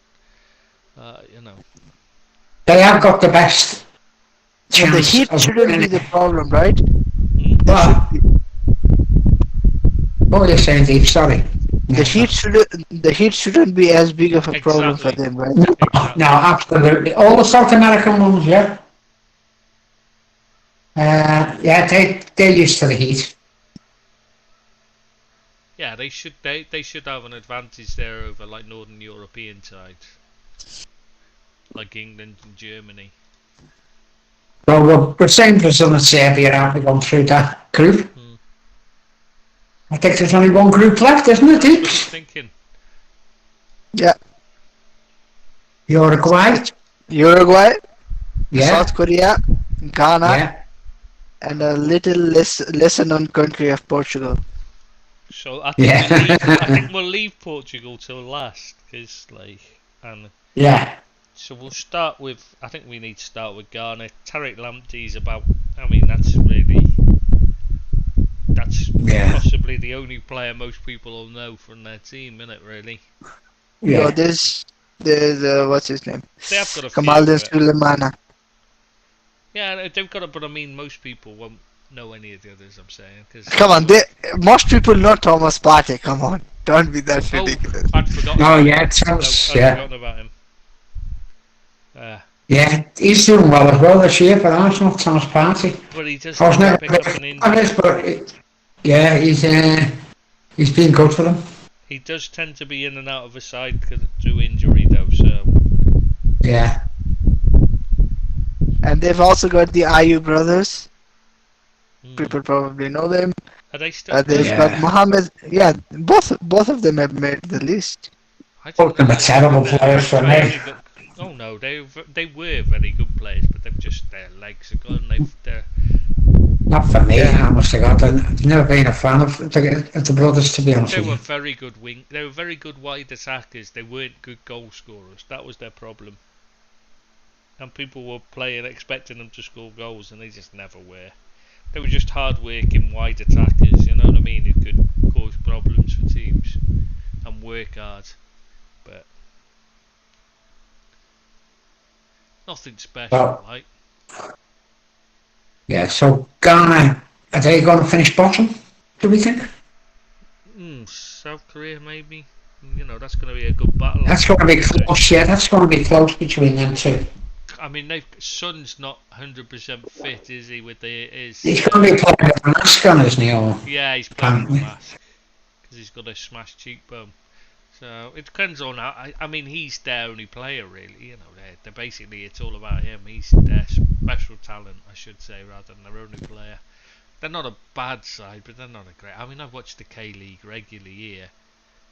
they have got the best And the chance heat of shouldn't be winning. the problem, right? What? What were you saying, Dave? Sorry. The heat shouldn't be as big of a problem for Exactly. them, right? Exactly. No, absolutely. All the South American ones, yeah. Yeah, they're used to the heat. Yeah, they should have an advantage there over like Northern European sides, like England and Germany. Well, we're saying Brazil and Serbia aren't going through that group. Hmm. I think there's only one group left, isn't it, That's what I'm Deeps? thinking. Yeah. Uruguay? Uruguay, Yeah. South Korea, Ghana, Yeah. and a little lesser known country of Portugal. So I think Yeah. I think we'll leave Portugal till last, cause and Yeah. so we'll start with. I think we need to start with Ghana. Tariq Lamptey's about. I mean, that's Yeah. possibly the only player most people will know from their team, isn't it? Really. Yeah. Yeah. There's what's his name? They have got a Kamaldeen few, but- Sulemana. Yeah, they've got it, but I mean, most people won't know any of the others. I'm saying, cause Come on, most people know Thomas Partey. Come on, don't be that Oh, ridiculous. I'd forgotten. Oh, about yeah, him. Thomas, I'd yeah. forgotten about him. Yeah. He's doing well as well this year for Arsenal, Thomas Partey. But he does I was never pick up an big on injury. this, but yeah, he's been good for them. He does tend to be in and out of a side through injury, though. So Yeah. And they've also got the Ayu brothers. hmm. People probably know them. Are they still? They've Yeah. got Mohammed. Yeah, both of them have made the list. I Both of them are they're- terrible they're players for very me. good- Oh no, they were very good players, but they've just their legs are gone. They're Not for me, Yeah. I must have got. I've never been a fan of the brothers, to be honest they with were you. very good wing. They were very good wide attackers. They weren't good goal scorers. That was their problem. And people were playing expecting them to score goals, and they just never were. They were just hard-working wide attackers. You know what I mean? Who could cause problems for teams and work hard, but nothing special. Well, Like Yeah, so Ghana, are they going to finish bottom, do we think? South Korea maybe. You know, that's going to be a good battle. That's going to be close, yeah, that's going to be close between them two. I mean, Son's not 100% fit, is he? With his He's going to be playing with a mask on, isn't he? Or, yeah, he's playing with Apparently. a mask because he's got a smashed cheekbone. So it depends on how. I mean, he's their only player, really. You know, they're basically it's all about him. He's their special talent, I should say, rather than their only player. They're not a bad side, but they're not a great. I mean, I've watched the K League regularly here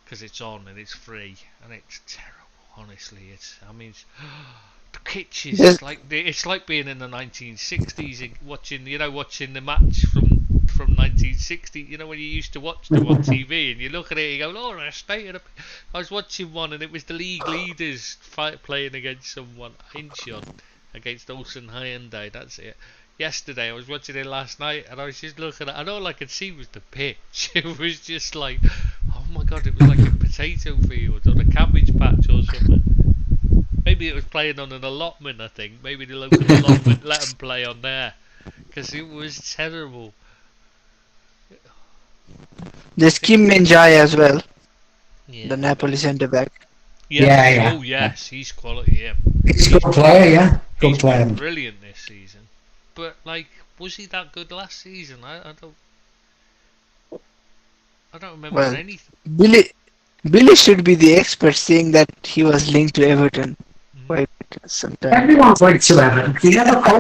because it's on and it's free, and it's terrible. Honestly, I mean, the pitches. Yes. It's like being in the 1960s, and watching the match from 1960. You know, when you used to watch them on TV, and you look at it, and you go, "Oh, they're staying up." I was watching one, and it was the league leaders playing against someone, Incheon, against Olsen Hyundai. That's it. Yesterday, I was watching it last night, and I was just looking at, and all I could see was the pitch. It was just like, oh my god, it was like a potato field or a cabbage patch or something. Maybe it was playing on an allotment, I think. Maybe the local allotment let them play on there, because it was terrible. There's Kim Min-jae as well, Yeah. the Napoli centre back. Yeah. Oh yes, he's quality. Yeah. he's a good player, yeah. Good He's player. been brilliant this season. But was he that good last season? I don't remember Well, anything. Billy should be the expert, seeing that he was linked to Everton quite some time. Everyone's like to Everton. You never call.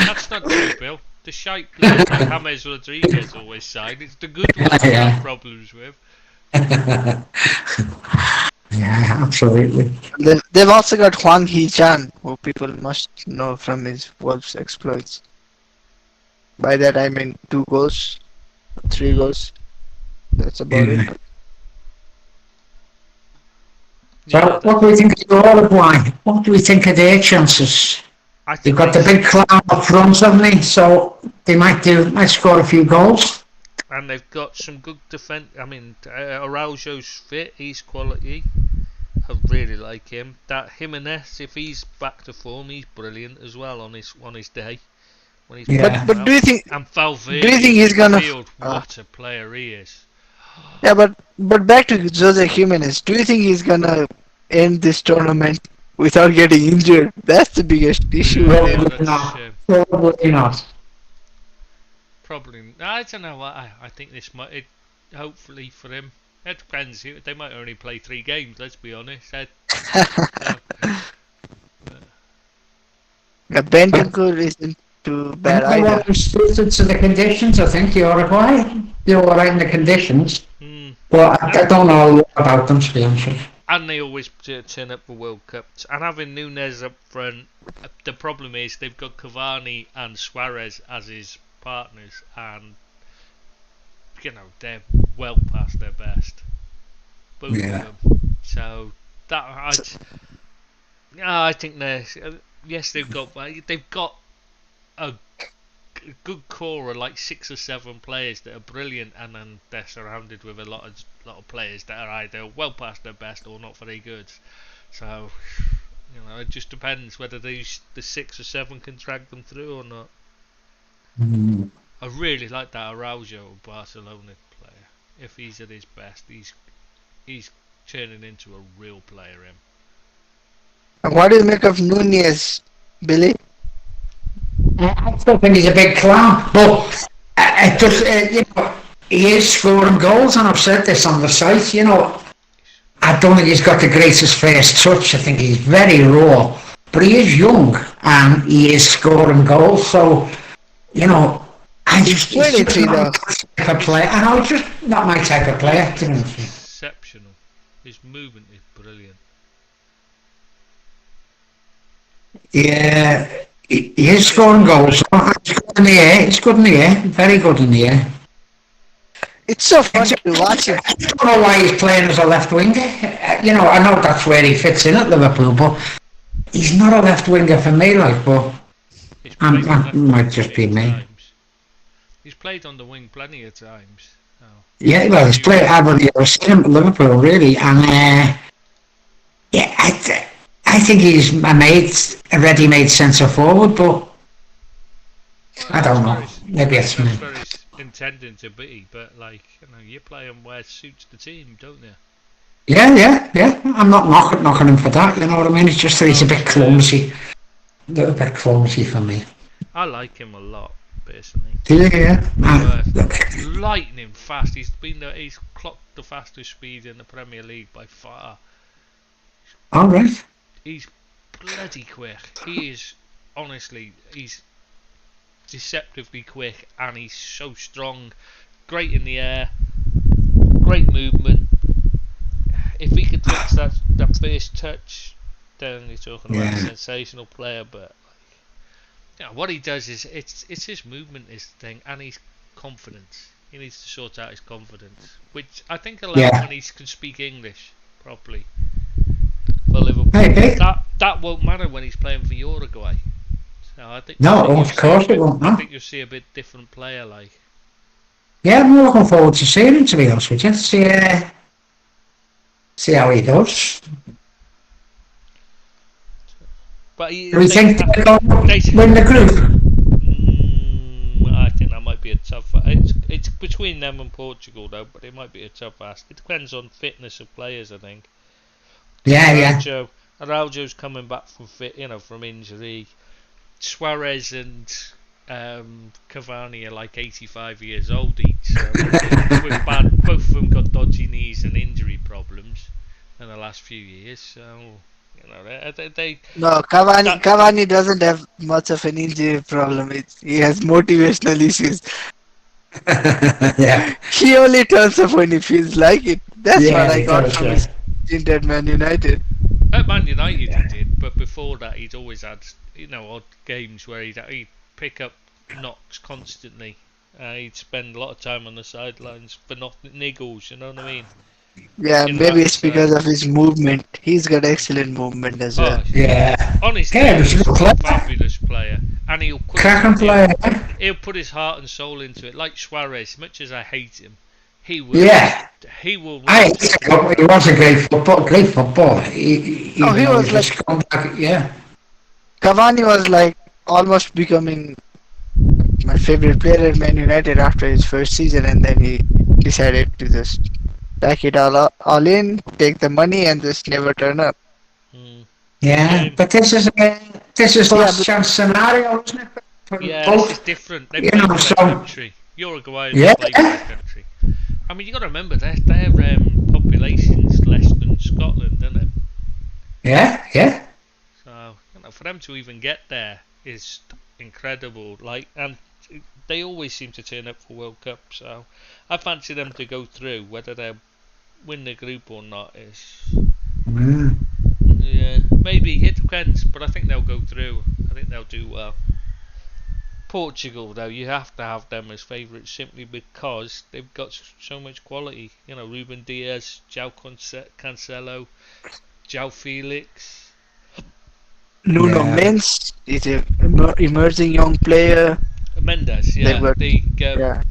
That's not true, Bill. The shite players like James Rodriguez always sign. It's the good ones we Yeah. have problems with. Yeah, absolutely. They've also got Hwang Hee-chan, who people must know from his Wolves exploits. By that I mean 2 goals, 3 goals. That's about Yeah. it. So, what do we think of Uruguay? What do we think of their chances? I They've think got the big clown up front, haven't they? So they might score a few goals. and they've got some good defense. I mean, Araujo's fit. He's quality. I really like him. That Jimenez, if he's back to form, he's brilliant as well on his day. When he's Yeah. But do you think? and Valverde, do you think he's in gonna- midfield, what a player he is. Yeah, but back to Jose Jimenez. Do you think he's gonna end this tournament without getting injured. That's the biggest issue with Yeah, him. that's not. shame. Probably not. Probably. I don't know. I think this might. Hopefully for him, it depends. They might only play 3 games. Let's be honest. Bentancur isn't too bad Another either. one who's suited to the conditions, I think you're right. You're right in the conditions. But I don't know a lot about them, to be honest with you. And they always turn up for World Cups. And having Nunes up front, the problem is they've got Cavani and Suarez as his partners, and they're well past their best, both Yeah. of them. So I think they've got a good core of like 6 or 7 players that are brilliant, and then they're surrounded with a lot of players that are either well past their best or not very good. So it just depends whether the 6 or 7 can drag them through or not. I really like that Araujo Barcelona player. If he's at his best, he's turning into a real player. Him. And what do you make of Nunez, Billy? I still think he's a big clown, but it just, he is scoring goals, and I've said this on the site, I don't think he's got the greatest first touch. I think he's very raw, but he is young, and he is scoring goals, so, he's 23 though. type of player. I know, it's just not my type of player, to be honest with you. Exceptional. His movement is brilliant. Yeah, he is scoring goals. He's good in the air. He's good in the air. Very good in the air. It's so fun to watch him. I don't know why he's playing as a left winger. I know that's where he fits in at Liverpool, but he's not a left winger for me. But that might just be me. Times. He's played on the wing plenty of times. Oh. Yeah, well, he's played. I've only ever seen him at Liverpool, really, and I think he's a ready-made centre forward, but I don't know. Maybe it's me. That's where he's intending to be, but you play him where it suits the team, don't you? Yeah. I'm not knocking him for that. You know what I mean? It's just that he's a bit clumsy, a little bit clumsy for me. I like him a lot, personally. Yeah. Lightning fast. He's clocked the fastest speed in the Premier League by far. All right. He's bloody quick. He's deceptively quick, and he's so strong. Great in the air, great movement. If he could fix that first touch, then you're talking about a sensational player. But what he does is it's his movement is the thing, and his confidence. He needs to sort out his confidence, which I think allows when he can speak English properly. For Liverpool, that won't matter when he's playing for Uruguay. So I think of course it won't. I think you'll see a bit different player like. Yeah, I'm looking forward to seeing him, to be honest with you. See how he does. But Do you think they're going to win the group? I think that might be a tough. It's between them and Portugal though, but it might be a tough ask. It depends on fitness of players, I think. Yeah. Araujo's coming back from injury. Suarez and Cavani are like 85 years old each. So both of them got dodgy knees and injury problems in the last few years. So they. No, Cavani doesn't have much of an injury problem. He has motivational issues. Yeah. He only turns up when he feels like it. That's what I got from his stint at Man United. At Man United he did, but before that he'd always had odd games where he'd pick up knocks constantly. He'd spend a lot of time on the sidelines for niggles, you know what I mean? Yeah, maybe it's because of his movement. He's got excellent movement as well. Yeah. Honestly, he's he's a a fabulous player, and he'll put his heart and soul into it. Like Suarez, much as I hate him, he will. Yeah. He will. He was a great footballer. He was like. Yeah. Cavani was like almost becoming my favorite player at Man United after his first season, and then he decided to just pack it all in, take the money, and just never turn up. Yeah, shame. but this is Yeah, last chance scenario, isn't it? For Yeah, this is both, different. They you play know. for their So country. Uruguayans yeah, play for their country. I mean, you got to remember their population's less than Scotland, isn't it? yeah. So for them to even get there is incredible. Like, and they always seem to turn up for World Cup. So I fancy them to go through. Whether they win the group or not is, Mm. yeah, maybe it depends. But I think they'll go through. I think they'll do well. Portugal, though, you have to have them as favourites simply because they've got so much quality. You know, Ruben Diaz, João Cancelo, João Felix. Nuno Yeah. Mendes is a emerging young player. Mendes, They yeah, were, the yeah,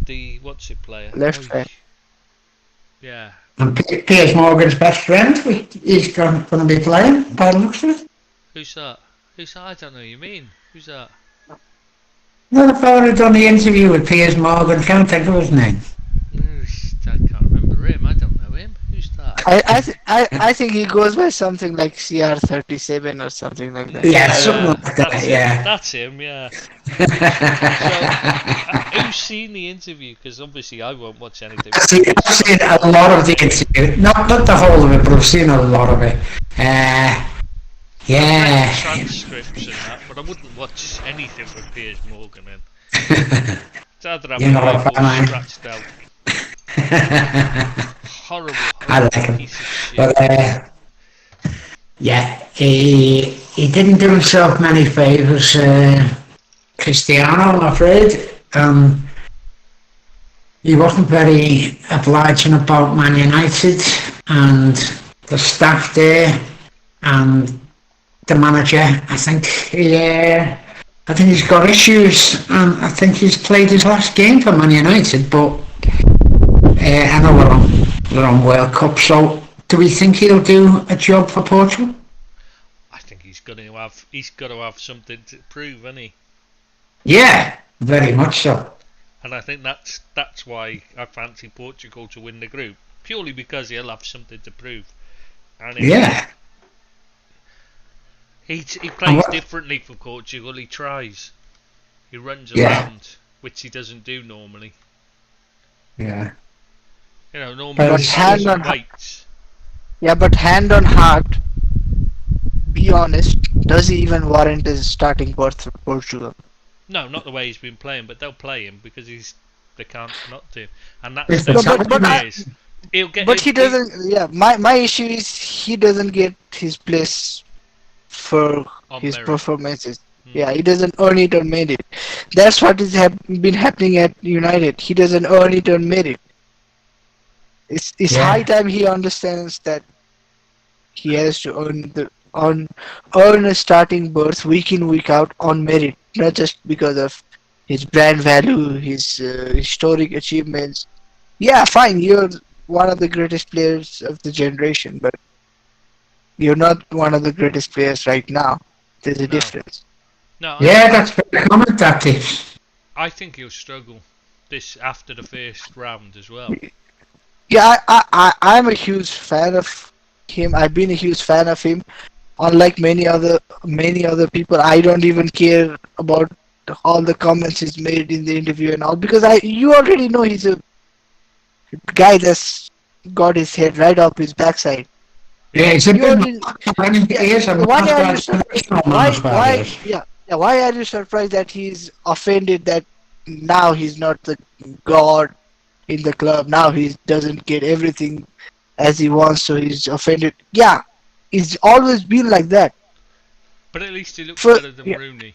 the what's it player? left Oh, back. yeah. And Piers Morgan's best friend, he's going to be playing by the looks of it. Who's that? Who's that? I don't know who you mean. Who's that? No, the fellow who done the interview with Piers Morgan, can't think of his name. I can't remember him. I don't know him. Who's that? I think he goes by something like CR37 or something like that. Yeah, something like that, that's yeah. him. That's him. Yeah. Who's seen the interview? Because obviously I won't watch anything. I've seen a lot of the interview, not the whole of it, but I've seen a lot of it. Yeah. Transcripts and that, but I wouldn't watch anything with Piers Morgan in. It's either have You're not a eyeball fan, scratched out. Horrible, I like him. piece of shit. But yeah, he didn't do himself many favours, Cristiano, I'm afraid. He wasn't very obliging about Man United and the staff there and the manager. I think he's got issues, and I think he's played his last game for Man United. But I know we're on World Cup, so do we think he'll do a job for Portugal? I think he's got to have something to prove, hasn't he? Yeah, very much so. And I think that's why I fancy Portugal to win the group, purely because he'll have something to prove. And Yeah. he plays differently for Portugal. He tries. He runs Yeah. around, which he doesn't do normally. Yeah. You know, normally But he hand on waits. Yeah, but hand on heart, be honest, does he even warrant his starting berth for Portugal? No, not the way he's been playing, but they'll play him because they can't not to, and It's that's the the but is. He'll get. But he doesn't. Yeah, my issue is he doesn't get his place for On his merit. performances. Yeah, he doesn't earn it or merit it. That's what has been happening at United. He doesn't earn it or merit. It's Yeah. high time he understands that he has to earn a starting berth week in week out on merit, not just because of his brand value, his historic achievements. Yeah, fine, you're one of the greatest players of the generation, but you're not one of the greatest players right now. There's a No. difference. No, Yeah, that's very common tactics. I think he'll struggle this after the first round as well. Yeah, I'm a huge fan of him. I've been a huge fan of him. Unlike many other people, I don't even care about all the comments he's made in the interview and all, because you already know he's a guy that's got his head right up his backside. Yeah, it's a You bit. already- He is a Why are you master surprised? international Why? master. Yeah. Why are you surprised that he's offended that now he's not the god in the club? Now he doesn't get everything as he wants, so he's offended. Yeah, he's always been like that. But at least he looks For- better than yeah. Rooney.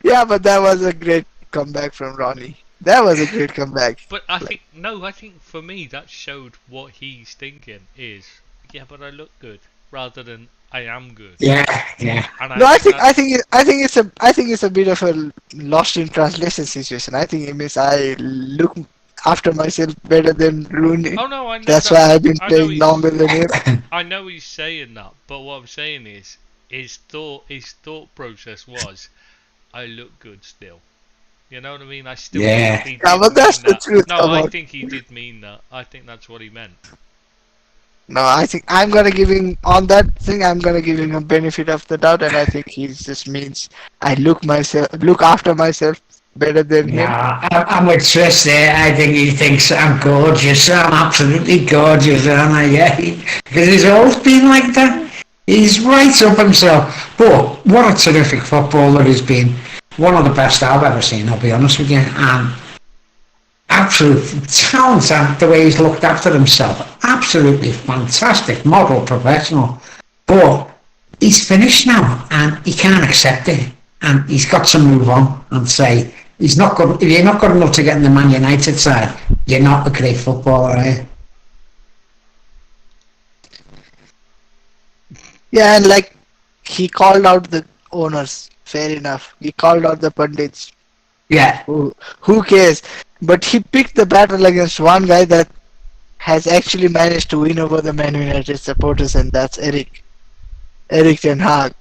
Yeah, but that was a great comeback from Ronnie. That was a great comeback. But I think for me that showed what he's thinking is, yeah, but I look good rather than I am good. Yeah, yeah. And No, I that- think it's a bit of a lost in translation situation. I think it means I look after myself better than Rooney. Oh no, I know That's that. why I've been I know playing he's- longer than him. I know he's saying that, but what I'm saying is his thought process was, I look good still. You know what I mean? I still Yeah. think he Yeah, did but that's mean the that. truth. No, Come I on. think he did mean that. I think that's what he meant. No, I think I'm gonna give him on that thing. I'm gonna give him a benefit of the doubt, and I think he just means I look after myself better than No, him. I'm with Tris there. I think he thinks I'm gorgeous. I'm absolutely gorgeous, aren't I? Yeah, because he's always been like that. He's right up himself. But what a terrific footballer he's been. One of the best I've ever seen, I'll be honest with you. And absolute talent and the way he's looked after himself. Absolutely fantastic, model professional. But he's finished now and he can't accept it. And he's got to move on and say, he's not good. If you're not good enough to get in the Man United side, you're not a great footballer, are you? Yeah, and like he called out the owners. Fair enough. He called out the pundits. Yeah. Who cares? But he picked the battle against one guy that has actually managed to win over the Man United supporters, and that's Erik Ten Hag.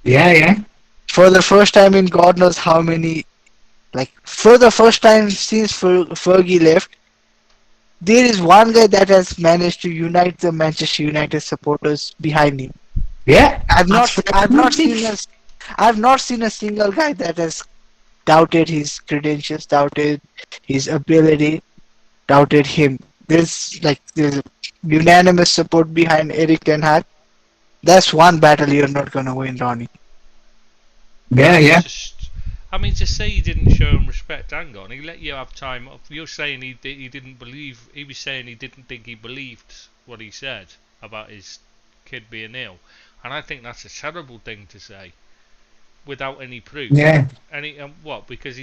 Yeah. For the first time in God knows how many, like for the first time since Fergie left, there is one guy that has managed to unite the Manchester United supporters behind him. Yeah. I've not seen a single guy that has doubted his credentials, doubted his ability, doubted him. There's unanimous support behind Erik Ten Hag. That's one battle you're not gonna win, Ronnie. Yeah. I mean, to say he didn't show him respect, hang on, he let you have time off. You're saying he didn't believe, he was saying he didn't think he believed what he said about his kid being ill. And I think that's a terrible thing to say without any proof. Yeah. Because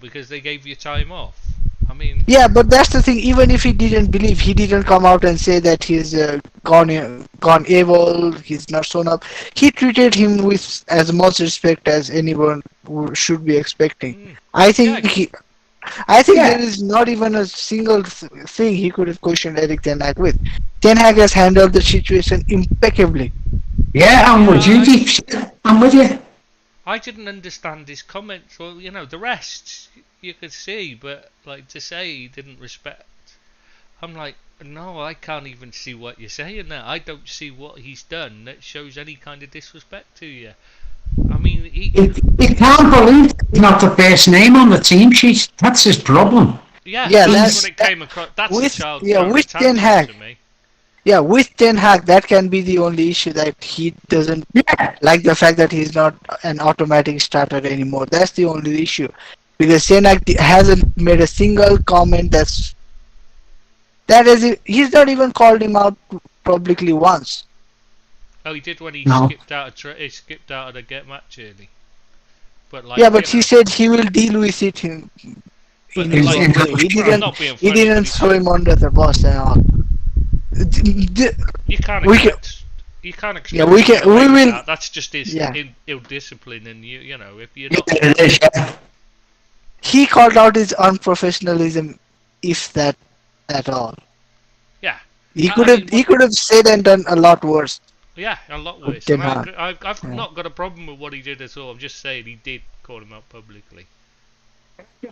because they gave you time off. I mean, yeah, but that's the thing. Even if he didn't believe, he didn't come out and say that he's gone AWOL, he's not shown up. He treated him with as much respect as anyone should be expecting. I think there is not even a single thing he could have questioned Erik Ten Hag with. Ten Hag has handled the situation impeccably. Yeah, I'm with you, Deep. I'm with you. I didn't understand his comments. Well, the rest you could see, but like to say he didn't respect. I'm like, no, I can't even see what you're saying there. I don't see what he's done that shows any kind of disrespect to you. I mean, he can't believe he's not the first name on the team sheet. That's his problem. Yeah, Yeah, that's what it came across. That's with- a child. yeah, with Ten Hag. to me. Yeah, with Ten Hag, that can be the only issue, that he doesn't like the fact that he's not an automatic starter anymore. That's the only issue. Because Ten Hag hasn't made a single comment he's not even called him out publicly once. Oh, he did when he skipped out of the get match early. But like, yeah, but he said he will deal with it in But his like, own way. I'm not being He funny, didn't but throw him under the bus and all. you can't we expect. You can't expect. Yeah, we can. We will. That. That's just his ill discipline, and you know, if you're not. It is, yeah. He called out his unprofessionalism, if that at all. Yeah. He could have said and done a lot worse. Yeah, a lot worse. Ten And Hag. I've not got a problem with what he did at all. I'm just saying he did call him out publicly.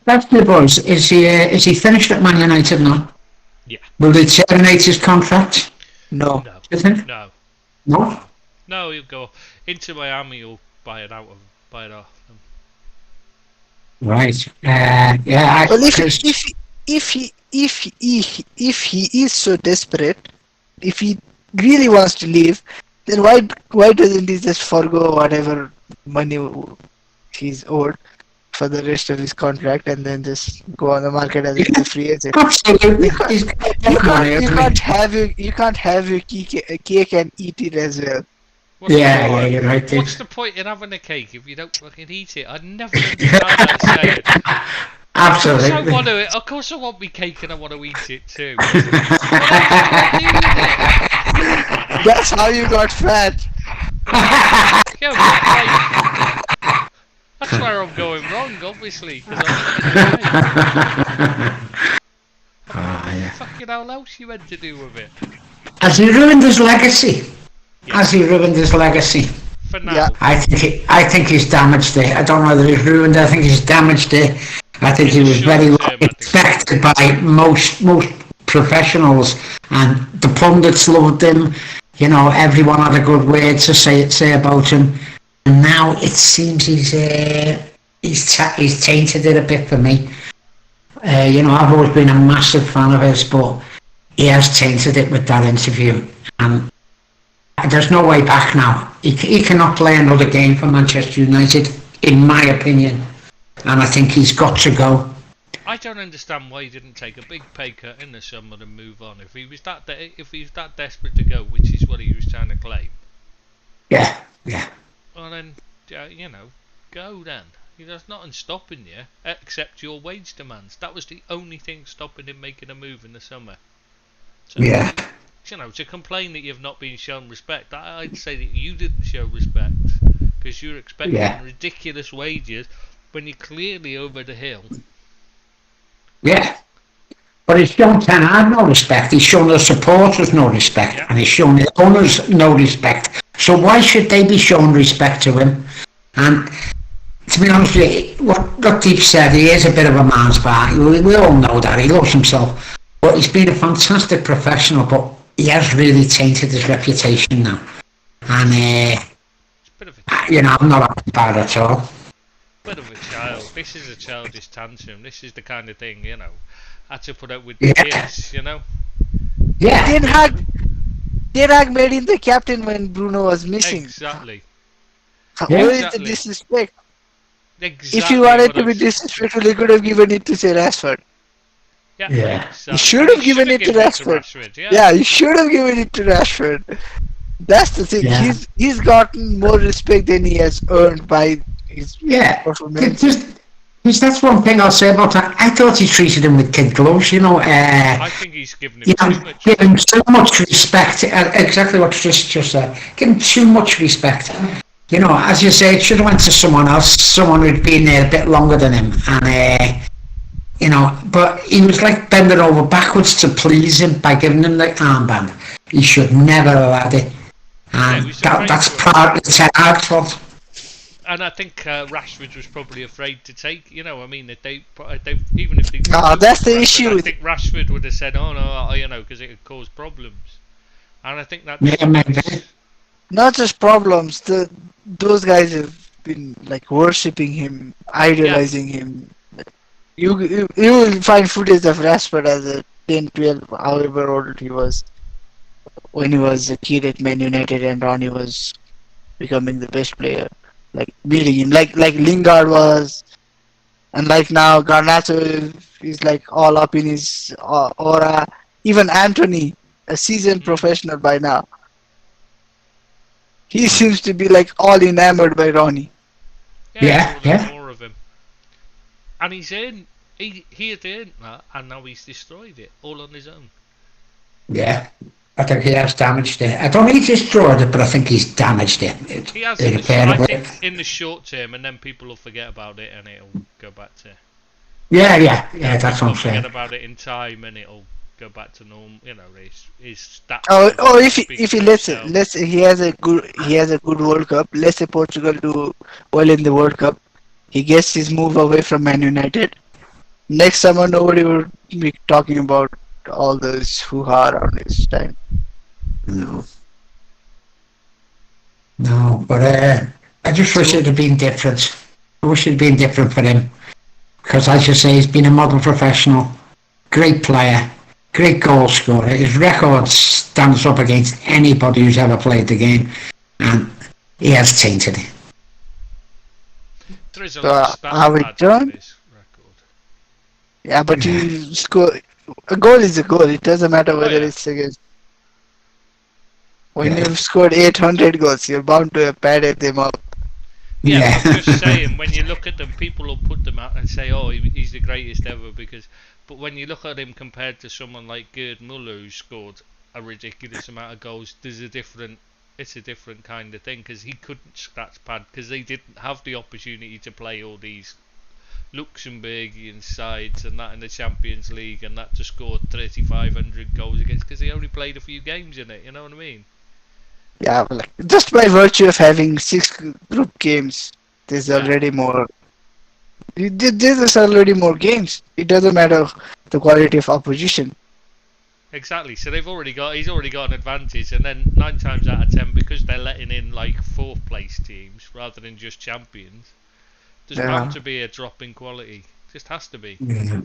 That's the boys. Is he finished at Man United now? Yeah. Will they terminate his contract? No. No. You think? No. No? No, he'll go into Miami. He'll buy it off them. Right. Yeah. Well, if he is so desperate, if he really wants to leave, then why doesn't he just forgo whatever money he's owed for the rest of his contract and then just go on the market as a free agent? Absolutely. You can't have your cake and eat it as well. Yeah, you're right. Dave. What's the point in having a cake if you don't fucking eat it? I'd never understand that saying. Absolutely. Of course I want me cake and I want to eat it too. What else do I do with it? That's how you got fat. Yeah, but, like, that's where I'm going wrong, obviously. 'Cause Yeah. fucking hell else you meant to do with it? Has he ruined his legacy? Has he ruined his legacy? For now. Yeah. I think he's damaged it. I don't know whether he's ruined it. I think he's damaged it. I think he was very well respected by most professionals, and the pundits loved him. You know, everyone had a good word to say about him. And now it seems he's tainted it a bit for me. You know, I've always been a massive fan of his, but he has tainted it with that interview. And there's no way back now. He cannot play another game for Manchester United, in my opinion. And I think he's got to go. I don't understand why he didn't take a big pay cut in the summer and move on. If he was that desperate to go, which is what he was trying to claim. Yeah. Well then, you know, go then. There's nothing stopping you except your wage demands. That was the only thing stopping him making a move in the summer. So, Yeah. You know, to complain that you've not been shown respect, I'd say that you didn't show respect because you're expecting ridiculous wages when you're clearly over the hill. Yeah. But he's shown Ten Hag no respect, he's shown the supporters no respect, and he's shown the owners no respect. So why should they be showing respect to him? And to be honest with you, what Deep said, he is a bit of a man's bar. We all know that, he loves himself. But he's been a fantastic professional, but he has really tainted his reputation now. And, you know, I'm not happy about it at all. Bit of a child. This is a childish tantrum. This is the kind of thing, you know, I had to put up with the kids, you know. Yeah. Ten Hag made him the captain when Bruno was missing. Exactly. Where is the disrespect? Exactly. If he wanted to be disrespectful, he could have given it to say Rashford. Yeah. Exactly. He should have given it to Rashford. Yeah, he should have given it to Rashford. That's the thing. Yeah. He's gotten more respect than he has earned by his performance. That's one thing I'll say about that. I thought he treated him with kid gloves, you know. I think he's given him too much. Given too much respect. Exactly what Trish just said. Given too much respect. You know, as you say, it should have went to someone else, someone who'd been there a bit longer than him. And, you know, but he was like bending over backwards to please him by giving him the armband. He should never have had it. And that's partly Ten Hag's fault. And I think Rashford was probably afraid to take. You know, I mean, if they even if they. No, that's the issue. I think Rashford would have said, "Oh no," you know, because it could cause problems. And I think that. Yeah, maybe. Not just problems. Those guys have been like worshipping him, idolizing him. You will find footage of Rashford as a 10, 12, however old he was, when he was a kid at Man United and Ronnie was becoming the best player, like beating him, like Lingard was, and like now Garnacho is like all up in his aura. Even Anthony, a seasoned professional by now, he seems to be like all enamored by Ronnie. Yeah. More of him, and he's in. He had earned that, and now he's destroyed it all on his own. Yeah. I think he has damaged it. I don't think he's destroyed it, but I think he's damaged it. He has. I think in the short term, and then people will forget about it, and it'll go back to. Yeah. That's what I'm saying. Forget about it in time, and it'll go back to normal. You know, his stats. If he let's say he has a good World Cup. Let's say Portugal do well in the World Cup. He gets his move away from Man United. Next summer, nobody would be talking about all those hoo-ha around his time. No, but I just wish it had been different. I wish it had been different for him. Because, as you say, he's been a model professional, great player, great goal scorer. His record stands up against anybody who's ever played the game, and he has tainted it. There is a lot of stats on this record. Yeah, but you score. A goal is a goal. It doesn't matter whether it's against. When you've scored 800 goals, you're bound to have padded them up. Yeah, I'm just saying, when you look at them, people will put them out and say, "Oh, he's the greatest ever," but when you look at him compared to someone like Gerd Muller, who scored a ridiculous amount of goals, it's a different kind of thing, because he couldn't scratch pad because they didn't have the opportunity to play all these Luxembourgian sides and that in the Champions League and that to score 3,500 goals against, because he only played a few games in it. You know what I mean? Yeah, like just by virtue of having 6 group games, there's already more. There's already more games. It doesn't matter the quality of opposition. Exactly. So he's already got an advantage, and then 9 times out of 10, because they're letting in like 4th place teams rather than just champions, there's bound to be a drop in quality. Just has to be. Yeah.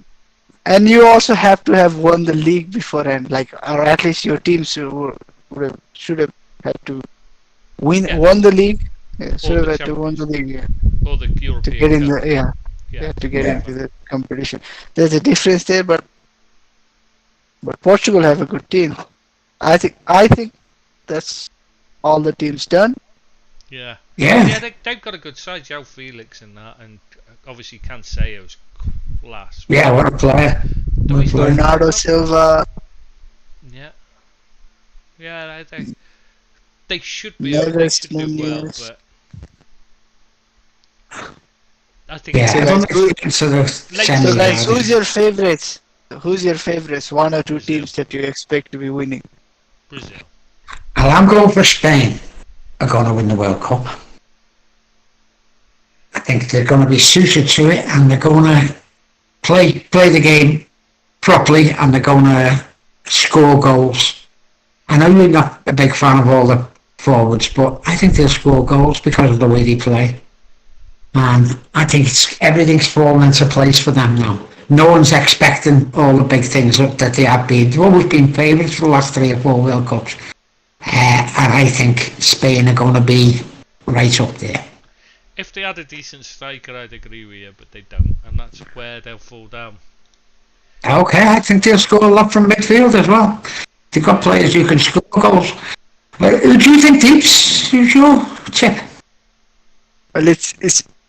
And you also have to have won the league beforehand, like, or at least your teams should have had to won the league. Yeah, should have had to won the league. Yeah. Or the European To get in Cup. to get into the competition. There's a difference there, but Portugal have a good team. I think that's all the team's done. Yeah. Yeah. Yeah, they've got a good side. João Felix and that, and obviously Canseco's class. Yeah, what a player. What a player. Bernardo Silva. Yeah. Yeah, they should be able to do well, but I think Yeah, So I don't like, think into the So semi. guys, who's your favorites? Who's your favorites? 1 or 2 teams that you expect to be winning? Brazil. Well, I'm going for Spain. Are going to win the World Cup. I think they're going to be suited to it, and they're going to play the game properly, and they're going to score goals. I know you're not a big fan of all the forwards, but I think they'll score goals because of the way they play. And I think everything's fallen into place for them now. No one's expecting all the big things that they have been. They've always been favourites for the last 3 or 4 World Cups. And I think Spain are going to be right up there. If they had a decent striker, I'd agree with you, but they don't, and that's where they'll fall down. Okay, I think they'll score a lot from midfield as well. They've got players who can score goals. Who do you think deeps? Who's your tip? Well, it's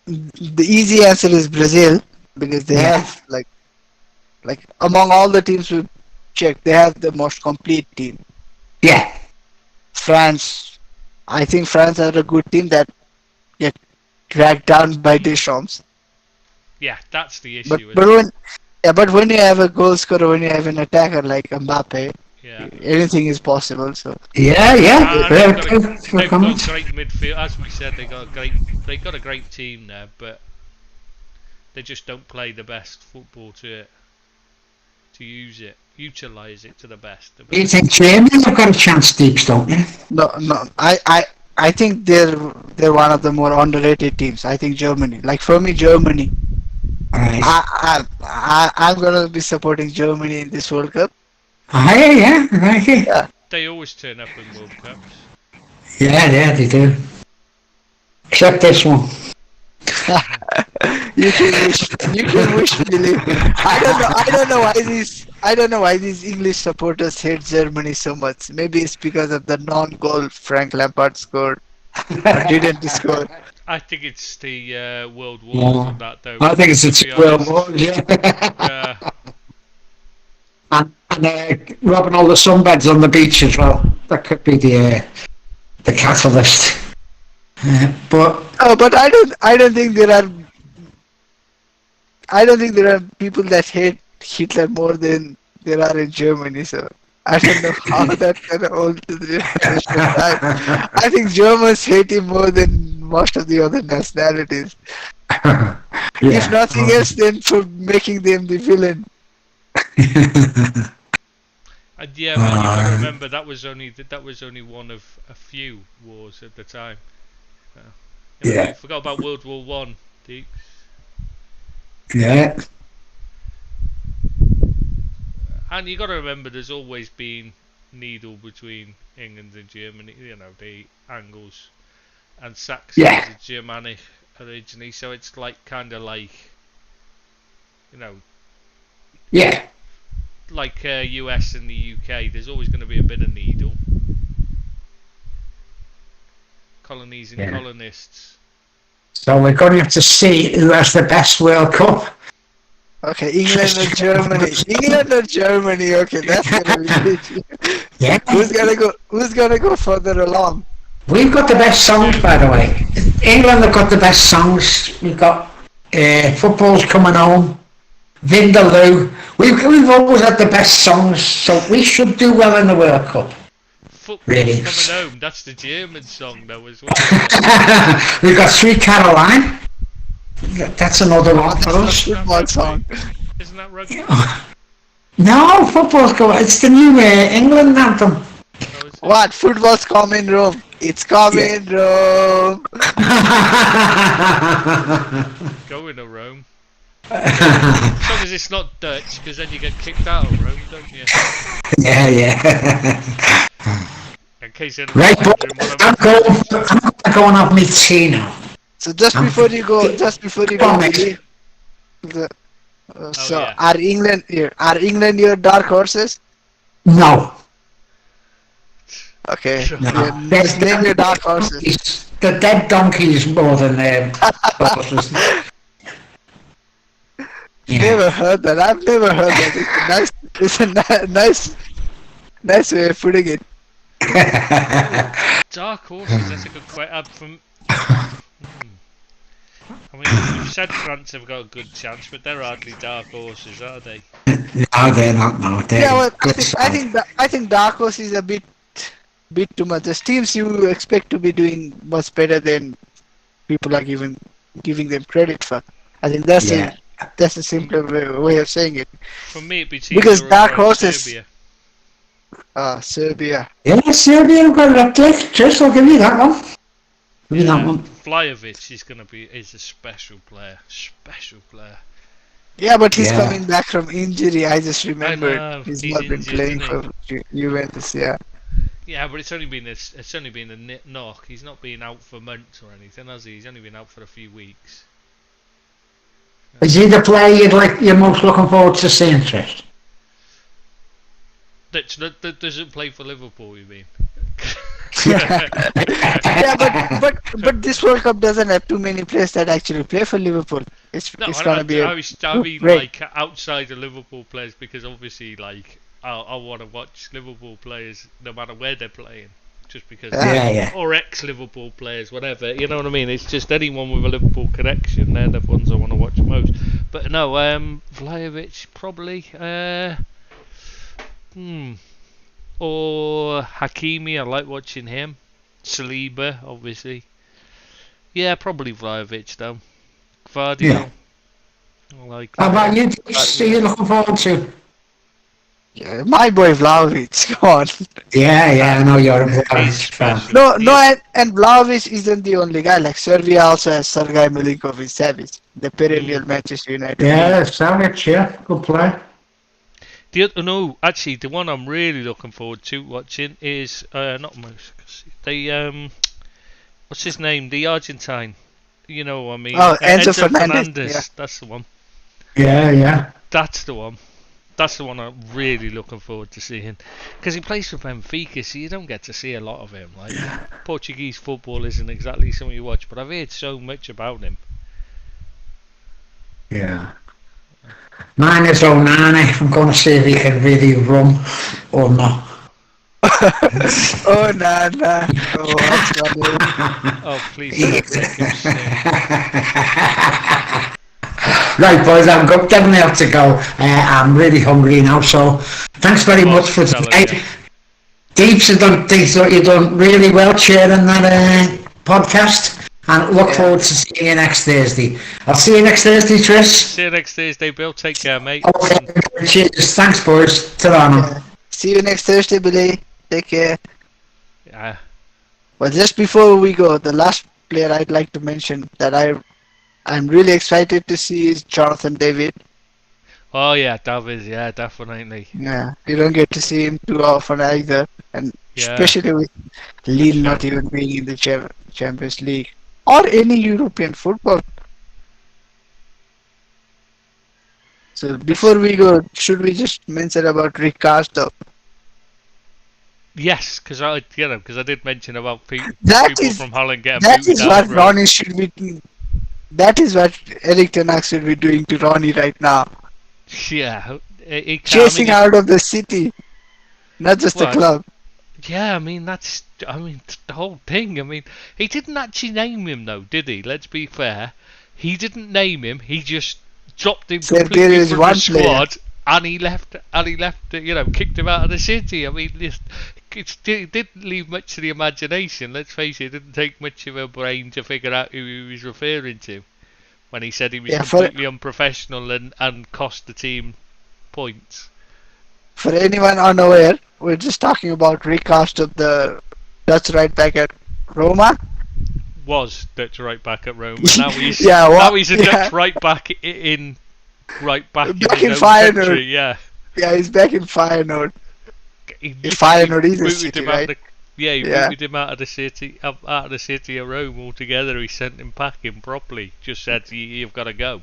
the easy answer is Brazil, because they have like among all the teams we checked, they have the most complete team. Yeah. France, I think France are a good team that get dragged down by Deschamps. Yeah, that's the issue. But when you have a goal scorer, when you have an attacker like Mbappe, Yeah. anything is possible. So Yeah. And they've got great Comments. midfield. As we said, they got a great team there, but they just don't play the best football to utilize it to the best. You think Germany have got a chance, deeps, don't you? no, I think they're one of the more underrated teams. I think Germany, like for me, Germany. Right. I'm gonna be supporting Germany in this World Cup. Yeah, right. Yeah, They always turn up in World Cups. they do. Except this one. You can wish, Billy. I don't know why these English supporters hate Germany so much. Maybe it's because of the non-goal Frank Lampard scored or didn't score. I think it's the World Wars and that, though. I think it's to the be 2 World honest. Wars, yeah. Yeah. and robbing all the sunbeds on the beach as well. That could be the catalyst. But I don't think there are people that hate Hitler more than there are in Germany. So I don't know how that can hold to the generation. I think Germans hate him more than most of the other nationalities. If nothing else, then for making them the villain. And yeah, man, you got to remember that was only one of a few wars at the time. You forgot about World War One, Deeks. Yeah. And you got to remember, there's always been needle between England and Germany. You know, the Angles and Saxons are Germanic originally, so it's like kind of like, you know, like US and the UK. There's always going to be a bit of needle. Colonies and colonists. So we're going to have to see who has the best World Cup. Okay, England or Germany? England or Germany? Okay, that's gonna be it. Yeah. Who's gonna go further along? We've got the best songs, by the way. England have got the best songs. We've got Football's Coming Home, Vindaloo. We've always had the best songs, so we should do well in the World Cup. Football's Coming Home. That's the German song, though, as well. We've got Sweet Caroline. That's another one for us. Football song. Isn't that rugby? No, football's going. It's the new England anthem. Oh, is it? What? Football's coming Rome. It's coming Rome. Going to Rome. As long as it's not Dutch, because then you get kicked out of Rome, don't you? Yeah. In case anyone Right, wondering but what I'm going off my tea now. So just before you go, Comics. Billy, so yeah. are England your dark horses? No. Okay, No. just name your dark horses. The dead donkeys more than horses. Yeah. Never heard that. I've never heard that. It's a nice way of putting it. Dark horses, that's a good question. I mean, you've said France have got a good chance, but they're hardly dark horses, are they? No, they're not. No, they're Yeah, well, good I think dark horse is a bit too much. The teams you expect to be doing much better than people are giving them credit for. I think that's a simpler way of saying it. For me, it'd be teams Because Europe dark or horses- Serbia. Serbia. Yeah, Serbia have got it up there. Just I'll give you that one. Give you that one. Vlahovic is a special player. Special player. Yeah, but he's Yeah. coming back from injury. I just remembered know, he's he's not been injured, playing isn't for Juventus. Yeah. Yeah, but it's only been a knock. He's not been out for months or anything, has he? He's only been out for a few weeks. Is he the player you're most looking forward to seeing, Trish? That doesn't play for Liverpool, you mean? Yeah, but this World Cup doesn't have too many players that actually play for Liverpool. It's gonna be. I mean, great. like outside of Liverpool players, because obviously, like I want to watch Liverpool players no matter where they're playing, just because. Yeah. Or ex-Liverpool players, whatever. You know what I mean? It's just anyone with a Liverpool connection. They're the ones I want to watch most. But no, Vlahovic probably. Or Hakimi, I like watching him. Saliba, obviously. Yeah, probably Vlahovic though. Gvardiol. Yeah. I like How him. about you? Trish? Who you looking forward to? Yeah, my boy Vlahovic. Come on. Yeah, I know you're a He's Vlahovic fan. special. And Vlahovic isn't the only guy. Like Serbia also has Sergei Milinkovic-Savic, the perennial Manchester United. Yeah, Savage, yeah, good player. Actually, the one I'm really looking forward to watching is not most. What's his name? The Argentine. You know what I mean? Oh, Enzo Fernandez, yeah. That's the one. Yeah. That's the one. That's the one I'm really looking forward to seeing, because he plays for Benfica, so you don't get to see a lot of him. Like Portuguese football isn't exactly something you watch, but I've heard so much about him. Yeah. Mine is Onana. I'm going to see if he can really run or not. Oh, nah. Oh, that's funny. Oh, please don't make him sing. Right, boys, I'm definitely have to go. I'm really hungry now, so thanks very much for today. Deeps, you've done really well chairing that podcast, and look forward to seeing you next Thursday. I'll see you next Thursday, Trish. See you next Thursday, Bill. Take care, mate. Okay, cheers. Thanks, boys. Ta-ra. See you next Thursday, Billy. Take care. Yeah. Well, just before we go, the last player I'd like to mention that I'm really excited to see is Jonathan David. Oh yeah, David. Yeah, definitely. Yeah, you don't get to see him too often either, and Yeah. especially with Lille not even being in the Champions League or any European football. So before we go, should we just mention about Rick Karsdorp? Yes, because I did mention about people That is from Holland getting that booted is out what the road. Ronnie should be. That is what Eric Ten Hag should be doing to Ronnie right now. Yeah, Chasing out of the city, not just the What? club. Yeah, I mean that's the whole thing. I mean, he didn't actually name him though, did he? Let's be fair. He didn't name him. He just dropped him Said there completely is from one the squad, and he left. Kicked him out of the city. I mean, it didn't leave much to the imagination. Let's face it, it didn't take much of a brain to figure out who he was referring to when he said he was completely unprofessional and cost the team points. For anyone unaware, we're just talking about recast of the Dutch right back at Roma. Was Dutch right back at Rome, and now he's Yeah, now he's a yeah. Dutch right back in Back his in own Feyenoord. country. Yeah, Yeah, he's back in Feyenoord. he Feyenoord is a booted city, him right? out. He Yeah. booted him out of the city of Rome altogether. He sent him packing properly. Just said, "You've got to go."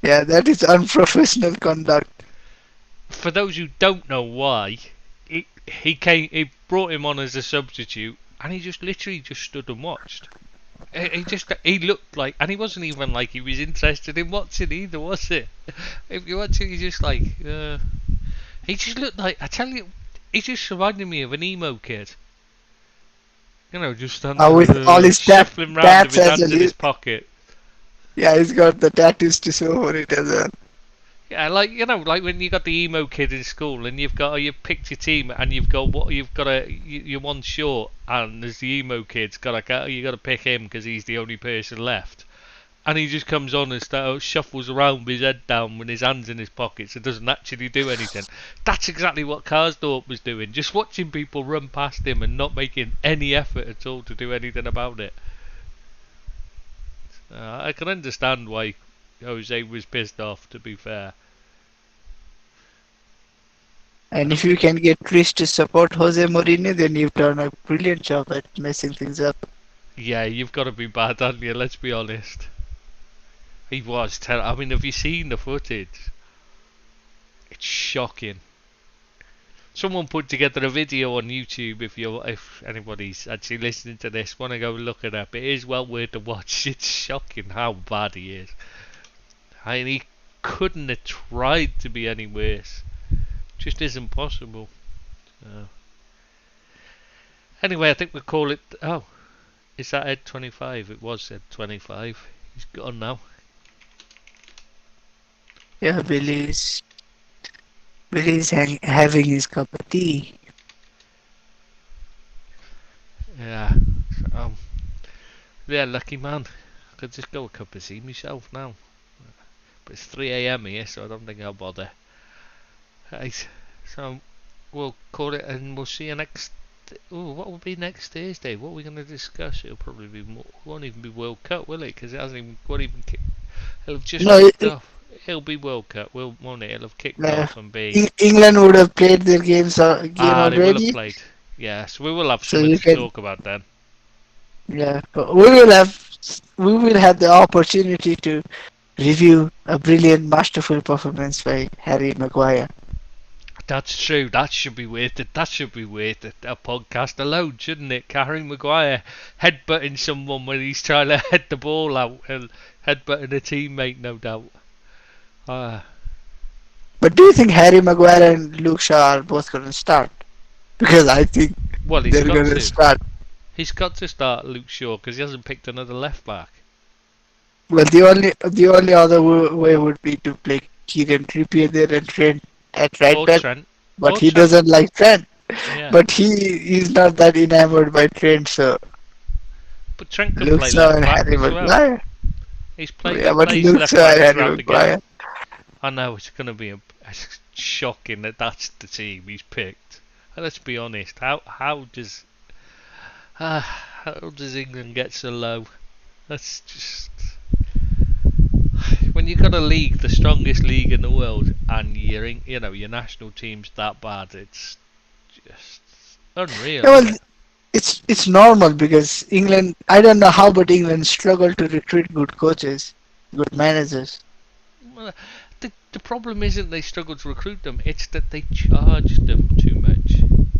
Yeah, that is unprofessional conduct. For those who don't know why, he brought him on as a substitute, and he just literally just stood and watched. He looked like, and he wasn't even like he was interested in watching either, was it? If you watch it, he's just like, he just looked like, I tell you, he just reminded me of an emo kid. You know, just standing With all his shuffling round with tats his as hands well. in his pocket. Yeah, he's got the tattoos to show for it as well. Yeah, like like when you got the emo kid in school, and you've picked your team, and you're one short, and there's the emo kid's got to pick him because he's the only person left, and he just comes on and shuffles around with his head down with his hands in his pockets and doesn't actually do anything. That's exactly what Karsdorp was doing, just watching people run past him and not making any effort at all to do anything about it. I can understand why Jose was pissed off, to be fair. And if you can get Chris to support Jose Mourinho, then you've done a brilliant job at messing things up. Yeah, you've got to be bad, haven't you? Let's be honest. He was terrible. I mean, have you seen the footage? It's shocking. Someone put together a video on YouTube. If anybody's actually listening to this, want to go look it up, it is well worth a watch. It's shocking how bad he is. I mean, he couldn't have tried to be any worse. Just isn't possible. Anyway, I think we'll call it. Oh, is that Ed 25? It was Ed 25. He's gone now. Yeah, Billy's having his cup of tea. Yeah. Yeah, lucky man. I could just go a cup of tea myself now. But it's 3 a.m. here, so I don't think I'll bother. Right. So we'll call it, and we'll see you next. What will be next Thursday? What are we going to discuss? It'll probably be more. It won't even be World Cup, will it? Because it hasn't even. Won't even kick. It'll have just kicked off. It'll be World Cup, won't it? It'll have kicked off and be. England would have played their game already. They will have played. Yeah, so we will have something to talk about then. Yeah, but we will have the opportunity to review a brilliant, masterful performance by Harry Maguire. That's true. That should be worth it. That should be worth it. A podcast alone, shouldn't it? Harry Maguire headbutting someone when he's trying to head the ball out, and headbutting a teammate, no doubt. But do you think Harry Maguire and Luke Shaw are both going to start? Because I think they're going to start. He's got to start Luke Shaw because he hasn't picked another left back. Well, the only other way would be to play Kieran Trippier there and Trent at right back. But he doesn't like Trent. Yeah. But he is not that enamored by Trent, so. But Trent can Luke play Shaw left and back Harry as Maguire. well. He's played. Yeah, but plays Luke left Shaw back and throughout Harry the game. Maguire. I know it's going to be shocking that that's the team he's picked. And let's be honest. How does England get so low? That's just. When you've got a league, the strongest league in the world, and your national team's that bad, it's just unreal. Yeah, well, it's normal because England. I don't know how, but England struggle to recruit good coaches, good managers. Well, the problem isn't they struggle to recruit them; it's that they charge them too much.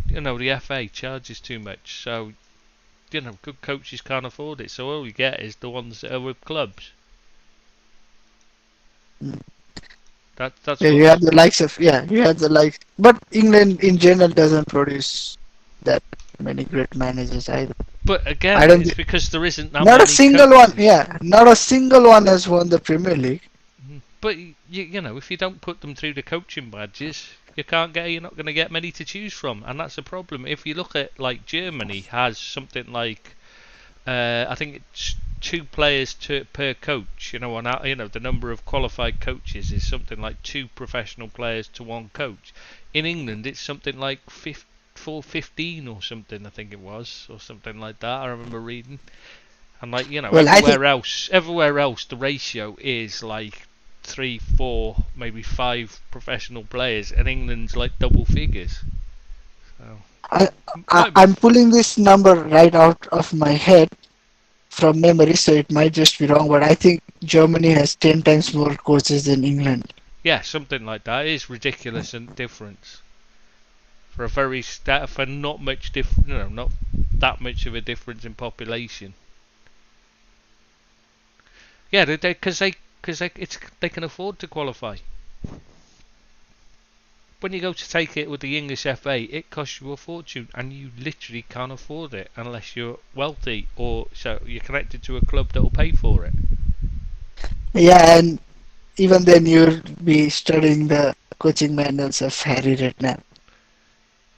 The FA charges too much, so good coaches can't afford it. So all you get is the ones that are with clubs. That's you have the likes of but England in general doesn't produce that many great managers either. But again, it's because there isn't that not many a single coaches. one. Yeah, not a single one has won the Premier League. But if you don't put them through the coaching badges, you're not going to get many to choose from, and that's a problem. If you look at like Germany has something like I think it's 2 players per coach. The number of qualified coaches is something like 2 professional players to 1 coach. In England, it's something like 15 or something. I think it was, or something like that. I remember reading. And Well, everywhere else, the ratio is like 3, 4, maybe 5 professional players, and England's like double figures. So I'm pulling this number right out of my head from memory, so it might just be wrong, but I think Germany has 10 times more coaches than England. yeah, something like that. It is ridiculous and difference for not much not that much of a difference in population. Yeah, because they can afford to qualify. When you go to take it with the English FA, it costs you a fortune, and you literally can't afford it unless you're wealthy or so you're connected to a club that will pay for it. Yeah, and even then you'll be studying the coaching manuals of Harry Redknapp.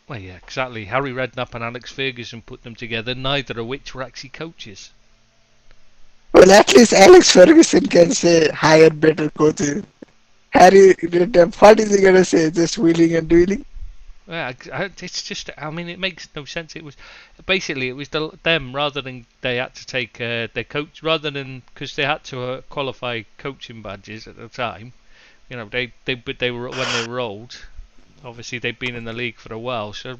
Well, yeah, exactly. Harry Redknapp and Alex Ferguson put them together, neither of which were actually coaches. Well, at least Alex Ferguson can say higher, better coaches. Harry Redknapp, what is he gonna say? Just wheeling and dealing? Yeah, it's just. I mean, it makes no sense. It was them rather than they had to take their coach rather than because they had to qualify coaching badges at the time. They were when they were old. Obviously, they'd been in the league for a while, so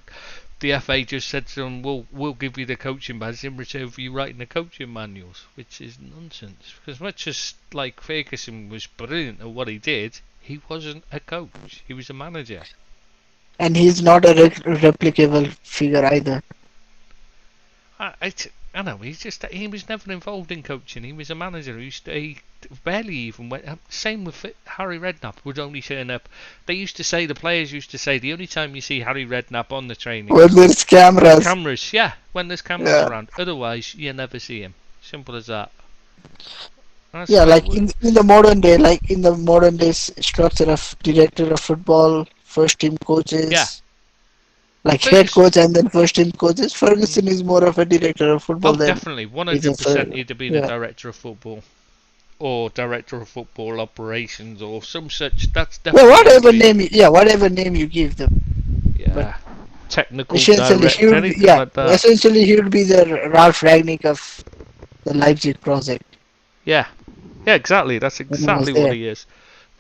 the FA just said to them, "We'll give you the coaching badge in return for you writing the coaching manuals," which is nonsense. Because much as like Ferguson was brilliant at what he did, he wasn't a coach. He was a manager. And he's not a replicable figure either. I know he was never involved in coaching. He was a manager. He barely even went. Same with Harry Redknapp would only turn up. The players used to say the only time you see Harry Redknapp on the training When there's cameras. Yeah, when there's cameras around. Otherwise, you never see him. Simple as that. Yeah, like in the modern day structure of director of football, first team coaches. Yeah. Like head coach and then first team coaches. Ferguson is more of a director of football. Definitely, 100%. He'd have been a director of football, or director of football operations, or some such. That's definitely. Well, whatever name you give them. Yeah. But technical essentially, director. Essentially, he would be the Ralph Ragnick of the Leipzig project. Yeah, exactly. That's exactly what he is.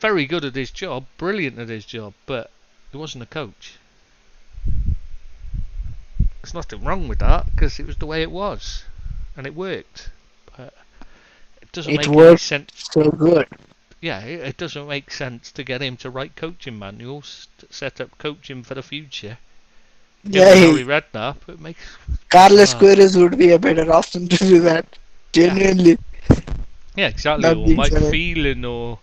Very good at his job, brilliant at his job, but he wasn't a coach. There's nothing wrong with that because it was the way it was, and it worked. But it doesn't make any sense. So good. Yeah, it doesn't make sense to get him to write coaching manuals to set up coaching for the future. Harry Redknapp. It makes Carlos Queiroz would be a better option to do that. Genuinely. Yeah, exactly. Or Mike Phelan or.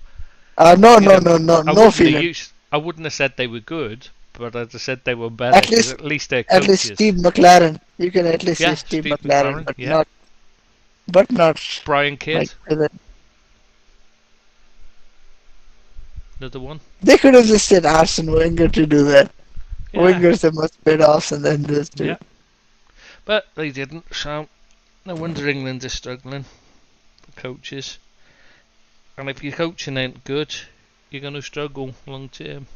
No Phelan. I wouldn't have said they were good. But as I said, they were better. At least they're coaches. At least Steve McLaren. You can at least say Steve McLaren, but not Brian Kidd. Another one. They could have just said Arsene Wenger to do that. Yeah. Wenger's a much better option than this too. Yeah. But they didn't, so no wonder England is struggling for coaches. And if your coaching ain't good, you're going to struggle long term.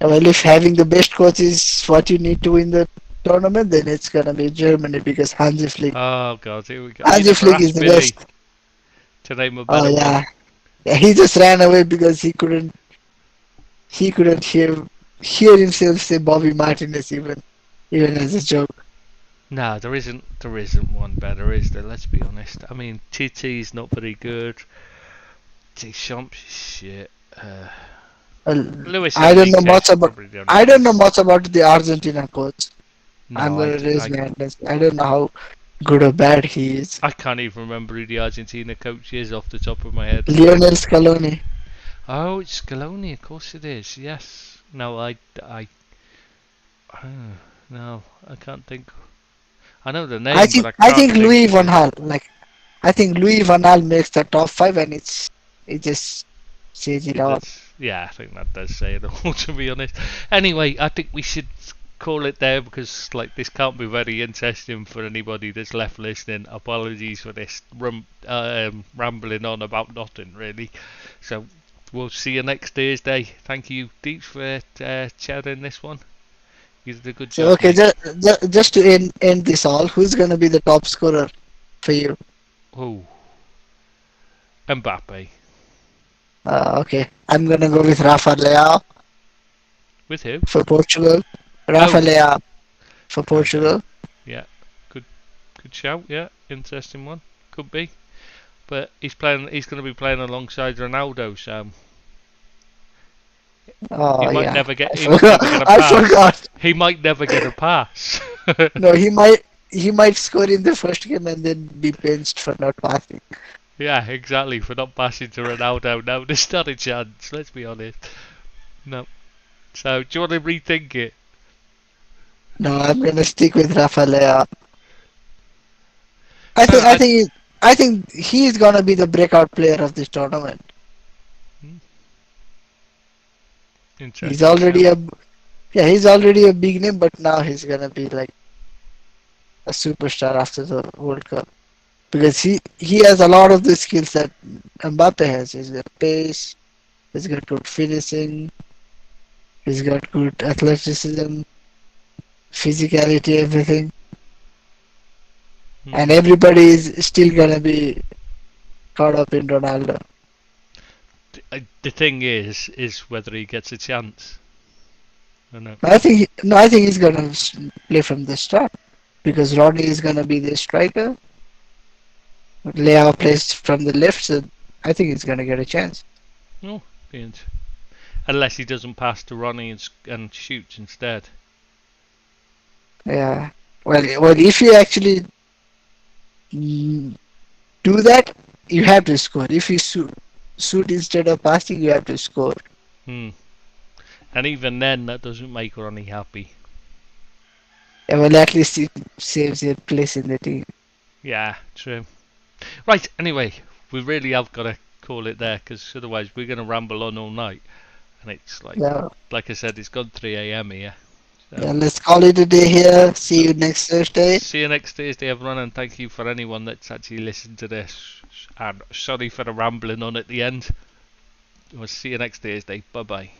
Well, if having the best coach is what you need to win the tournament, then it's gonna be Germany because Hansi Flick. Oh God, here we go. Hansi Flick is the best. To name a better one. Yeah, he just ran away because he couldn't hear himself say Bobby Martinez even as a joke. No, there isn't one better, is there? Let's be honest. I mean, Titi's not very good. Deschamps is shit. Lewis I don't know much about the Argentina coach. No, I don't know how good or bad he is. I can't even remember who the Argentina coach is off the top of my head. Lionel Scaloni. Oh, it's Scaloni, of course it is. Yes. No, I can't think. I know the name. I think Louis van Gaal. I think Louis van Gaal makes the top 5, and it just says it all. Yeah, I think that does say it all, to be honest. Anyway, I think we should call it there because like this can't be very interesting for anybody that's left listening. Apologies for this rambling on about nothing really. So we'll see you next Thursday. Thank you, Deeps, for chairing this one. You did a good So job. okay, mate. just to end this all, who's gonna be the top scorer for you? Oh, Mbappe. Okay, I'm gonna go with Rafa Leao With who? for Portugal. Rafa Oh. Leao for Okay. Portugal. Yeah, good shout. Yeah, interesting one. Could be, but he's going to be playing alongside Ronaldo, so Oh he might yeah, never get. I He might never get a forgot. I pass. forgot. He might never get a pass. No, he might score in the first game and then be benched for not passing. Yeah, exactly. For not passing to Ronaldo, no, there's not a chance. Let's be honest. No. So, do you want to rethink it? No, I'm gonna stick with Rafa Leao. No, I think he's gonna be the breakout player of this tournament. Interesting. He's already a big name, but now he's gonna be like a superstar after the World Cup because he has a lot of the skills that Mbappe has. He's got pace, he's got good finishing, he's got good athleticism, physicality, everything, and everybody is still gonna be caught up in Ronaldo. The thing is whether he gets a chance. I know. I think he's gonna play from the start because Rodney is gonna be the striker. Leao plays from the left, so I think he's gonna get a chance. No, unless he doesn't pass to Ronnie and shoots instead. Yeah. Well, if you actually do that, you have to score. If you shoot instead of passing, you have to score. And even then, that doesn't make Ronnie happy. Yeah, well, at least it saves your place in the team. Yeah, true. Right, anyway, we really have got to call it there because otherwise we're going to ramble on all night. And it's like, Yeah. like I said, it's gone 3 a.m. here. So. Yeah, let's call it a day here. See you next Thursday. See you next Thursday, everyone, and thank you for anyone that's actually listened to this. And sorry for the rambling on at the end. We'll see you next Thursday. Bye bye.